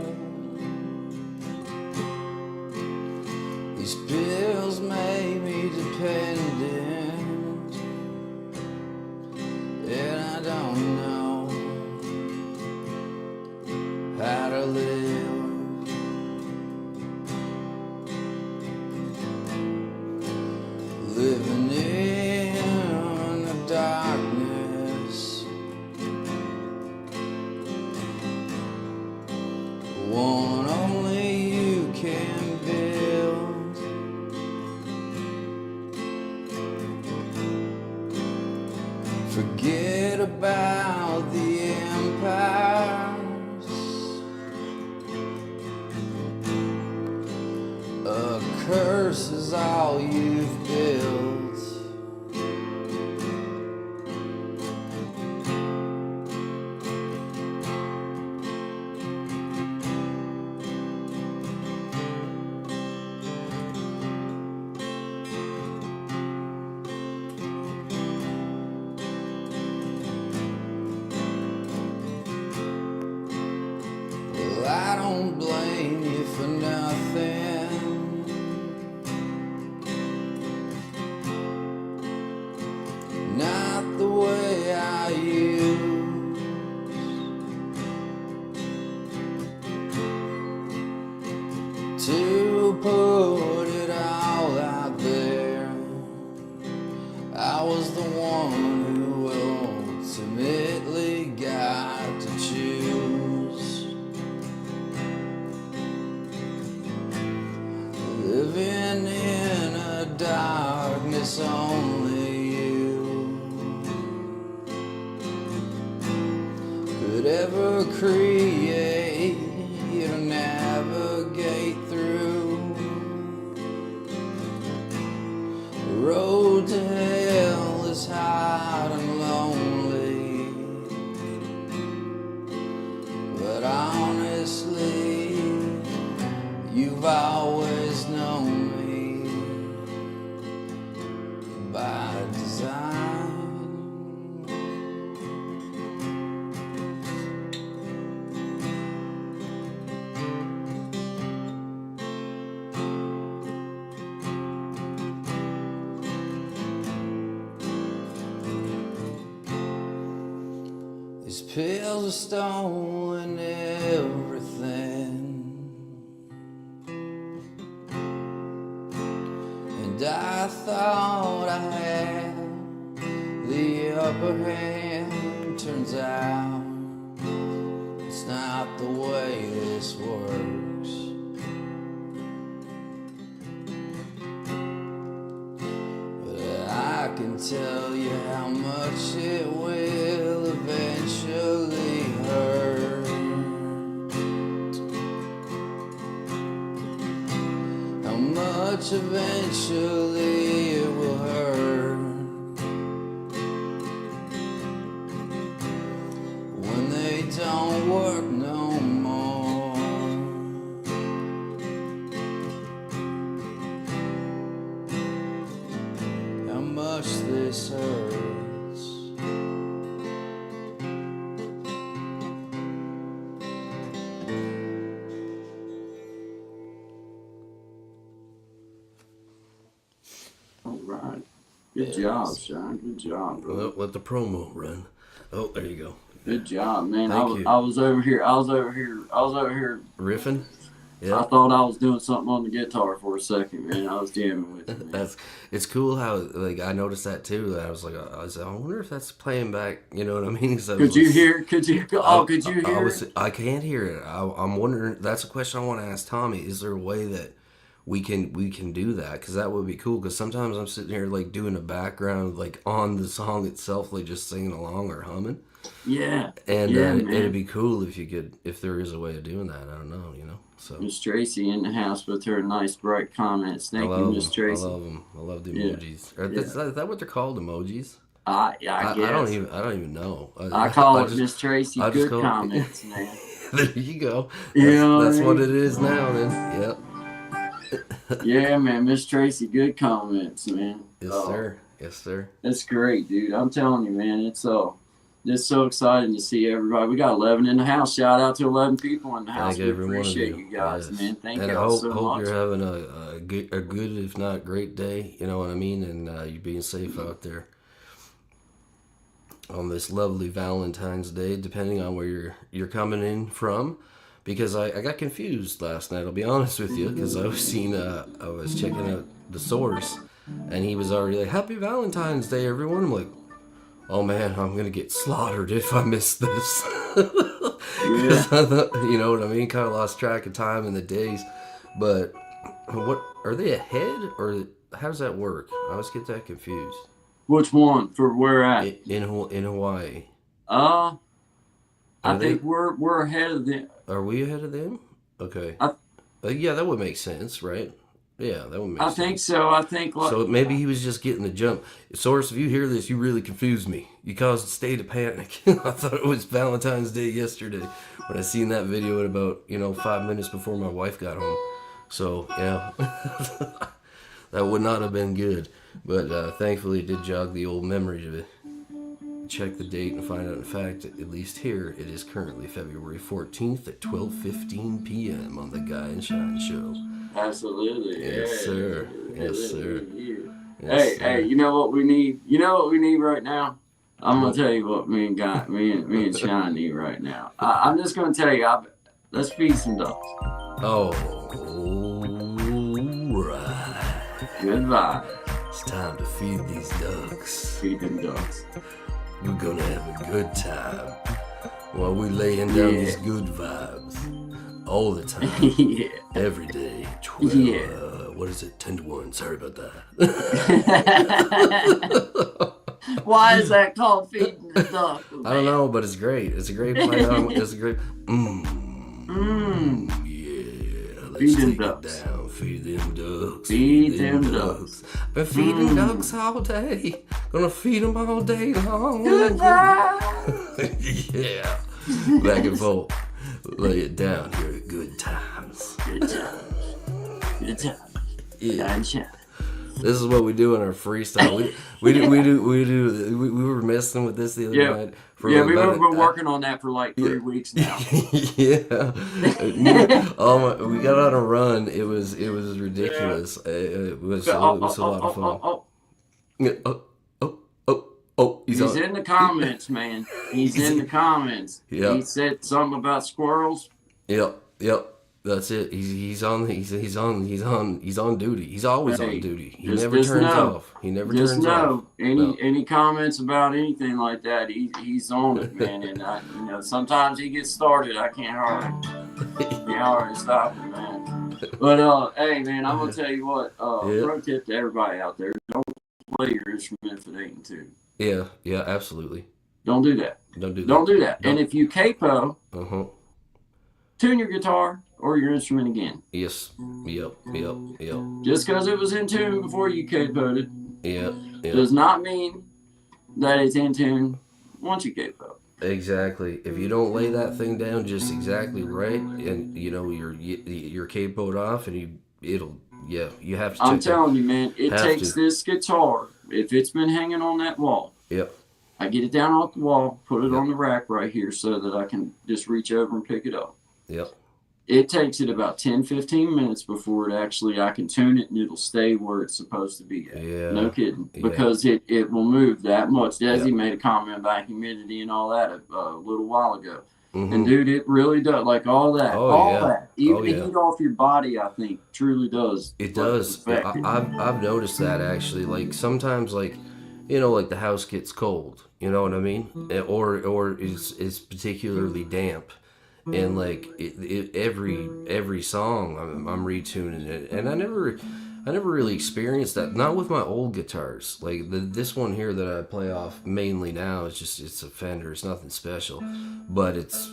These pills made me dependent, and I don't know how to live. Living in the darkness, one only you can build. Forget about the empires. A curse is all you've built. Well, I don't blame you for nothing. Not the way I used. To put it all out there. I was the one who ultimately got to choose. Living in a darkness only you could ever create or navigate through. The road to hell is hard and lonely, but honestly, you've always known me by design. These pills are stolen everything, and I thought I had the upper hand. Turns out it's not the way this works. But I can tell you how much it will eventually hurt. How much eventually it will hurt when they don't work no more. How much this hurts. All right. Good job, Sean. Good job, bro. Well, let the promo run. Oh, there you go. Good job, man. Thank you. I was over here. Riffing? Yeah. I thought I was doing something on the guitar for a second, man. I was jamming with it, man. It's cool how like I noticed that too. I was like, I wonder if that's playing back. You know what I mean? 'Cause I was Could you like- hear? Could you? Oh, could you hear? I can't hear it. I'm wondering. That's a question I want to ask Tommy. Is there a way that we can do that? Because that would be cool. Because sometimes I'm sitting here like doing a background like on the song itself, like just singing along or humming. Yeah. And Yeah, it'd man. be cool if you could, if there is a way of doing that. I don't know. You know. So Miss Tracy in the house with her nice bright comments. I Thank you, love Miss them. I Tracy. love them. I love the Yeah. emojis. Is that what they're called? Emojis? I guess. I don't even know. I call it just- Miss Tracy I just good call it- comments, man. There you go. You That's, know what that's I what mean? it is now. Then. Yep. Yeah, man, Miss Tracy good comments, man. Yes, Oh, sir. Yes, sir. That's great, dude. I'm telling you, man. It's so exciting to see everybody. We got 11 in the house. Shout out to 11 people in the house. Thank We every one of appreciate you. you guys, Yes. man. Thank and you I all hope, so hope much. you're having a good, if not great day. You know what I mean? And you're being safe out there on this lovely Valentine's Day, depending on where you're coming in from. Because I got confused last night. I'll be honest with you, because I was checking out the source, and he was already like, "Happy Valentine's Day, everyone." I'm like, "Oh man, I'm gonna get slaughtered if I miss this." 'Cause I thought, you know what I mean? Kind of lost track of time and the days. But what are they ahead, or how does that work? I always get that confused. Which one? For where at? In Hawaii, I Are they- think we're ahead of them. are we ahead of them? Okay. I- Yeah, that would make sense, right? Yeah, that would make I sense. think so. I think like So maybe he was just getting the jump. Source, if you hear this, you really confused me. You caused a state of panic. I thought it was Valentine's Day yesterday when I seen that video at about 5 minutes before my wife got home. So yeah, that would not have been good. But thankfully, it did jog the old memory to check the date and find out. In fact, at least here, it is currently February 14th at 12:15 p.m. on the Guy and Shine Show. absolutely. Yes, Yeah. sir. Yes, sir. Yeah. Yes, Hey, sir. hey, you know what we need? You know what we need right now? I'm gonna tell you what me and Shine need right now. I'm just gonna tell you. Let's feed some ducks. Oh, right. Goodbye. It's time to feed these ducks. Feed them ducks. We're gonna have a good time while we laying down Yeah. these good vibes all the time, Yeah. every day. 12, Yeah. what is it? 10 to 1. Sorry about that. Why is that called feeding the duck? I don't know, but it's great. It's a great play on. It's a great. Yeah. Let's Feed them take ducks. it down. Feed them ducks. Feed them ducks. Been feeding ducks all day. Gonna feed them all day long. Yeah. Back and forth. Lay it down here at good times. Good time. Good time. Yeah. Shine, shine. This is what we do in our freestyle. We were messing with this the other Yeah. night. For Yeah, we've about been working on that for like 3 weeks now. Yeah. We got on a run. It was ridiculous. It was a lot of fun. He's He's in the comments, man. He's in the comments. Yeah. He said something about squirrels. Yep. That's it. He's on duty. He's always on Hey, duty. He just- never just turns know. off. He never Just turns know off. any comments about anything like that, he's on it, man. And sometimes he gets started. I can't hardly stop him, man. But hey, man, I'm gonna tell you what. Yeah. Pro tip to everybody out there: don't play your instrument if it ain't in tune. Yeah, absolutely. Don't do that. Don't do that. Don't do that. And Don't. if you capo, Uh-huh. tune your guitar or your instrument again. Yes. Yep. Just because it was in tune before you capoed it Yeah. does not mean that it's in tune once you capo. Exactly. If you don't lay that thing down just exactly right, and you're capoed off, and you have to. I'm check telling you, man, it Have takes to. this guitar. If it's been hanging on that wall, that. Yep. I get it down off the wall, put it Yep. on the rack right here so that I can just reach over and pick it up. Yep. It takes it about 10-15 minutes before I can tune it and it'll stay where it's supposed to be at. Yeah. No kidding. Yeah. Because it will move that much. Desi Yeah. made a comment about humidity and all that a little while ago. And dude, it really does. Like all that, Oh, all yeah. that, even Oh, the yeah. heat off your body, I think truly does. It does. affect it. I've noticed that actually. Like sometimes, like like the house gets cold. You know what I mean? Or is particularly damp, and like every song I'm retuning it, and I never really experienced that. Not with my old guitars. Like this one here that I play off mainly now is just it's a Fender. It's nothing special, but it's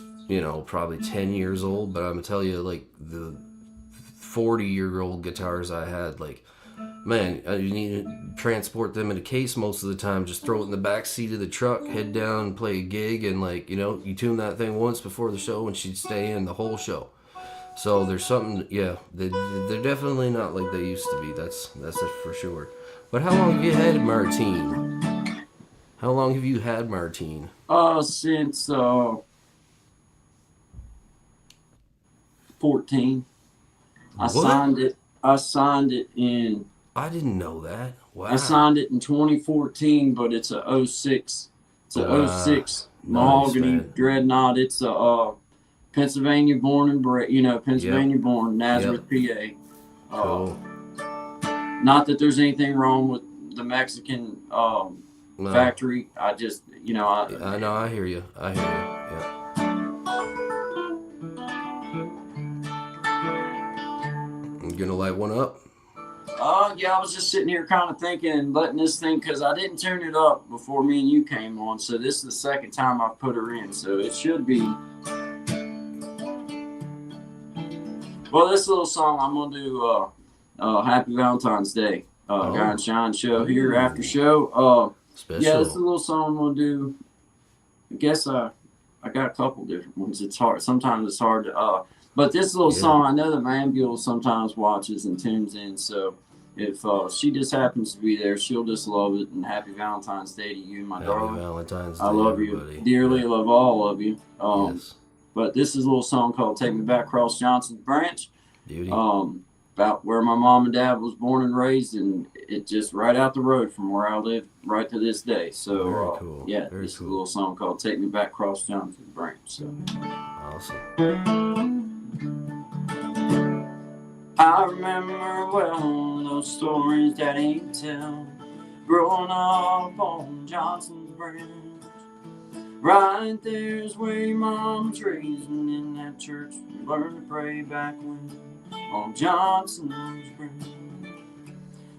probably 10 years old. But I'm gonna tell you, like the 40-year-old guitars I had, like, man, you need to transport them in a case most of the time. Just throw it in the back seat of the truck, head down and play a gig, and like you tune that thing once before the show and she'd stay in the whole show. So there's something, yeah, they're definitely not like they used to be. That's it for sure. But how long have you had Martine? How long have you had Martine? Since 14. I What? signed it in. I didn't know that. Wow. I signed it in 2014, but it's a 06. It's a Wow. 06 Nice, mahogany man. dreadnought. It's a Pennsylvania born and bred. Pennsylvania born, Nazareth, PA. Cool. Not that there's anything wrong with the Mexican No. factory. I just, I know. I hear you. Yeah. You gonna light one up? Yeah, I was just sitting here kind of thinking and letting this thing, because I didn't tune it up before me and you came on, so this is the second time I've put her in, so it should be. Well, this little song I'm gonna do Happy Valentine's Day, Guy and Shine show here after show. Special. Yeah, this is a little song I'm gonna do. I guess I got a couple different ones. It's hard. Sometimes it's hard to. But this little song, I know that my ambulance sometimes watches and tunes in. So if she just happens to be there, she'll just love it. And Happy Valentine's Day to you, my Happy darling. Valentine's Day, I love everybody. you dearly. I love all of you. Yes. But this is a little song called "Take Me Back Across Johnson's Branch." Beauty. About where my mom and dad was born and raised, and it just right out the road from where I live right to this day. So Very cool. yeah, Very this is a cool. little song called "Take Me Back Across Johnson's Branch." So. Awesome. I remember well those stories that ain't tell, growing up on Johnson's Branch. Right there's where your mom's raised, and in that church we learned to pray back when on Johnson's Branch.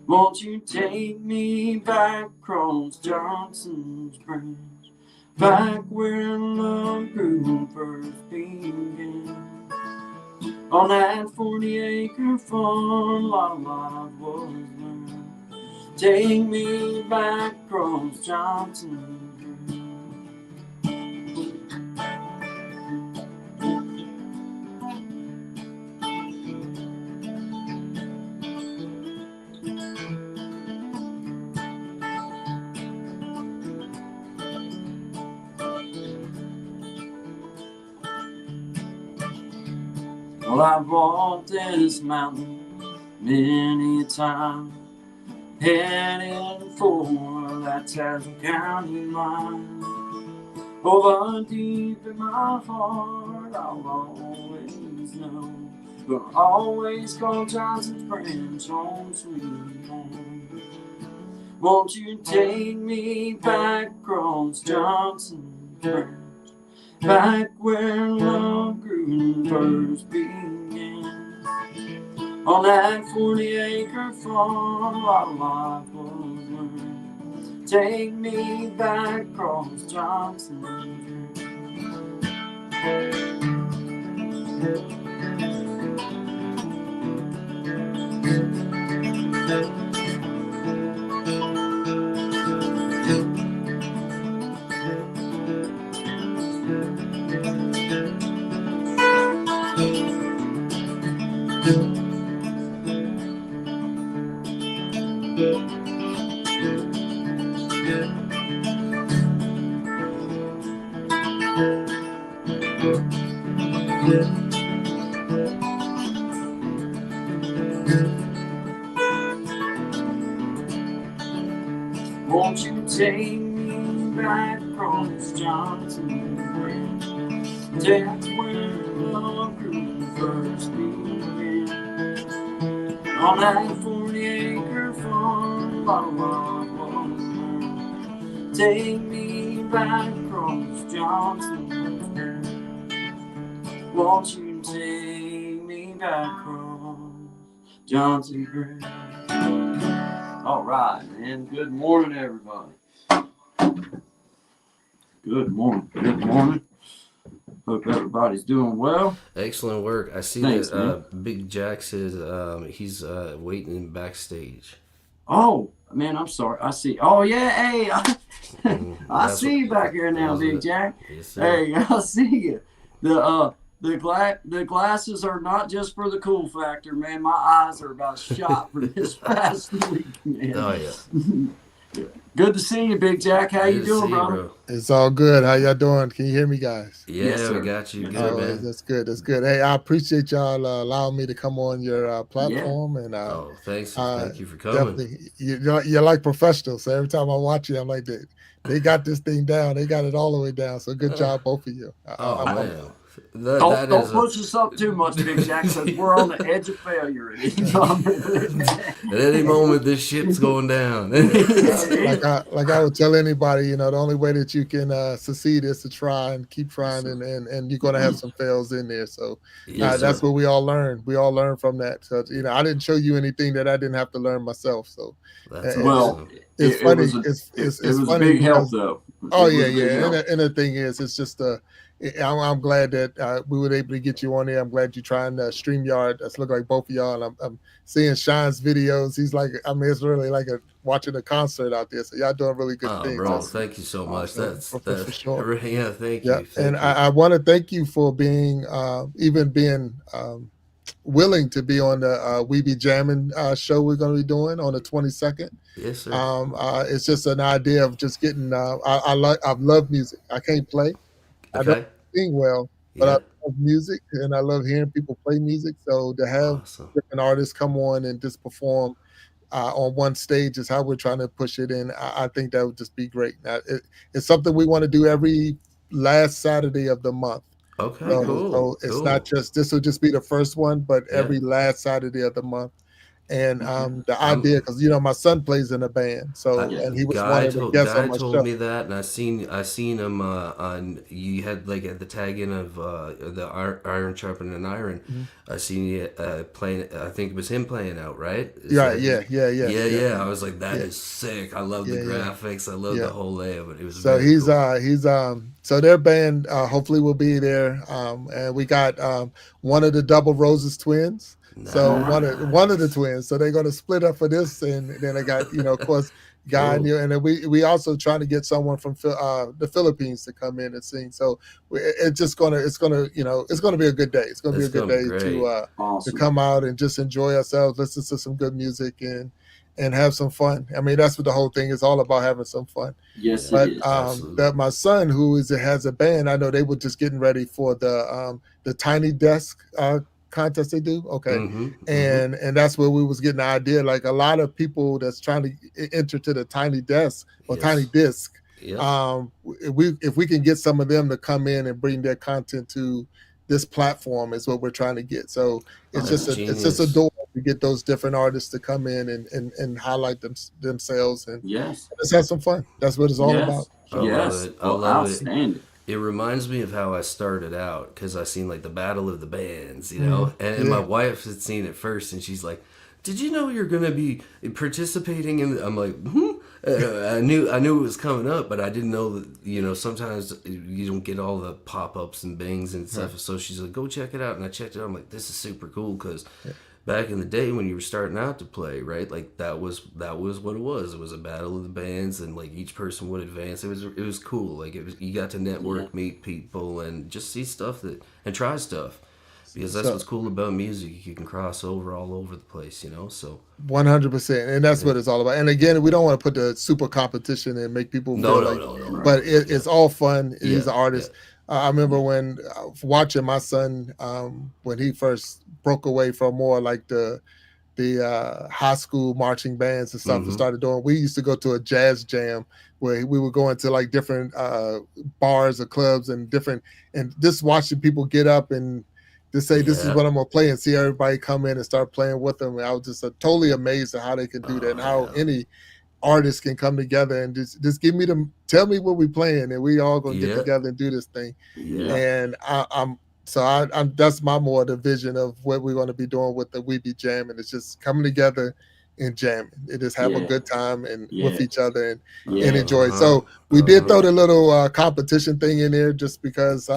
Won't you take me back across Johnson's Branch, back where love grew first began? On that 40-acre farm, life was learned. Take me back across Johnson's Well, I've walked this mountain many a time, heading for that Tazewell County line. Oh, but deep in my heart, I'll always know, gonna always call Johnson's Branch home sweet home. Won't you take me back across Johnson's Branch, back where love grew first began? On that 40-acre farm, our life was learned. Take me back across Johnson's Branch. Won't you take me back across Johnson's Branch, That's when love grew first began. On that 40-acre farm, bottle of water. Take me back across Johnson's Grave. Won't you take me back across Johnson's Grave? All right, man. Good morning, everybody. Good morning. Good morning. Hope everybody's doing well. Excellent work. I see Thanks, that Big Jack says he's waiting backstage. Oh, man, I'm sorry. I see. Oh, yeah. Hey, I That's see you back here now, that's Big what- Jack. Yes, sir. Hey, I see you. The glasses are not just for the cool factor, man. My eyes are about shot for this past week, man. Oh yeah. Good to see you, Big Jack. How you Good to doing, see brother? It's all good. How y'all doing? Can you hear me, guys? Yeah, Yes, sir. we got you. Good, Yes, sir. man. That's good. That's good. Hey, I appreciate y'all allowing me to come on your platform, and Oh, thanks. uh, Thank you for coming. definitely you're like professionals. So every time I watch you, I'm like, they got this thing down. They got it all the way down. So good job, both of you. Oh I'm- man, that Don't is push us up too much, Big Jack, because we're on the edge of failure at any time. at any moment this ship's going down. like I would tell anybody, the only way that you can succeed is to try and keep trying, and you're going to have some fails in there. So Yes, that's sir. what we all learn. We all learn from that. So I didn't show you anything that I didn't have to learn myself. So That's Well, awesome. it's it funny. was a- it's it was a funny big help, because- though. Oh It was yeah, a big yeah. help. And the thing is, it's just I'm glad that we were able to get you on there. I'm glad you're trying to StreamYard. That's look like both of y'all. And I'm seeing Sean's videos. He's like, it's really like watching a concert out there. So y'all doing really good Oh, things. bro, That's- thank you so much. Awesome. That's For sure. Yeah, thank yeah. you. And Thank you. I want to thank you for being being willing to be on the We Be Jamming show we're going to be doing on the 22nd. Yes, sir. It's just an idea of just getting. I love music. I can't play. I don't Okay. sing well, but Yeah. I love music and I love hearing people play music. So to have Awesome. different artists come on and just perform on one stage is how we're trying to push it. And I think that would just be great. Now, it's something we want to do every last Saturday of the month. Okay, So, cool. so it's cool. not just this will just be the first one, but Yeah. every last Saturday of the month. And the I'm- idea, because my son plays in a band, so and he was one Guy of the told, guests Guy on my told show. me that, and I seen him on. You had like at the tag in of the Iron Sharpening Iron. Mm-hmm. I seen you playing. I think it was him playing out, right? Is Yeah, that- yeah. Yeah. I was like, that is Yeah. sick. I love the Yeah, yeah. graphics. I love Yeah. the whole layout. It was So very he's cool. so their band hopefully will be there. And we got one of the Double Roses twins. So Nice. one of the twins. So they're gonna split up for this, and then I got of course Guy Cool. and then we also trying to get someone from the Philippines to come in and sing. So it's gonna be a good day. It's gonna be a It's good gonna day be great. to Awesome. come out and just enjoy ourselves, listen to some good music and have some fun. I mean, that's what the whole thing is all about, having some fun. Yes, But it is. Absolutely. that my son, who has a band, I know they were just getting ready for the Tiny Desk contest they do. Okay, Mhm, and that's where we was getting the idea. Like a lot of people that's trying to enter to the Tiny Desk or Yes. Tiny Disc. Yep. If we can get some of them to come in and bring their content to this platform is what we're trying to get. So it's That's it's just a genius. door to get those different artists to come in and highlight themselves and Yes. let's have some fun. That's what it's all Yes. about. I love Yes. it. I Well, love it. outstanding. It reminds me of how I started out because I seen like the battle of the bands, and my Yeah. wife had seen it first, and she's like, "Did you know you're gonna be participating in?" I'm like, I knew it was coming up, but I didn't know that sometimes you don't get all the pop ups and bangs and stuff. So she's like, "Go check it out," and I checked it out. I'm like, "This is super cool," because back in the day when you were starting out to play, right? Like that was what it was. It was a battle of the bands, and like each person would advance. It was cool. Like you got to network, meet people, and just see stuff and try stuff. Because that's So- what's cool about music. You can cross over all over the place, So 100%, and that's what it's all about. And again, we don't want to put the super competition and make people feel No. but it's all fun. He's Yeah, an artist. I remember when watching my son when he first broke away from more like the the high school marching bands and stuff and Mhm. started doing. We used to go to a jazz jam where we would go into like different bars or clubs and just watching people get up and just say, "This is Yeah. what I'm gonna play," and see everybody come in and start playing with them. And I was just totally amazed at how they could do that and how yeah. any artists can come together and just tell me what we playing, and we all gonna get Yeah. together and do this thing. Yeah. And I'm that's my more the vision of what we're going to be doing with the We Be Jamming. It's just coming together and jamming. It is have a Yeah. good time and Yeah. with each other and Yeah. enjoy. Uh-huh. So we did Uh-huh. throw the little competition thing in there just because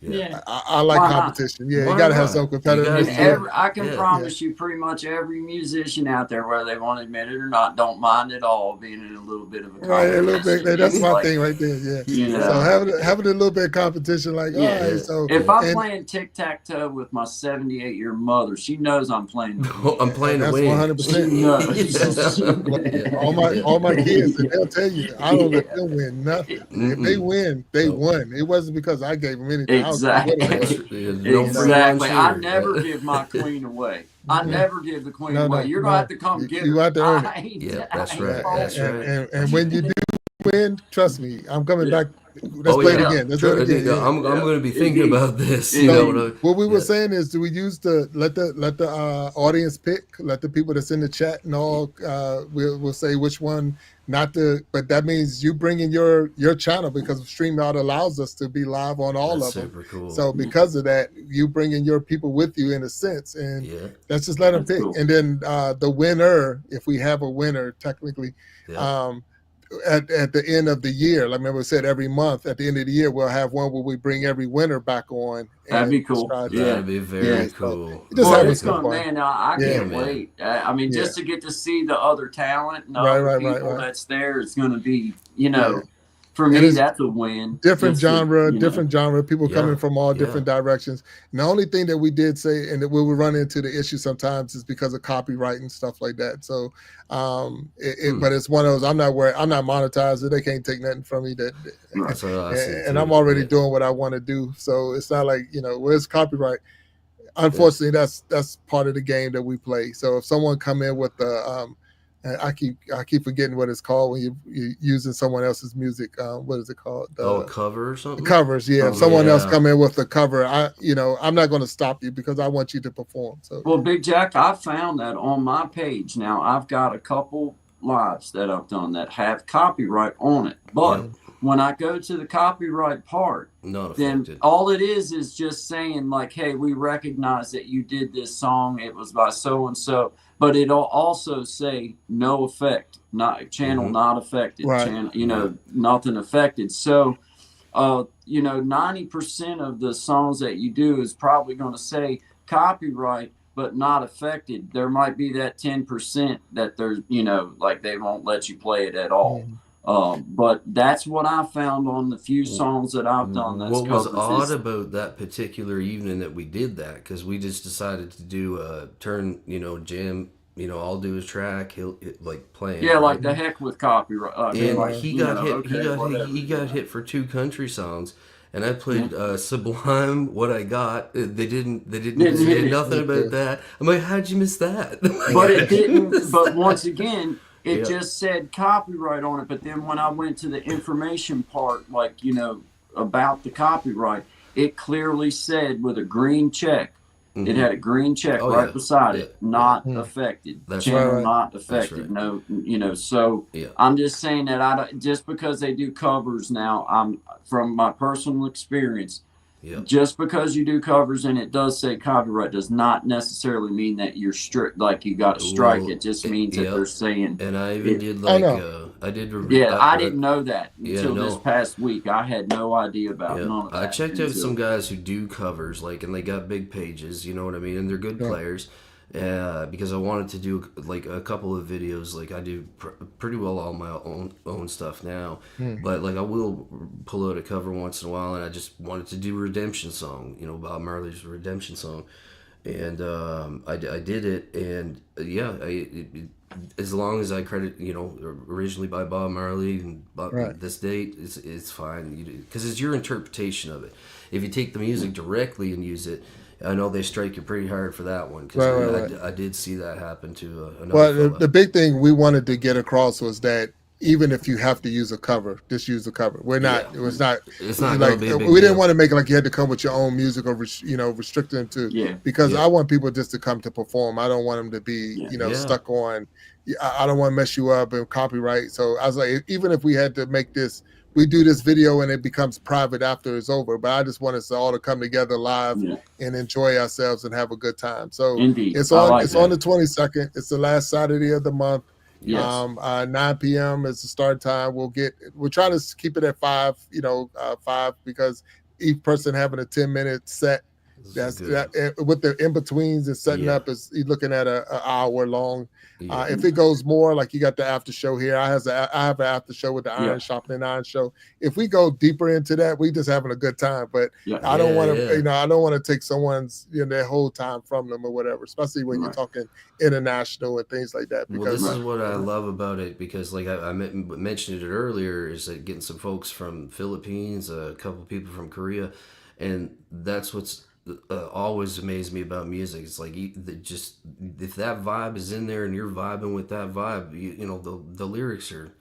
Yeah. I like Why not? competition. Yeah, Why you got to have not? some You competitiveness. gotta And do Yeah. I can Yeah. promise you, pretty much every musician out there, whether they want to admit it or not, don't mind at all being in a little bit of a Right, a little competition. bit. That's It's my like, thing right there. Yeah. you know, So having a little bit of competition, like, Yeah. all right, so if I'm and playing tic-tac-toe with my 78-year mother, she knows I'm playing. I'm playing to that's win. 100%. She knows. Yeah. all my kids, and they'll tell you, I don't let them win nothing. If they Mm-mm. win, they Nope. won. It wasn't because I gave them anything. I don't care what it was. Exactly. No free lunch Exactly. I here. never give my queen away. I Mhm. never give the queen No, away. no, You're gonna no. have to come You- get you her. have to earn it. I ain't- Yeah, I that's ain't right. falling That's for right. it. And when you do win, trust me, I'm coming Yeah. back. Let's play it again. Let's do Sure, it again. Yeah. I'm going to be thinking Indeed. about this. You Indeed. know So what I what we were yeah. saying is, do we use let the audience pick, let the people that's in the chat and all, we'll say which one not to, but that means you bring in your channel because StreamYard allows us to be live on all That's of them. super cool. So because of that, you bring in your people with you in a sense, and yeah. let's just let them That's pick. cool. And then the winner, if we have a winner, technically, Yeah. at the end of the year, like remember I said, every month at the end of the year, we'll have one where we bring every winner back on. That'd and be cool. try to- Yeah. That'd be very Yeah. cool. Just Well, having it's some gonna, fun. man. I Yeah, can't man. wait. I mean, just to get to see the other talent and the Right, other right, people right. that's there, it's gonna be, you know, Yeah. for And me, it's that's a win. Different Just to, genre, you know, different genre, people Yeah, coming from all yeah. different directions. And the only thing that we did say, and that we will run into the issue sometimes, is because of copyright and stuff like that. So, but it's one of those. I'm not monetized. They can't take nothing from me. That's what I see. And too. I'm already Yeah. doing what I want to do. So it's not like where's copyright. Unfortunately, that's part of the game that we play. So if someone come in with the and I keep forgetting what it's called when you're using someone else's music. What is it called? a cover or something? Covers. Yeah. Oh, If someone else yeah. come in with the cover, I'm not going to stop you because I want you to perform. So Well, Big Jack, I found that on my page. Now I've got a couple lives that I've done that have copyright on it, but Yeah. when I go to the copyright part, Not then affected. all it is just saying like, hey, we recognize that you did this song. It was by so and so, but it'll also say no effect, not channel Mhm. not affected, Right. channel, nothing affected. So 90% of the songs that you do is probably going to say copyright but not affected. There might be that 10% that there's like they won't let you play it at all. But that's what I found on the few songs that I've done. That's What was covers odd is- about that particular evening that we did that, because we just decided to do a turn, jam, I'll do his track, he'll like playing. Yeah, like right? the heck with copyright. I mean, And like, he you got know, hit. okay, whatever, He got hit for 2 country songs, and I played Mm-hmm. Sublime. What I got, they didn't Didn't say hit it. nothing about that. I'm like, how'd you miss that? But it didn't. But once again, it Yeah. just said copyright on it. But then when I went to the information part, like about the copyright, it clearly said with a green check. Mhm. It had a green check Oh, right yeah. beside Yeah. it, not Yeah. affected. That's Channel right. not That's affected. right. No, so Yeah. I'm just saying that I don't, just because they do covers now, I'm from my personal experience. Yeah. Just because you do covers and it does say copyright does not necessarily mean that you're strict, like you got to strike. Well, It just means that yeah. they're saying. And I even did I like know. I did. Yeah, I didn't know that Yeah, until this no. past week. I had no idea about Yeah, none of that. I checked out until- some guys who do covers, and they got big pages, you know what I mean, and they're good Yeah. players. Because I wanted to do like a couple of videos, like I do pretty well all my own stuff now, but like I will pull out a cover once in a while, and I just wanted to do Redemption Song, Bob Marley's Redemption Song, and I did it, and as long as I credit, originally by Bob Marley and Right. this date, it's fine, because it's your interpretation of it. If you take the music directly and use it, I know they strike you pretty hard for that one because Right. I did see that happen to another Well, fella. the big thing we wanted to get across was that even if you have to use a cover, just use a cover. We're not. Yeah. It was not. It's not like gonna be a big we didn't deal. want to make it like you had to come with your own music or restrict them to. Yeah. Because Yeah. I want people just to come to perform. I don't want them to be Yeah. stuck on. I don't want to mess you up and copyright. So I was like, even if we had to make this, we do this video and it becomes private after it's over. But I just want us all to come together live Yeah. and enjoy ourselves and have a good time. So Indeed. it's I on. like It's that. on the 22nd. It's the last Saturday of the month. Yes. 9 p.m. is the start time. We're trying to keep it at 5, 5, because each person having a 10-minute set. This is That's good. that with the in-betweens and setting Yeah. up is you're looking at an hour long. Yeah. If it goes more, like you got the after show here, I have an after show with the Yeah. Iron Sharpening Iron show. If we go deeper into that, we just having a good time. But Yeah. I don't Yeah, want to, yeah. I don't want to take someone's their whole time from them or whatever, especially when you're Right. talking international and things like that. Well, Because this is what I love about it because, like I mentioned it earlier, is that getting some folks from Philippines, a couple people from Korea, and that's what's always amazed me about music. It's like just if that vibe is in there and you're vibing with that vibe, the lyrics are,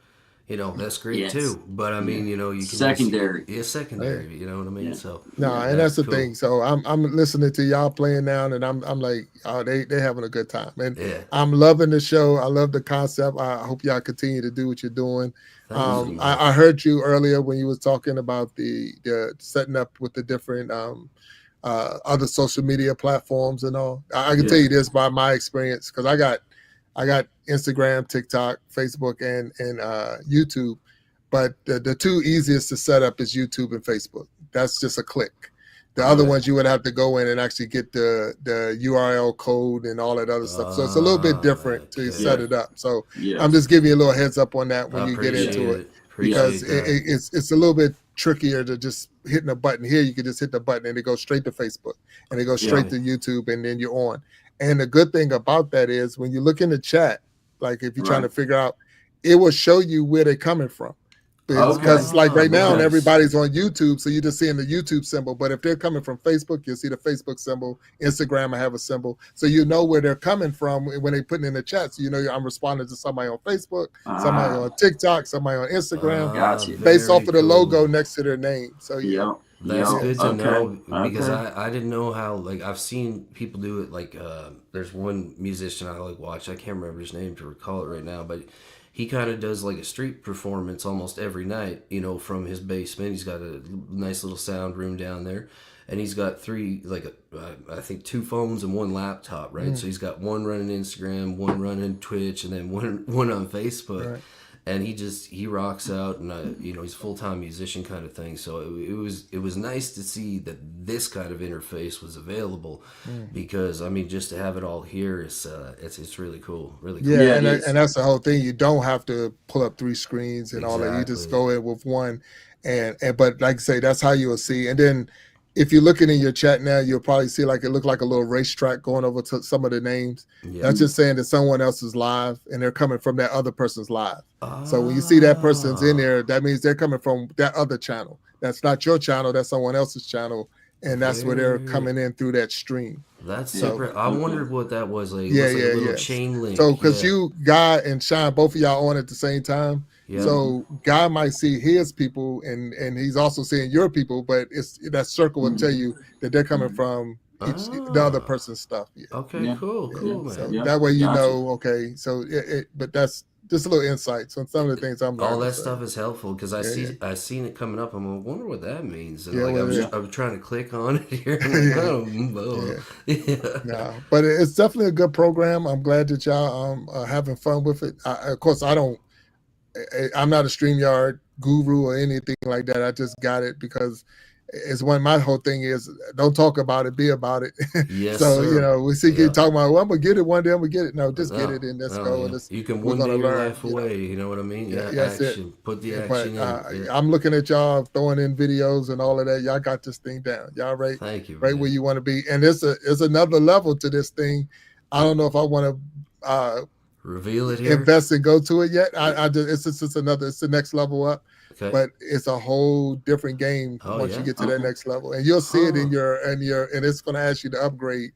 that's great Yes. too. But I mean, you can Secondary. Yeah, secondary. You know what I mean? Yeah. So no, Yeah, and that's the cool. thing. So I'm listening to y'all playing now, and I'm like, oh, they having a good time, and yeah. I'm loving the show. I love the concept. I hope y'all continue to do what you're doing. Thank you, man. I heard you earlier when you was talking about the setting up with the different other social media platforms and all. I can tell you this by my experience because I got Instagram, TikTok, Facebook, and YouTube. But the two easiest to set up is YouTube and Facebook. That's just a click. The other ones you would have to go in and actually get the URL code and all that other stuff. So it's a little bit different to okay. set it up. So Yes. I'm just giving you a little heads up on that when I you get appreciate into it. Appreciate Because that. it's a little bit trickier to just hitting a button. Here you can just hit the button and it goes straight to Facebook and it goes straight to YouTube and then you're on. And the good thing about that is when you look in the chat, like if you're trying to figure out, it will show you where they're coming from. Because like right now nice. everybody's on YouTube, so you're just seeing the YouTube symbol. But if they're coming from Facebook, you'll see the Facebook symbol. Instagram, I have a symbol, so you know where they're coming from when they put it in the chat. So you know I'm responding to somebody on Facebook, somebody on TikTok, somebody on Instagram, Gotcha. based off of the Very logo cool. next to their name. So Yeah. That's Yeah. good to know because Okay. I didn't know how, like, I've seen people do it. Like, there's one musician I watch. I can't remember his name to recall it right now, but he kind of does like a street performance almost every night, from his basement. He's got a nice little sound room down there, and he's got I think 2 phones and 1 laptop, right? So he's got one running Instagram, one running Twitch, and then one on Facebook. Right. And he rocks out, and he's a full-time musician kind of thing. So it was nice to see that this kind of interface was available, because I mean, just to have it all here is it's really cool, really cool. Yeah, Yeah, and, it is. and that's the whole thing. You don't have to pull up 3 screens and all that. You just Exactly. go in with one, and but like I say, that's how you'll see. And then if you're looking in your chat now, you'll probably see like it looked like a little racetrack going over to some of the names. Yeah. That's just saying that someone else is live and they're coming from that other person's live. So when you see that person's in there, that means they're coming from that other channel. That's not your channel. That's someone else's channel, and that's where they're coming in through that stream. That's So- super. I wondered what that was like. Yeah, It was like a little yeah. chain link. So because yeah. you, Guy and Shine, both of y'all on at the same time. Yeah. So Guy might see his people, and he's also seeing your people, but it's that circle will tell you that they're coming from the other person's stuff. Yeah. Okay, Yeah. cool, man. So Yeah. that way you Gotcha. know. Okay, so but that's just a little insight. So some of the things I'm learning. All that so. stuff is helpful because I seen it coming up. I wonder what that means. And Yeah, like, well, I was trying to click on it here. I'm like, oh, yeah. No, but it's definitely a good program. I'm glad that y'all are having fun with it. Of course, I'm not a StreamYard guru or anything like that. I just got it because it's my whole thing is don't talk about it, be about it. Yes, So sir. we see Yeah. talking about, well, I'm gonna get it one day. I'm gonna get it. No, just get No, it and let's no, go. yeah. And let's, You can we're one day gonna your learn, life you know. away. You know what I mean? Yeah, Yeah, that's it. action. Put the But action in. Yeah. I'm looking at y'all throwing in videos and all of that. Y'all got this thing down. Y'all right Thank you. right man. where you want to be. And there's another level to this thing. I don't know if I want to Reveal it here. invest and go to it yet. It's the next level up. Okay. but it's a whole different game Oh, once yeah? you get to that Okay. next level, and you'll see it in Huh. and it's going to ask you to upgrade,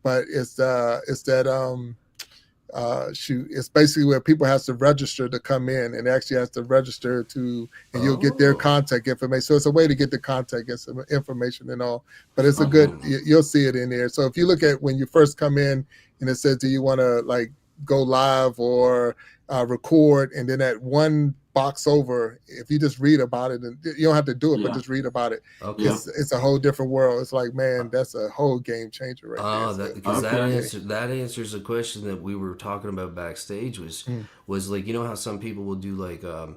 but it's that shoot, it's basically where people has to register to come in, and actually has to register to, and you'll get their Oh. contact information. So it's a way to get the contact information and all, but it's a Okay. good, you'll see it in there. So if you look at when you first come in and it says, do you want to like go live or record, and then that one box over, if you just read about it, and you don't have to do it, but Yeah. just read about it, Okay. Yeah. it's a whole different world. It's like, man, that's a whole game changer right Oh, there. that because Okay. that answers a question that we were talking about backstage was like, you know how some people will do like a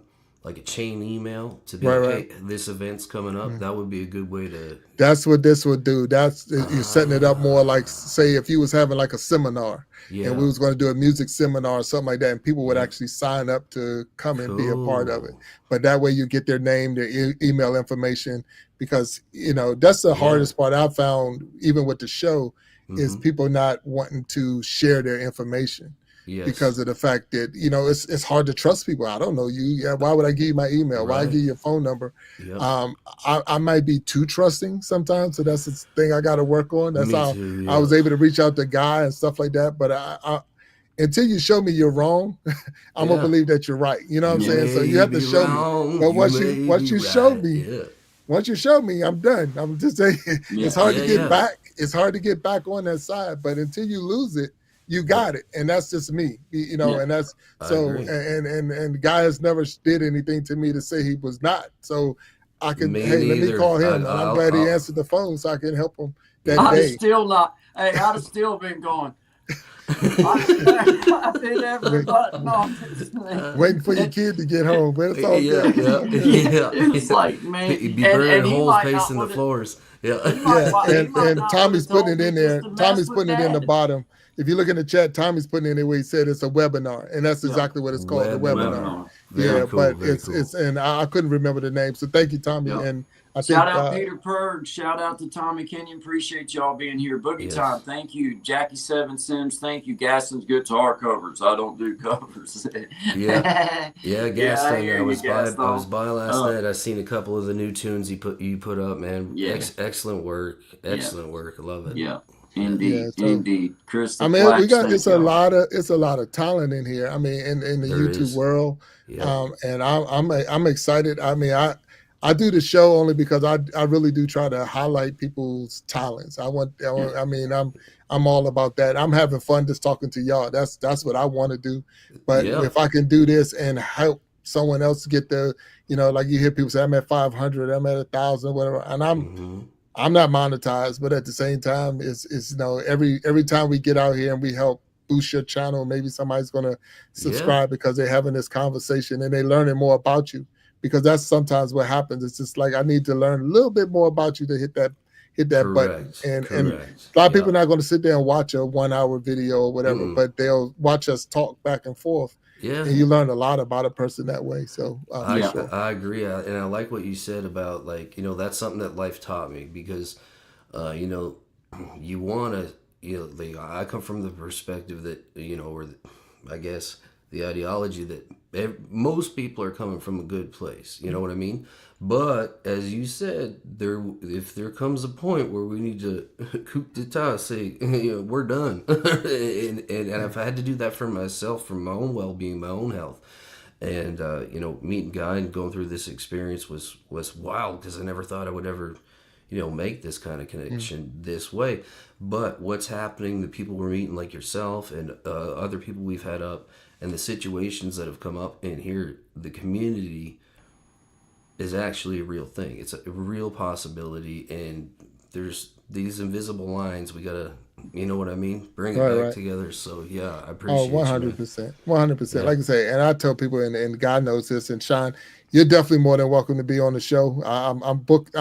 chain email to be Right, like, right. hey, this event's coming up. That would be a good way to. That's what this would do. That's you're setting it up more like, say, if you was having like a seminar, Yeah. and we was going to do a music seminar or something like that, and people would Yeah. actually sign up to come and be a part of it. Cool. But that way you get their name, their email information, because that's the hardest part I found, even with the show, is Mhm. people not wanting to share their information. Yes. Because of the fact that it's hard to trust people. I don't know you. Yeah, why would I give you my email? Why Right. give you your phone number? Yep. I might be too trusting sometimes, so that's the thing I got to work on. That's Me how too, I was yeah. able to reach out to Guy and stuff like that. But I until you show me you're wrong, I'm Yeah. gonna believe that you're right. You know what I'm saying? So you have to may be show me. wrong, But once may you be show right. me, Yeah. once you show me, I'm done. I'm just saying it's hard to Yeah, get yeah. back. It's hard to get back on that side. But until you lose it, you got it, and that's just me. Yeah. And that's I so. agree. And Guy has never did anything to me to say he was not. So I can, Me hey, let me neither. call him, and I'll- I'm glad he I'll- answered the phone so I can help him that I'd have day. still not. Hey, I'd have still been going. I've been every button on this thing. Waiting for your kid to get home, but it's all Yeah, good. yeah. It's like, man, He'd be and burning he holes, might not pacing the wanna- floors. Yeah. He might- Yeah, he might and not Tommy's wanna putting it in told me there. just to mess Tommy's with putting it in the Dad. bottom. If you look in the chat, Tommy's putting it in where he said it's a webinar, and that's exactly what it's called, a webinar. Webinar. Very Yeah, cool, but very it's cool. it's and I couldn't remember the name, so thank you, Tommy. Yeah. And I think Shout out Peter Purge. Shout out to Tommy Kenyon. Appreciate y'all being here. Boogie Yes. Time. Thank you. Jackie Seven Sims. Thank you. Gaston's guitar covers. I don't do covers. Yeah. Yeah, Gaston. hear I you, was Gaston. by last Oh. night. I seen a couple of the new tunes you put up, man. Yeah. Excellent work. Excellent work. I love it. Yeah. Indeed. Yeah, so- Indeed. Chris. the I mean, we Flax, got thank it's a y'all. lot of talent in here. I mean, in the There YouTube is. world, Yeah. and I'm excited. I mean, I do the show only because I really do try to highlight people's talents. I mean, I'm all about that. I'm having fun just talking to y'all. That's what I want to do. But Yeah. if I can do this and help someone else get the, like you hear people say, I'm at 500, I'm at 1,000, whatever, and Mhm. I'm not monetized, but at the same time, it's every time we get out here and we help boost your channel, maybe somebody's gonna subscribe because they're having this conversation and they're learning more about you. Because that's sometimes what happens. It's just like I need to learn a little bit more about you to hit that button. Correct. And Correct. a lot of people are not going to sit there and watch a 1 hour video or whatever, Mm-mm. but they'll watch us talk back and forth, Yeah. and you learn a lot about a person that way. So I, for sure. I agree, and I like what you said about that's something that life taught me because, you want to, I come from the perspective that or I guess the ideology that most people are coming from a good place. You know what I mean? But as you said, if there comes a point where we need to coup d'etat, say we're done, and I've had to do that for myself, for my own well-being, my own health. And meeting Guy and going through this experience was wild because I never thought I would ever, make this kind of connection this way. But what's happening, the people we're meeting like yourself and other people we've had up, and the situations that have come up in here, the community is actually a real thing. It's a real possibility, and there's these invisible lines. We gotta, you know what I mean? Bring it back together. So yeah, I appreciate 100%, 100%. Yeah. Like I say, and I tell people, and God knows this, and Sean, you're definitely more than welcome to be on the show. I'm booked.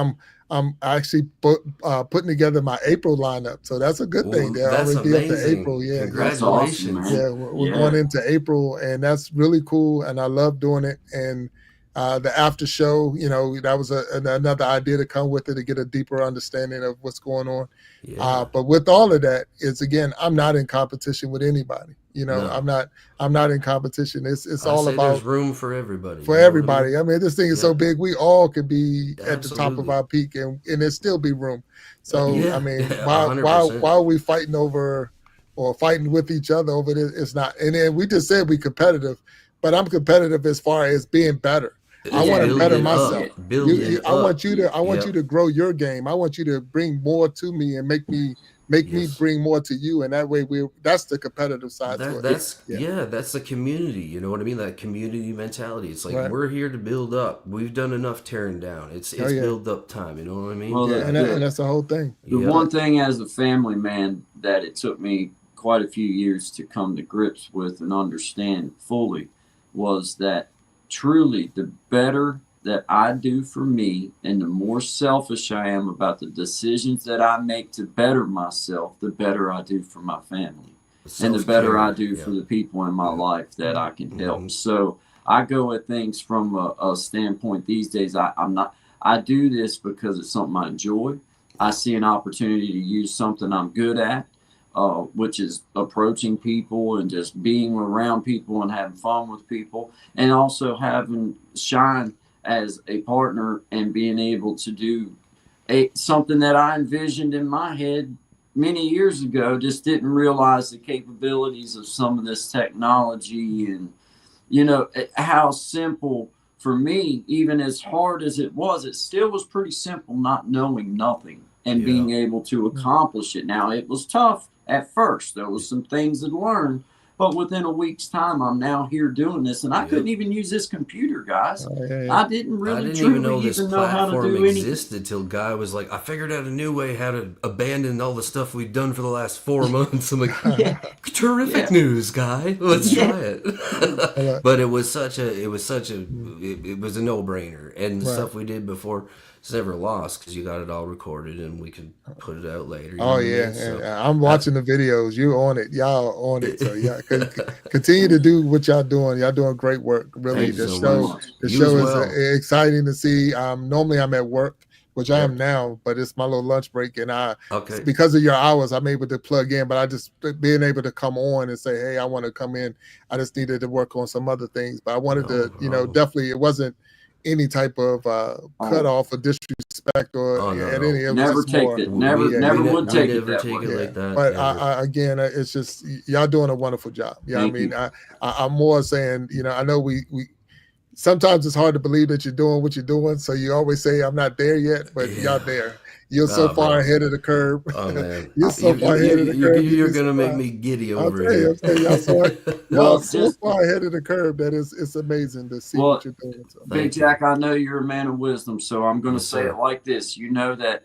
I'm actually putting together my April lineup, so that's a good thing. They'll That's already be up to amazing. April. Yeah, That's awesome, Congratulations. man. yeah, we're Yeah. going into April, and that's really cool. And I love doing it. And The after show, that was another idea to come with it to get a deeper understanding of what's going on. Yeah. But with all of that, it's again, I'm not in competition with anybody. No. I'm not in competition. It's I all say about there's room for everybody. for you know what everybody. I mean, this thing is so Yeah. big, we all could be at the top of Absolutely. our peak, and there still be room. So Yeah, I mean, yeah, why 100%. are we fighting over or fighting with each other over this? It's not. And then we just said we competitive, but I'm competitive as far as being better. I It's want to better building myself. up, building I want up. you to Yep. you to grow your game. I want you to bring more to me and make me Yes. bring more to you, and that way that's the competitive side to it. That's Yeah. that's the community. You know what I mean? That community mentality. It's like Right. we're here to build up. We've done enough tearing down. It's Oh, yeah. build up time. You know what I mean? Well, Yeah, and that's the whole thing. The Yeah. one thing as a family man that it took me quite a few years to come to grips with and understand fully was that truly the better that I do for me and the more selfish I am about the decisions that I make to better myself, the better I do for my family. And the better I do for the people in my life that I can help. So I go at things from a standpoint these days. I do this because it's something I enjoy. I see an opportunity to use something I'm good at, which is approaching people and just being around people and having fun with people, and also having Shine as a partner and being able to do something that I envisioned in my head many years ago, just didn't realize the capabilities of some of this technology and, how simple for me, even as hard as it still was pretty simple not knowing nothing and being able to accomplish it. Now, it was tough at first. There was some things to learn, but within a week's time, I'm now here doing this, and I couldn't even use this computer, guys. I didn't really even know truly this even know how to platform do anything. existed till Guy was like, I figured out a new way how to abandon all the stuff we've done for the last 4 months. I'm like, terrific news, Guy. Let's try it. But it was a no-brainer, and the stuff we did before it's never lost because you got it all recorded and we can put it out later. Oh yeah, and I'm watching the videos. You on it, y'all on it. So yeah, continue to do what y'all doing. Y'all doing great work. Really, Thank you the so show much. the You show as is well. exciting to see. Normally I'm at work, which I am now, but it's my little lunch break, and because of your hours, I'm able to plug in. But I just being able to come on and say, hey, I want to come in. I just needed to work on some other things, but I wanted to, definitely it wasn't any type of cut off or disrespect or any. It Never was take more, it. Never would take it that way. like that. But again, it's just y'all doing a wonderful job. Yeah, Thank I mean, you. I'm more saying, I know we sometimes it's hard to believe that you're doing what you're doing. So you always say, I'm not there yet, but y'all there. You're so far ahead of the curve. Oh man, You're so far ahead of the curve. You're gonna make me giddy over here. Y'all so far ahead of the curve that it's amazing to see what you're doing. So. Big Jack, I know you're a man of wisdom, so I'm going to say it like this. You know that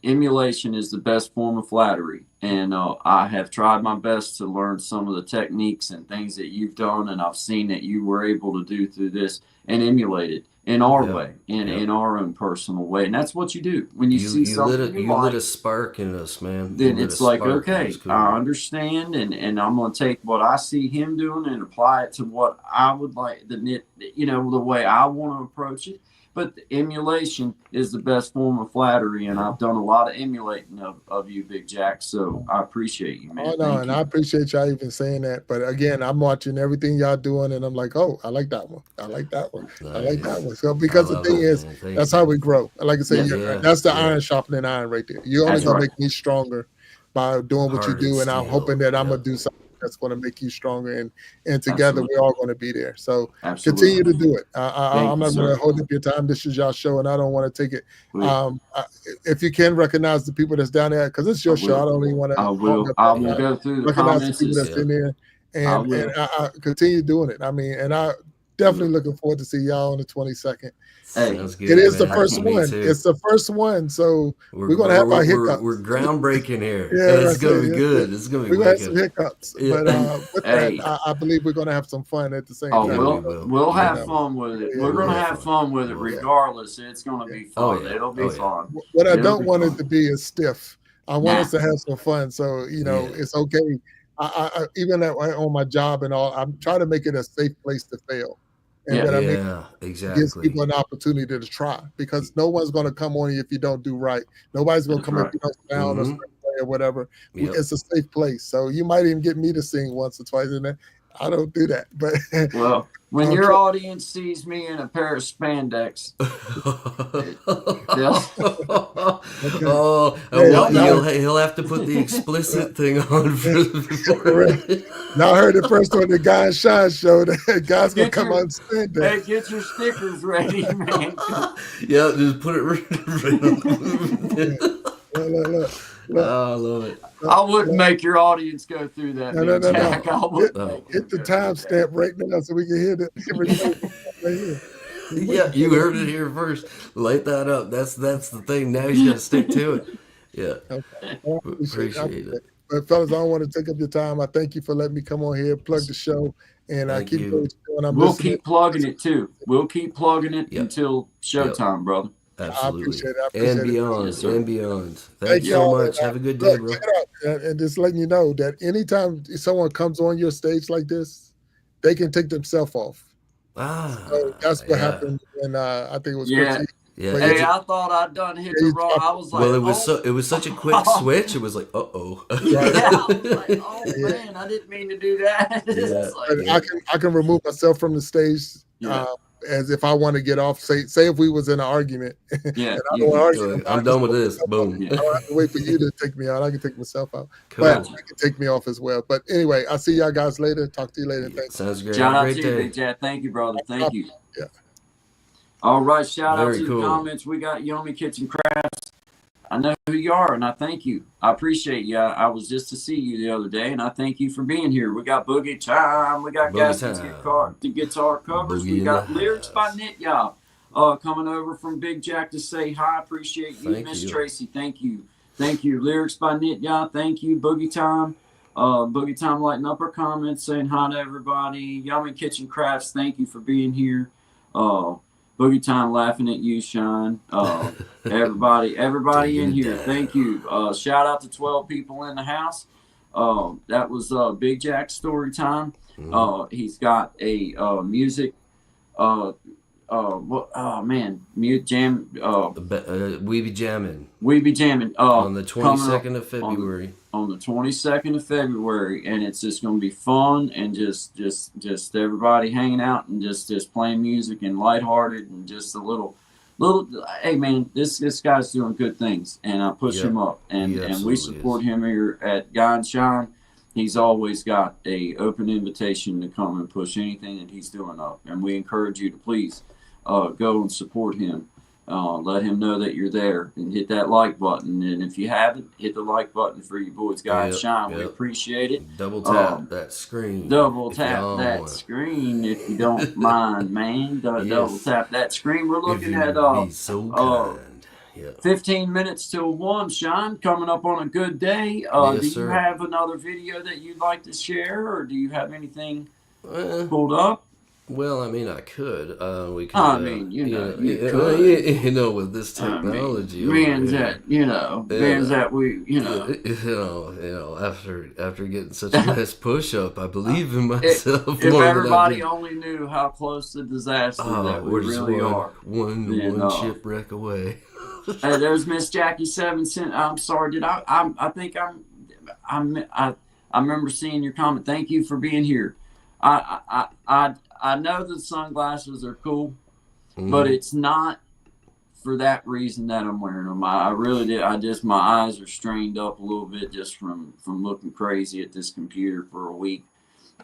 emulation is the best form of flattery, and I have tried my best to learn some of the techniques and things that you've done, and I've seen that you were able to do through this and emulate it in our way, in our own personal way, and that's what you do when you see something you lit a spark in us, man. Then it's like, okay, I understand, and I'm going to take what I see him doing and apply it to what I would like, the way I want to approach it. But the emulation is the best form of flattery, and I've done a lot of emulating of you, Big Jack. So I appreciate you, man. Oh no, and I appreciate y'all even saying that. But again, I'm watching everything y'all doing, and I'm like, oh, I like that one. I like that one. I like that one. So because the thing is, that's how we grow. Like I say, that's the iron sharpening iron right there. You're only gonna make me stronger by doing what you do, and I'm hoping that I'm gonna do something that's going to make you stronger, and together we're all going to be there. So continue to do it. I'm not going to hold up your time. This is y'all show, and I don't want to take it. If you can recognize the people that's down there, because it's your show, I don't even want to. I will go through the comments. The people that's in there, and I continue doing it. I mean, and I definitely looking forward to see y'all on the 22nd. Hey, it is the first one. It's the first one, so we're gonna have our hiccups. We're groundbreaking here. It's gonna be good. It's gonna be. We're gonna have some hiccups, but with that, I believe we're gonna have some fun at the same time. We'll have fun with it. We're gonna have fun with it, regardless. It's gonna be fun. It'll be fun. What I don't want it to be is stiff. I want us to have some fun. So it's okay. I even on my job and all, I'm trying to make it a safe place to fail. And Yeah. what I mean, Yeah, gives exactly. people an opportunity to try, because no one's going to come on you if you don't do right. Nobody's going to That's come right. if you don't sound a Mhm. certain way or whatever. Yep. It's a safe place. So you might even get me to sing once or twice in there. I don't do that, but Well, when Okay. your audience sees me in a pair of spandex, Oh, Hey, well, y'all- he'll have to put the explicit thing on for Correct. Y'all heard it first on the Guy and Shine show. That guy's gonna Get come your- unstand hey, that. get your stickers ready, man. Yeah, just put it right on. Look. Oh, I love it. I wouldn't make your audience go through that, No, Big no. Jack. I wouldn't No. make Hit the them go through that. timestamp right now so we can hear the everything right here. Yeah, you heard it here first. Light that up. That's the thing. Now he's got to stick to it. Yeah, I appreciate it. But fellas, I don't want to take up your time. I thank you for letting me come on here, plug the show, and I Thank keep you. doing what I'm We'll listening. keep plugging it too. We'll keep plugging it Yep. until showtime, brother. Absolutely. appreciate it. I appreciate And it. beyond. Yes, sir. And beyond. Thank Thank you so y'all. much. Have a good day, Look, bro. check it out. And just letting you know that anytime someone comes on your stage like this, they can take themselves off. Ah, So that's what yeah. happened. And I think it was Yeah. Coach E. Yeah. But Hey, it's- I thought I'd done hit the wrong. I was like, Well, it oh. was such a quick switch. It was like, uh-oh. Yeah, I was like, oh Yeah. man, I didn't mean to do that. It's Yeah. like, But I can remove myself from the stage Yeah. as if I want to get off. Say if we was in an argument. yeah, I you don't can- argue. I'm done with this. Boom. Yeah. I don't have to wait for you to take me out. I can take myself out. Cool. But you can take me off as well. But anyway, I'll see y'all guys later. Talk to you later. Thanks. Sounds great. Shout Have out a to great you, day. Big Jack. Thank you, brother. Thank you. Yeah. All right, shout out Very to cool. the comments. We got Yomi Kitchen Crafts. I know who you are, and I thank you. I appreciate you. I was just to see you the other day, and I thank you for being here. We got Boogie Time. We got Boogie Gaskins Time. guitar covers. Boogie We in got the lyrics by house. Knit Y'all coming over from Big Jack to say hi. Appreciate you, Thank Miss you. Tracy. Thank you. Thank you. Lyrics by Knit Y'all. Thank you. Boogie Time. Boogie Time lighting up our comments, saying hi to everybody. Yummy Kitchen Crafts. Thank you for being here. Boogie Time laughing at you, Sean. Everybody in here, thank you. Shout out to 12 people in the house. That was Big Jack's story time. He's got a music. Mute jam. We be jamming We be jamming. on the coming up 22nd of February. on the 22nd of February, and it's just going to be fun and just everybody hanging out and just playing music and lighthearted and just a little. Hey man, this guy's doing good things, and I push Yep. him up, and He we absolutely support is. him here at Guy and Shine. He's always got a open invitation to come and push anything that he's doing up, and we encourage you to please go and support him. Let him know that you're there and hit that like button. And if you haven't, hit the like button for your boys, Guy and Yep, Shine. We yep. appreciate it. Double tap that screen. Double if you tap don't that want. screen if you don't mind, man. Double Yes. tap that screen. We're If looking you at would be so kind. Yeah. 15 minutes till 1, Sean, coming up on a good day. Yes, Do you sir. have another video that you'd like to share, or do you have anything Well, pulled up? I mean, I could. We could. I mean, you know, you could. with this technology. Being over that, here. being that we, you know. After getting such a nice push up, I believe in myself If more everybody than I did. only knew how close to disaster that we we're just really are. one Then, shipwreck away. Hey, there's Miss Jackie 7 cent. I'm sorry. Did I think I remember seeing your comment. Thank you for being here. I know the sunglasses are cool, but it's not for that reason that I'm wearing them. I really did. My eyes are strained up a little bit just from looking crazy at this computer for a week.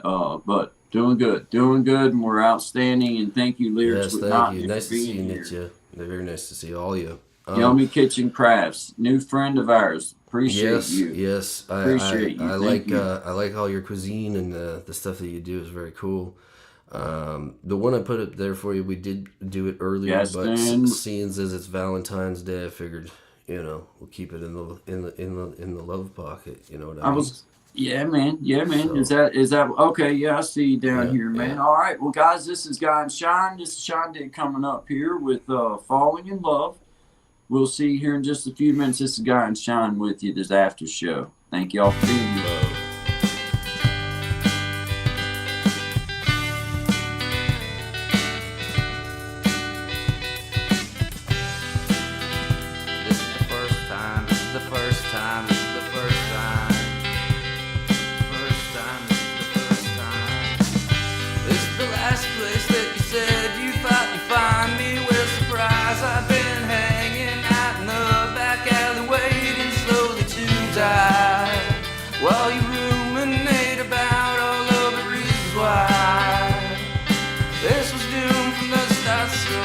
But doing good, and we're outstanding. And thank you, Lyrics. Yes, with thank not you. for Nice to see being you, here. Nitya. Very nice to see all you. Yummy Kitchen Crafts, new friend of ours. Appreciate Yes, you. yes. Appreciate you. I Thank like you. I like all your cuisine and the stuff that you do is very cool. The one I put up there for you, we did do it earlier, Yes, but man. seeing as it's Valentine's Day, I figured we'll keep it in the love pocket. You know what I mean? Yeah, man. So- Is that okay? Yeah, I see you down Yeah, here, man. yeah. All right. Well, guys, this is Guy and Shine. This is Shine Day coming up here with Falling in Love. We'll see you here in just a few minutes. This is Guy and Shine with you, this after show. Thank y'all for being here. Love. while you ruminate about all of the reasons why this was doomed from the start. So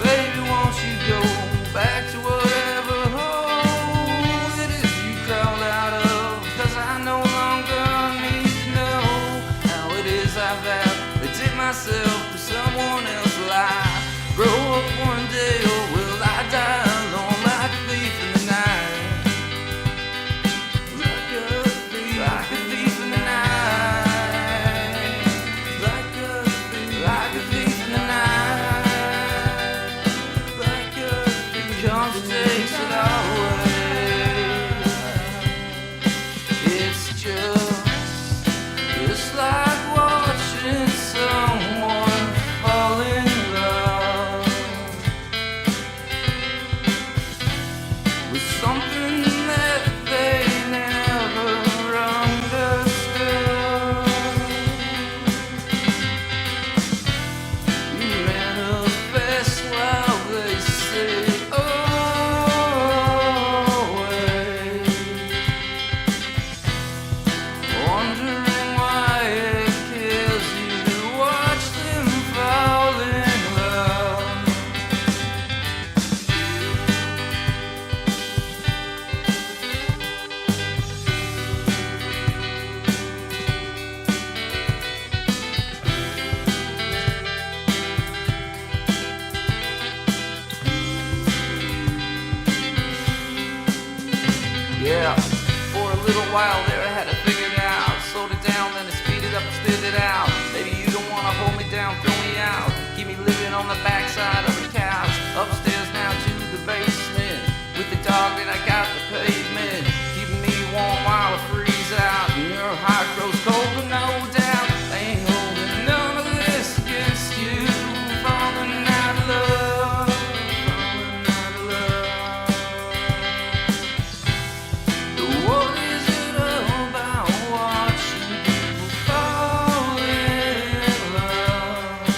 baby, won't you go back to whatever hole it is you crawled out of? 'Cause I no longer need to know how it is I've had to take myself to someone else's life. Grow up one day, or will I die alone like a thief in the night? Like a thief in the night. Like a thief in the night. Like a thief comes and takes it all away. It's like watching someone fall in love with something that they never understood. You manifest while they say, away, wondering why it kills you to watch them fall in love. Yeah, for a little while there I had it figured out. Slowed it down, then I speed it up and spit it out. Maybe you don't wanna hold me down, throw me out. Keep me living on the backside of the couch. Upstairs now to the basement, with the dog that I got the pavement. Keeping me warm while I freeze out. And your heart grows cold, but no doubt I ain't holding none of this against you. Falling out of love, falling out of love. What is it about watching people fall in love?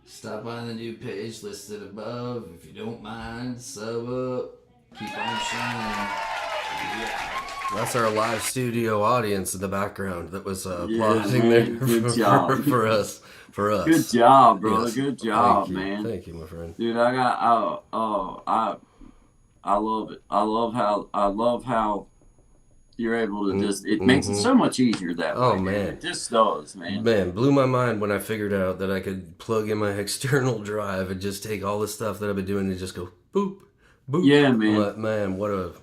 Stop by the new page listed above. If you don't mind, sub up. Keep on shining. That's our live studio audience in the background that was applauding man, there good job. for us. Good job, brother. Yes. Good job, Thank you. man. Thank you, my friend. Dude, I love it. I love how you're able to just. It makes it so much easier that way. Oh, dude. man. It just does, man. Man, blew my mind when I figured out that I could plug in my external drive and just take all the stuff that I've been doing and just go boop, boop. Yeah, man. But, man, what a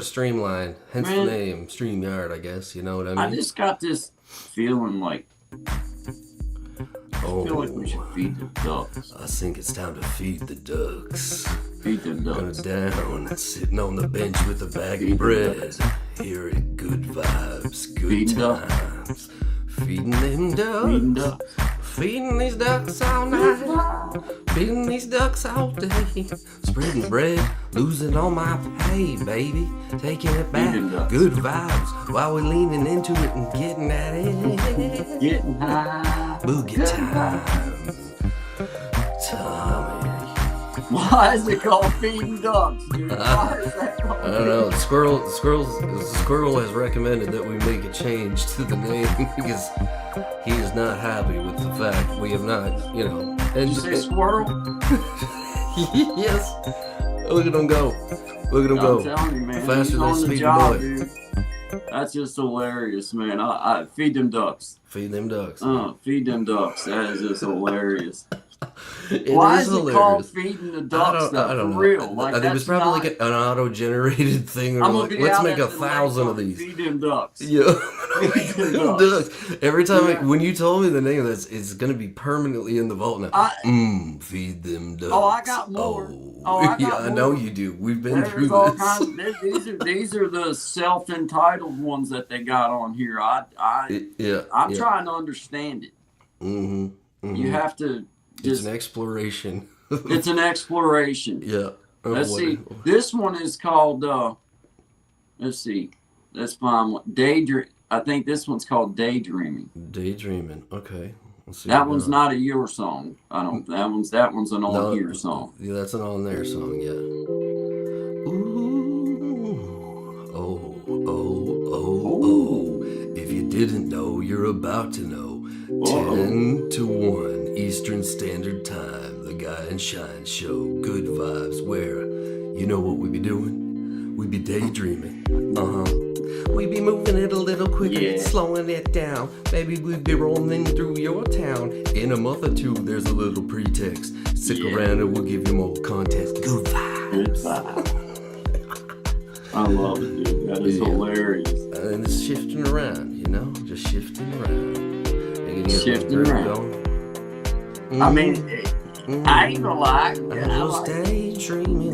streamline. Hence Man. the name, StreamYard, I guess. You know what I mean? I just got this feeling like I feel like we should feed the ducks. I think it's time to feed the ducks. Feed them Going ducks. down, sitting on the bench with a bag of bread. Hearing good vibes, good Feeding ducks. times. Feeding them ducks. Feeding ducks. Feeding these ducks all night. Feeding these ducks all day. Spreading bread, losing all my pay, baby. Taking it back, Feeding ducks. good vibes. While we're leaning into it and getting at it. Getting high. Boogie time. Tommy. Why is it called feeding ducks, dude? Why is that called? I don't know. The squirrel has recommended that we make a change to the name because he is not happy with the fact we have not, And Did you say squirrel? yes. Look at him go. Look at him go. I'm telling you, man. Faster He's than on the Speedy job, Boy. dude. That's just hilarious, man. I feed them ducks. Feed them ducks. Feed them ducks. That is just hilarious. It Why is is it hilarious. called feeding the ducks? I don't For know. real, like it was that's probably not, like an auto-generated thing, or I'm like, gonna be let's out make at a the 1,000 of lake, these. Feed them ducks. Yeah. Feed them ducks. Ducks. Every time Yeah. when you told me the name of this, it's gonna be permanently in the vault now. Feed them ducks. Oh, I got more. Oh, I got yeah, I know more. you do. We've been through There's all this. kinds. These are the self-entitled ones that they got on here. I'm trying to understand it. You have to It's just. an exploration. It's an exploration. Yeah. Let's see. This one is called. Let's see. Let's find one. Daydream. I think this one's called Daydreaming. Daydreaming. Okay. Let's see. That one's not a your song. I don't. That one's an on here song. Yeah, that's an on there song. Yeah. Ooh. Oh. didn't know, you're about to know. Whoa. 10 to 1 Eastern Standard Time, the Guy and Shine Show. Good vibes, where you know what we be doing? We be daydreaming. We be moving it a little quicker, Yeah. slowing it down. Maybe we be rolling through your town. In a month or two, there's a little pretext. Stick around and we'll give you more context. Good vibes. Good vibe. I love it, dude. That is Yeah. hilarious. And it's shifting around, you know? Just shifting around. You get Shifting groove around. going. I mean, I ain't gonna lie. I I was like daydreaming,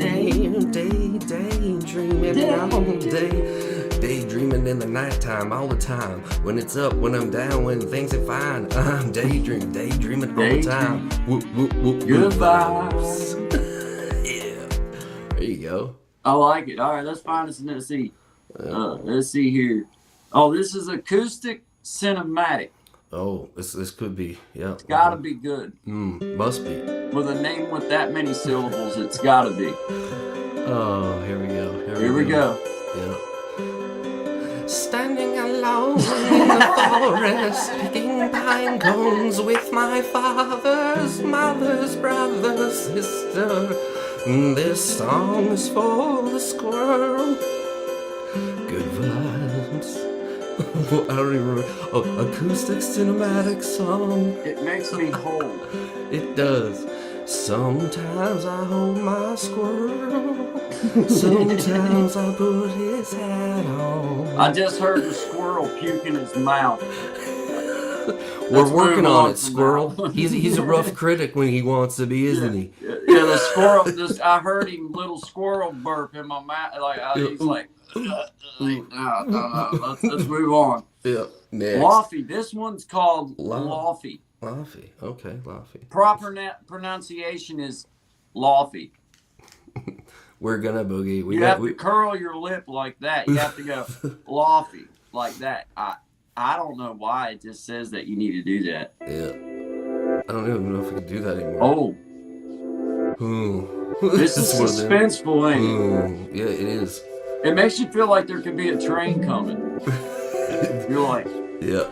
daydreaming all day. Daydreaming in the nighttime all the time. When it's up, when I'm down, when things are fine. I'm daydreaming all the time. Whoop, whoop, whoop, Good vibes. Yeah. There you go. I like it. All right, let's find us let's see. Let's see here. Oh, this is acoustic cinematic. Oh, this could be, yeah. It's gotta be good. Must be. With a name with that many syllables, it's gotta be. Oh, here we go. Here we go. Yeah. Standing alone in the forest, picking pine cones with my father's mother's brother, sister. This song is for the squirrel. Good vibes. I don't even remember. Oh, acoustic cinematic song. It makes me whole. It does. Sometimes I hold my squirrel. Sometimes I put his hat on. I just heard the squirrel puke in his mouth. We're Let's working move on on it, from Squirrel. that. He's a rough critic when he wants to be, isn't he? Yeah, the squirrel. I heard him little squirrel burp in my mouth. He's like, no. Let's move on. Yeah. Next. Laffy. This one's called Laff. Laffy. Laffy. Okay, Laffy. Proper pronunciation is Laffy. We're gonna boogie. You have to curl your lip like that. You have to go Laffy like that. I don't know why it just says that you need to do that. Yeah. I don't even know if we can do that anymore. Oh, this is one of them. suspenseful, ain't it? Yeah, it is. It makes you feel like there could be a train coming. You're like, Yeah.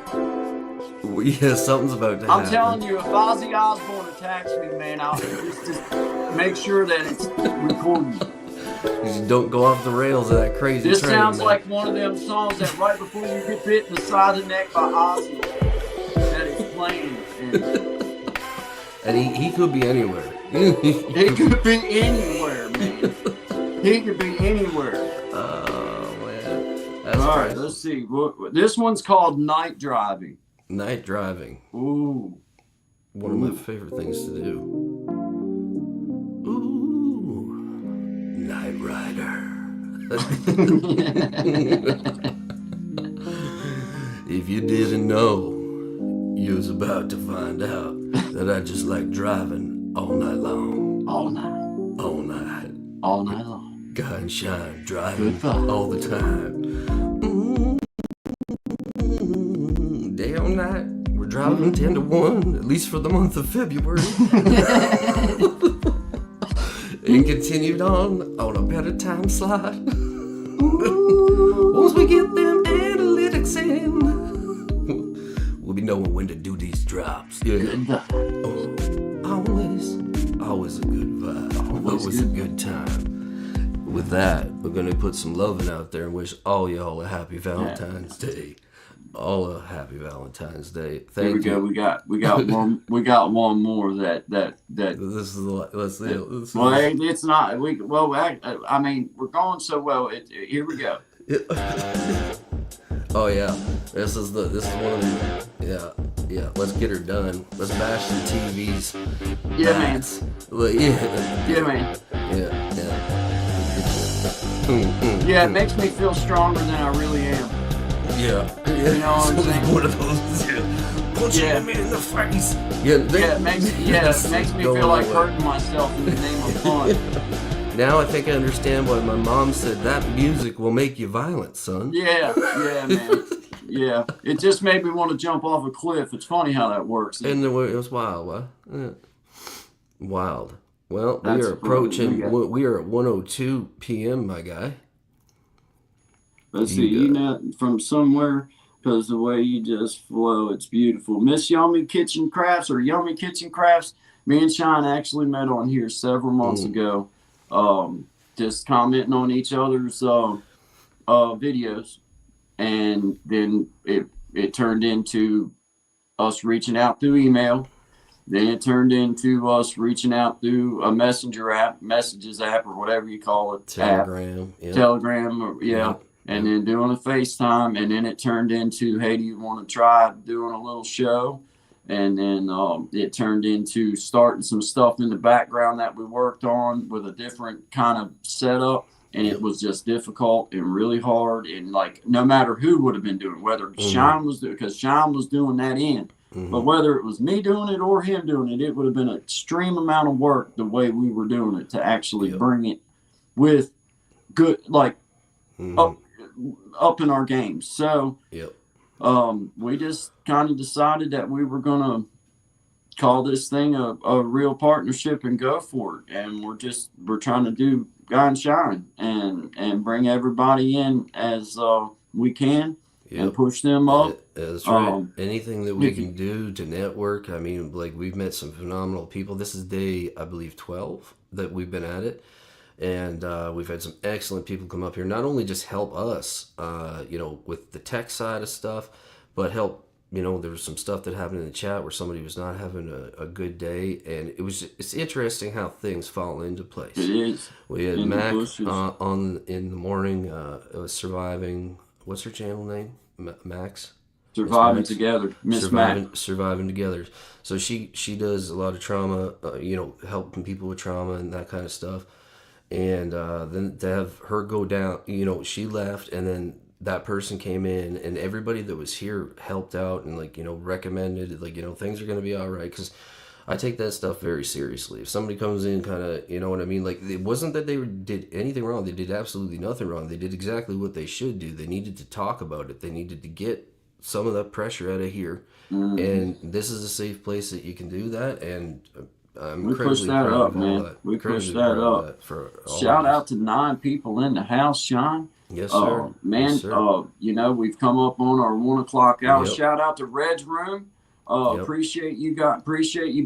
Yeah, something's about to I'm happen. telling you, if Ozzy Osbourne attacks me, man, I'll just make sure that it's recorded. You don't go off the rails of that crazy This train, sounds man. like one of them songs that right before you get bit in the side of the neck by Ozzy that is playing. And he could be anywhere. He could be anywhere, man. He could be anywhere. Oh, man. That's All right, crazy. let's see. This one's called Night Driving. Night driving. Ooh. One of my favorite things to do. Ooh. Night Rider. If you didn't know, you was about to find out that I just like driving all night long. All night. All night. All night long. Guy and Shine driving Good vibe. all the time. Day or night, we're driving 10 to 1, at least for the month of February. And continued on a better time slot. Once we get them analytics in, we'll be knowing when to do these drops. Yeah. Good vibe. Oh, always a good vibe. Always a good time. With that, we're gonna put some loving out there and wish all y'all a happy Valentine's Day. All a happy Valentine's Day. There we Thank you. go. We got one. We got one more that. This is let's Well, it's not. I mean, we're going so well. Here we go. Oh yeah, this is one of the yeah. Let's get her done. Let's bash some TVs. Yeah, man. Bats. Well, yeah, Yeah, man. yeah. Yeah, it makes me feel stronger than I really am. Yeah. You know what I'm So it's saying? one of those. Punching Yeah. him in the face. Yeah, it makes me Going feel like away. hurting myself in the name of fun. Now I think I understand why my mom said that music will make you violent, son. Yeah, man. Yeah, it just made me want to jump off a cliff. It's funny how that works. And it was wild, what? Yeah. Wild. Well, we That's are approaching. funny. We are at 1:02 p.m., my guy. Let's You see, got you know, from somewhere. because the way you just flow, it's beautiful. Miss Yummy Kitchen Crafts or Yummy Kitchen Crafts, me and Sean actually met on here several months ago, just commenting on each other's videos, and then it turned into us reaching out through email. Then it turned into us reaching out through a messenger app, messages app, or whatever you call it. Telegram. App. Telegram, or, yeah. And then doing a FaceTime. And then it turned into, hey, do you want to try doing a little show? And then it turned into starting some stuff in the background that we worked on with a different kind of setup. And it was just difficult and really hard. And like, no matter who would have been doing, whether Sean was doing, because Sean was doing that end. But whether it was me doing it or him doing it, it would have been an extreme amount of work the way we were doing it to actually bring it with good, like up in our games. So we just kind of decided that we were going to call this thing a real partnership and go for it. And we're trying to do Guy and Shine and bring everybody in as we can. And push them up. That's right. Anything that we can do to network. I mean, like, we've met some phenomenal people. This is day, I believe, 12 that we've been at it. And we've had some excellent people come up here, not only just help us, with the tech side of stuff, but help, there was some stuff that happened in the chat where somebody was not having a good day. And it's interesting how things fall into place. It is. We had Mac on in the morning, surviving. What's her channel name? Max? Surviving Together. Surviving Together. So she does a lot of trauma, helping people with trauma and that kind of stuff. And then to have her go down, she left, and then that person came in, and everybody that was here helped out and recommended, things are going to be all right. Because I take that stuff very seriously. If somebody comes in kind of, you know what I mean? Like, it wasn't that they did anything wrong. They did absolutely nothing wrong. They did exactly what they should do. They needed to talk about it. They needed to get some of that pressure out of here. And this is a safe place that you can do that. And I'm push that up, man. We push that up. Shout out to 9 people in the house, Sean. Yes, sir. Man, yes, sir. We've come up on our 1 o'clock hour. Shout out to Red's Room. Appreciate you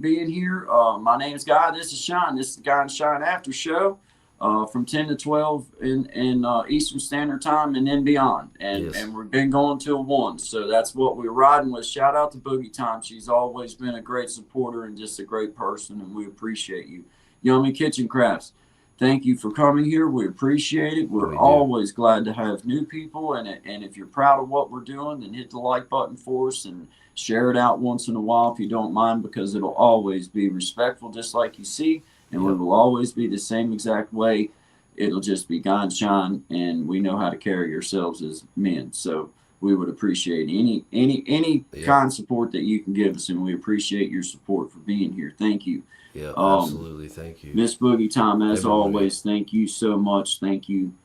being here. My name's Guy. This is Shine. This is the Guy and Shine After Show from 10 to 12 in Eastern Standard Time and then beyond. And we've been going till 1. So that's what we're riding with. Shout out to Boogie Time. She's always been a great supporter and just a great person, and we appreciate you. Yummy Kitchen Crafts, thank you for coming here. We appreciate it. We're always glad to have new people. And if you're proud of what we're doing, then hit the like button for us and share it out once in a while if you don't mind, because it'll always be respectful, just like you see, and it will always be the same exact way. It'll just be Guy and Shine, and we know how to carry ourselves as men. So we would appreciate any kind of support that you can give us, and we appreciate your support for being here. Thank you. Yeah, absolutely. Thank you. Miss Boogie Time, as always, thank you so much. Thank you,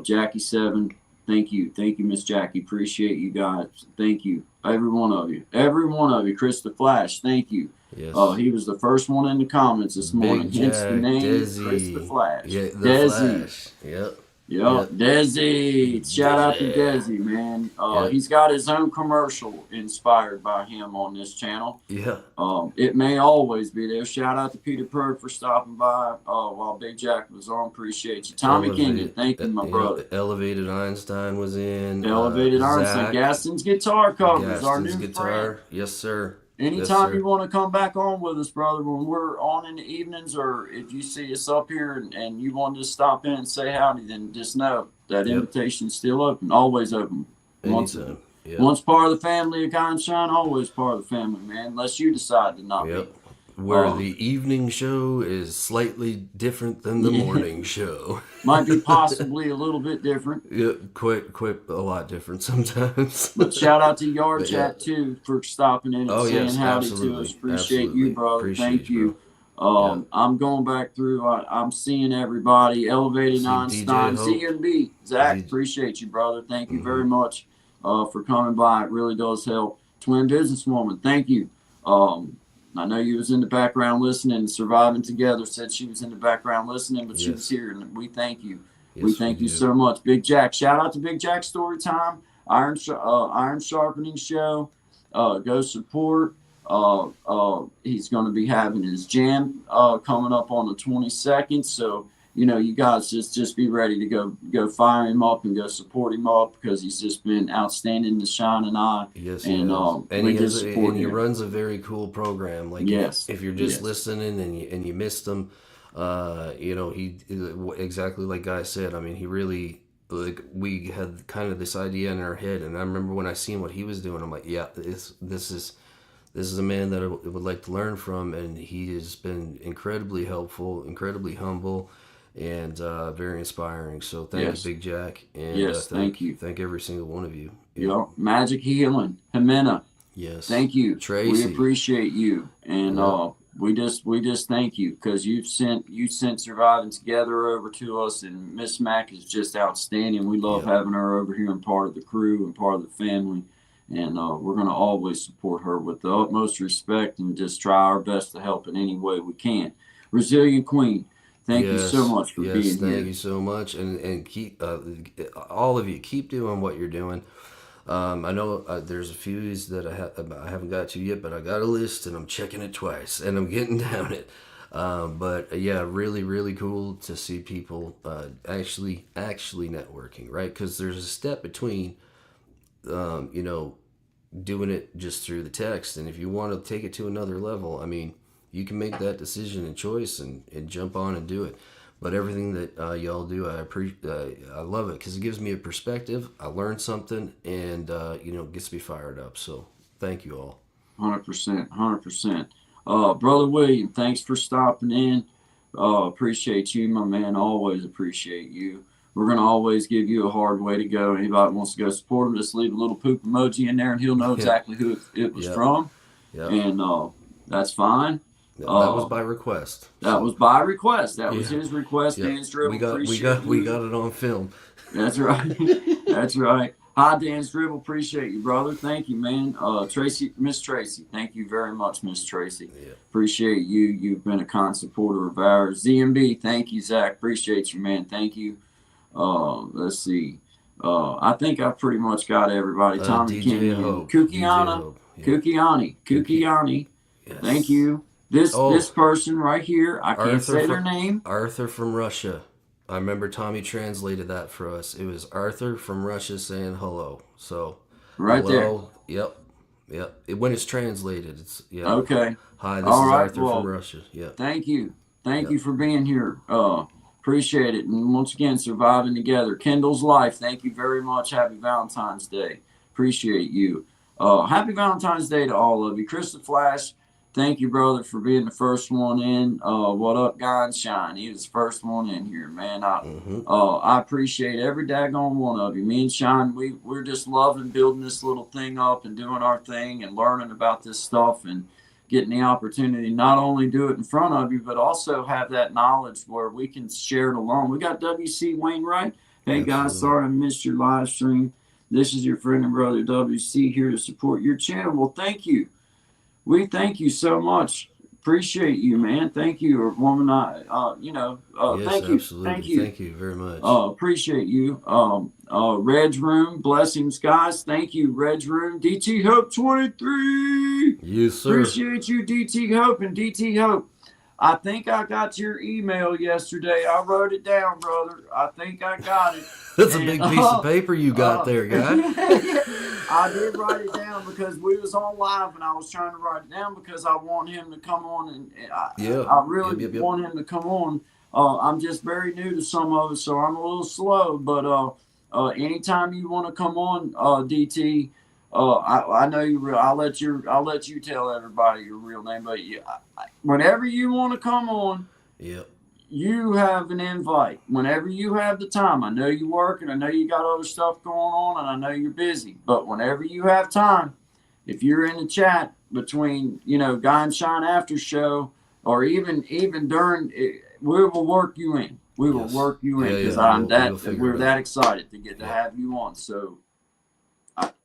Jackie 7. Thank you, Miss Jackie. Appreciate you guys. Thank you, every one of you. Chris the Flash, thank you. Yes. He was the first one in the comments this morning. Hence the name, Desi. Chris the Flash. Yeah, Desi. Flash. Yep. Desi. Shout out to Desi, man. He's got his own commercial inspired by him on this channel. Yeah. It may always be there. Shout out to Peter Perk for stopping by while Big Jack was on. Appreciate you. Tommy Kenyon, thank you, my brother. Elevated Einstein was in. Elevated Einstein. Gaston's Guitar Covers, our new guitar. Friend. Yes, sir. Anytime you want to come back on with us, brother, when we're on in the evenings, or if you see us up here and you want to just stop in and say howdy, then just know that invitation's still open, always open. Once part of the family of Guy and Shine, always part of the family, man, unless you decide to not be. Where the evening show is slightly different than the morning show. Might be possibly a little bit different. Yeah, quite a lot different sometimes. But shout out to Yard Chat too for stopping in and saying howdy to us. Appreciate you, brother. Thank you. I'm going back through. I'm seeing everybody. Elevated Einstein, CMB, Zach. Appreciate you, brother. Thank you very much for coming by. It really does help. Twin Businesswoman, thank you. I know you was in the background listening. Surviving Together said she was in the background listening, but she was here, and we thank you. We thank you so much. Big Jack, shout out to Big Jack Storytime. Iron Sharpening Show. Go support. He's going to be having his jam coming up on the 22nd. So, you guys just be ready to go fire him up and go support him up, because he's just been outstanding to Shine and I. Yes, and he runs a very cool program. Like, yes, if you're just listening and you missed him, he exactly like Guy said. I mean, he really, like, we had kind of this idea in our head, and I remember when I seen what he was doing, I'm like, yeah, this is a man that I would like to learn from, and he has been incredibly helpful, incredibly humble, and very inspiring. So thank you, Big Jack. And thank you. Thank every single one of you. Yep. Magic Healing, Jimena. Yes. Thank you, Tracy. We appreciate you, and we just thank you, because you sent Surviving Together over to us, and Miss Mac is just outstanding. We love having her over here and part of the crew and part of the family. And we're going to always support her with the utmost respect, and just try our best to help in any way we can. Resilient Queen, thank you so much for being here. Thank you so much, and keep all of you keep doing what you're doing. I know there's a few that I haven't got to yet, but I got a list, and I'm checking it twice, and I'm getting down it. But yeah, really, really cool to see people actually networking, right? Because there's a step between doing it just through the text, and if you want to take it to another level, I mean, you can make that decision and choice and jump on and do it. But everything that y'all do, I love it, because it gives me a perspective. I learn something, and gets me fired up. So thank you all. 100%. Brother William, thanks for stopping in. Appreciate you, my man. Always appreciate you. We're going to always give you a hard way to go. Anybody wants to go support him, just leave a little poop emoji in there, and he'll know exactly who it was from. Yep. And that's fine. That was by request. That was by request. That was his request. Dan's Dribble. We got it on film. That's right. That's right. Hi, Dan's Dribble. Appreciate you, brother. Thank you, man. Miss Tracy. Thank you very much, Miss Tracy. Yeah. Appreciate you. You've been a kind supporter of ours. ZMB. Thank you, Zach. Appreciate you, man. Thank you. Let's see. I think I've pretty much got everybody. Tommy Kenyon, Kukiani. Yes. Thank you. This person right here, I can't say their name. Arthur from Russia. I remember Tommy translated that for us. It was Arthur from Russia saying hello. So hello. There. Yep. When it's translated, it's Okay. Hi, this is Arthur from Russia. Yeah. Thank you. Thank you for being here. Appreciate it. And once again, Surviving Together. Kendall's Life, thank you very much. Happy Valentine's Day. Appreciate you. Happy Valentine's Day to all of you. Chris the Flash, thank you, brother, for being the first one in. What up, Guy and Shine? He was the first one in here, man. I appreciate every daggone one of you. Me and Shine, we're just loving building this little thing up and doing our thing and learning about this stuff and getting the opportunity not only do it in front of you, but also have that knowledge where we can share it along. We got W.C. Wainwright. Hey, guys, sorry I missed your live stream. This is your friend and brother W.C. here to support your channel. Well, thank you. We thank you so much. Appreciate you, man. Thank you, or woman. Yes, thank you. Absolutely. Thank you. Thank you very much. Appreciate you. Red's Room, blessings, guys. Thank you, Red's Room. DT Hope 23. Yes, sir. Appreciate you, DT Hope. And DT Hope, I think I got your email yesterday. I wrote it down, brother. I think I got it. That's a big piece of paper you got there, guy. I did write it down because we was on live and I was trying to write it down because I want him to come on and I really want him to come on. I'm just very new to some of it, so I'm a little slow. But anytime you want to come on, DT, I know you. I'll let you tell everybody your real name. But whenever you want to come on, you have an invite. Whenever you have the time, I know you work and I know you got other stuff going on and I know you're busy. But whenever you have time, if you're in the chat between Guy and Shine after show or even during, we will work you in. We will work you in because we're that excited to get to have you on. So.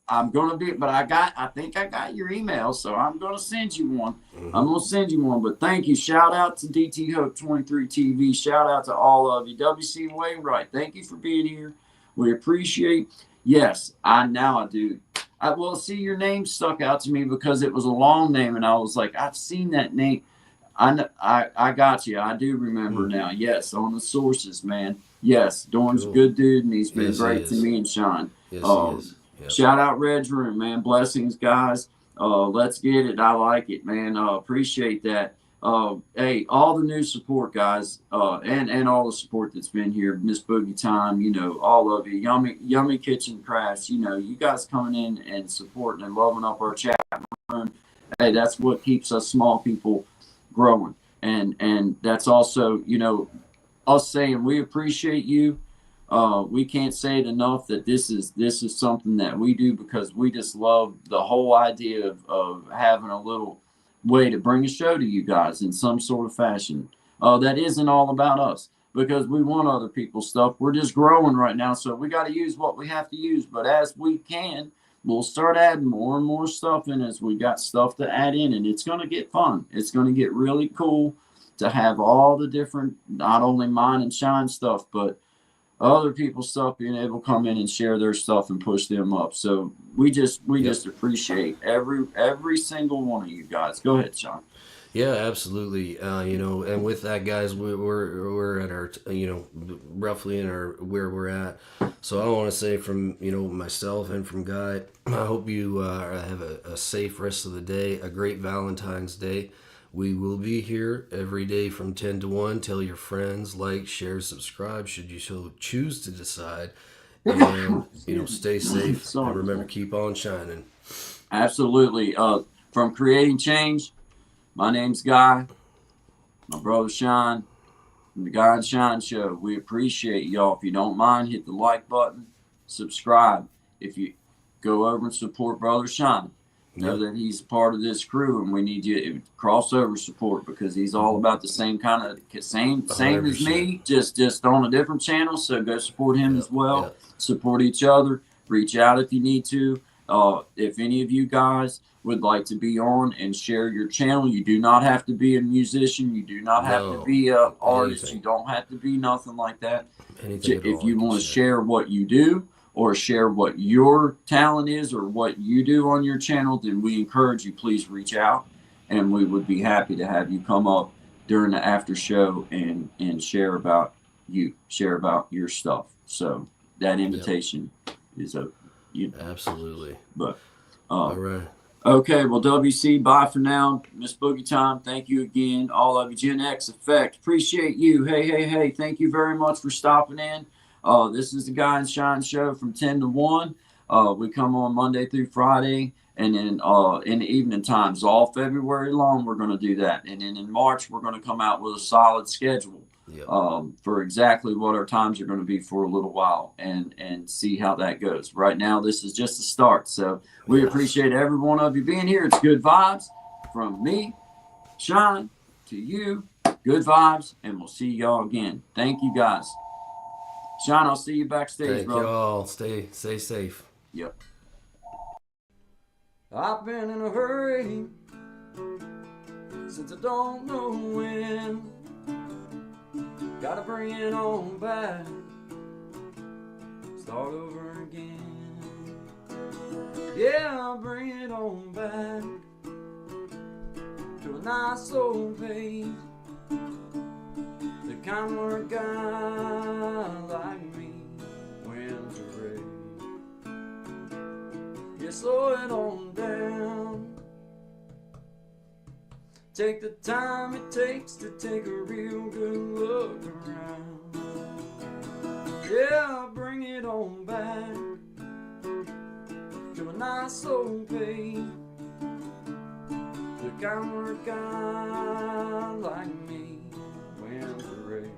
I'm gonna be, but I think I got your email, so I'm gonna send you one. I'm gonna send you one. But thank you. Shout out to DT Hope 23 TV. Shout out to all of you. WC Wainwright, thank you for being here. We appreciate Yes, I do. Well, see, your name stuck out to me because it was a long name, and I was like, I've seen that name. I got you. I do remember now. Yes, on the sources, man. Yes, Dorn's a Cool. good dude, and he's been Yes, he great to is. me and Sean. Yes, he is. Yep. Shout out Red's Room, man. Blessings, guys. Let's get it. I like it, man. Appreciate that. Hey, all the new support, guys, and all the support that's been here. Miss Boogie Time, you know, all of you. Yummy Kitchen Crafts, you know, you guys coming in and supporting and loving up our chat room. Hey, that's what keeps us small people growing, and that's also, you know, us saying we appreciate you. We can't say it enough that this is something that we do because we just love the whole idea of having a little way to bring a show to you guys in some sort of fashion. That isn't all about us because we want other people's stuff. We're just growing right now, so we got to use what we have to use. But as we can, we'll start adding more and more stuff in as we got stuff to add in, and it's going to get fun. It's going to get really cool to have all the different, not only mine and Shine stuff, but other people's stuff, being able to come in and share their stuff and push them up. So we just appreciate every single one of you guys. Go ahead, Sean. Yeah, absolutely. You know, and with that, guys, we're at our, you know, roughly in our where we're at. So I want to say from, you know, myself and from Guy, I hope you have a safe rest of the day, a great Valentine's Day. We will be here every day from 10 to 1. Tell your friends, like, share, subscribe, should you so choose to decide. And, you know, stay safe. And remember, keep on shining. Absolutely. From Creating Change, my name's Guy, my brother Sean, from the Guy and Shine Show. We appreciate y'all. If you don't mind, hit the like button, subscribe. If you go over and support Brother Sean, know that he's a part of this crew, and we need you to crossover support because he's all about the same kind of same 100%. as me, just on a different channel. So go support him as well. Support each other. Reach out if you need to. If any of you guys would like to be on and share your channel, you do not have to be a musician. You do not have to be an artist. Anything. You don't have to be nothing like that. Anything at If all, you want to share what you do, or share what your talent is or what you do on your channel, then we encourage you, please reach out, and we would be happy to have you come up during the after show and share about your stuff. So that invitation is open. Absolutely. But all right. Okay, well, WC, bye for now. Miss Boogie Time, thank you again. All of you. Gen X Effect, appreciate you. Hey, thank you very much for stopping in. This is the Guy and Shine Show from 10 to 1. We come on Monday through Friday, and then in the evening times, all February long, we're going to do that. And then in March, we're going to come out with a solid schedule for exactly what our times are going to be for a little while and see how that goes. Right now, this is just a start. So we appreciate every one of you being here. It's good vibes from me, Shine, to you. Good vibes, and we'll see y'all again. Thank you, guys. Sean, I'll see you backstage, Thank bro. you all. Stay safe. Yep. I've been in a hurry since I don't know when. Gotta bring it on back, start over again. Yeah, I'll bring it on back to a nice slow pace. The kind where a guy like me wins a race. Yeah, slow it on down. Take the time it takes to take a real good look around. Yeah, bring it on back to a nice slow pace. The kind where a guy like me wins the race.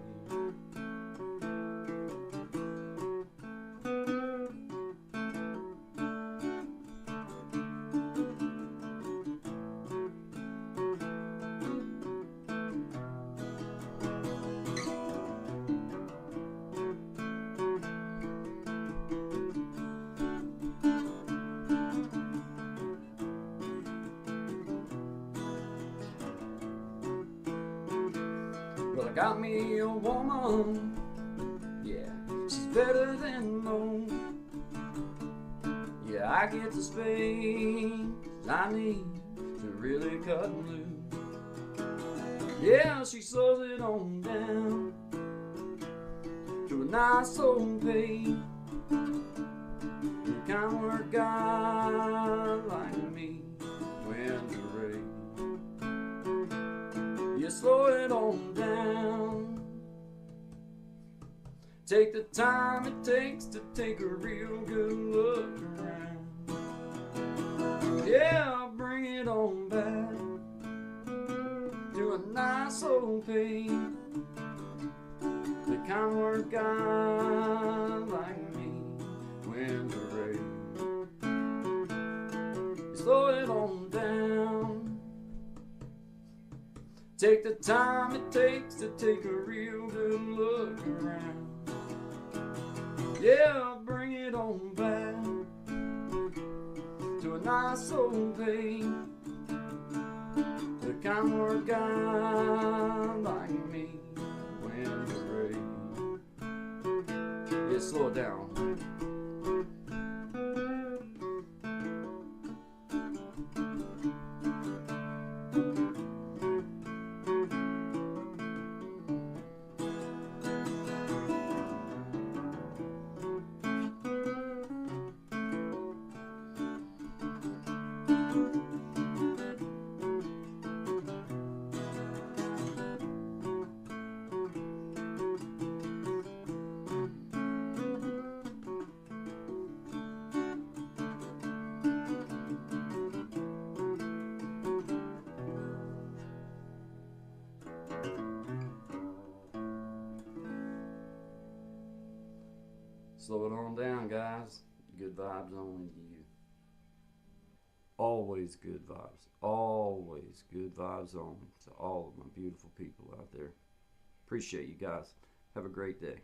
Well, I got me a woman, yeah, she's better than most. I get the space I need to really cut loose. Yeah, she slows it on down to a nice old pace. The kind where guy like me when to race. You slow it on down. Take the time it takes to take a real good look around. Yeah, bring it on back to a nice old pace. The kind where a guy like me when to race. You slow it on down. Take the time it takes to take a real good look around. Yeah, bring it on back to a nice old pace. The kind where a guy like me when to race. Yeah, slow it down. Slow it on down, guys. Good vibes only to you. Always good vibes. Always good vibes only to all of my beautiful people out there. Appreciate you guys. Have a great day.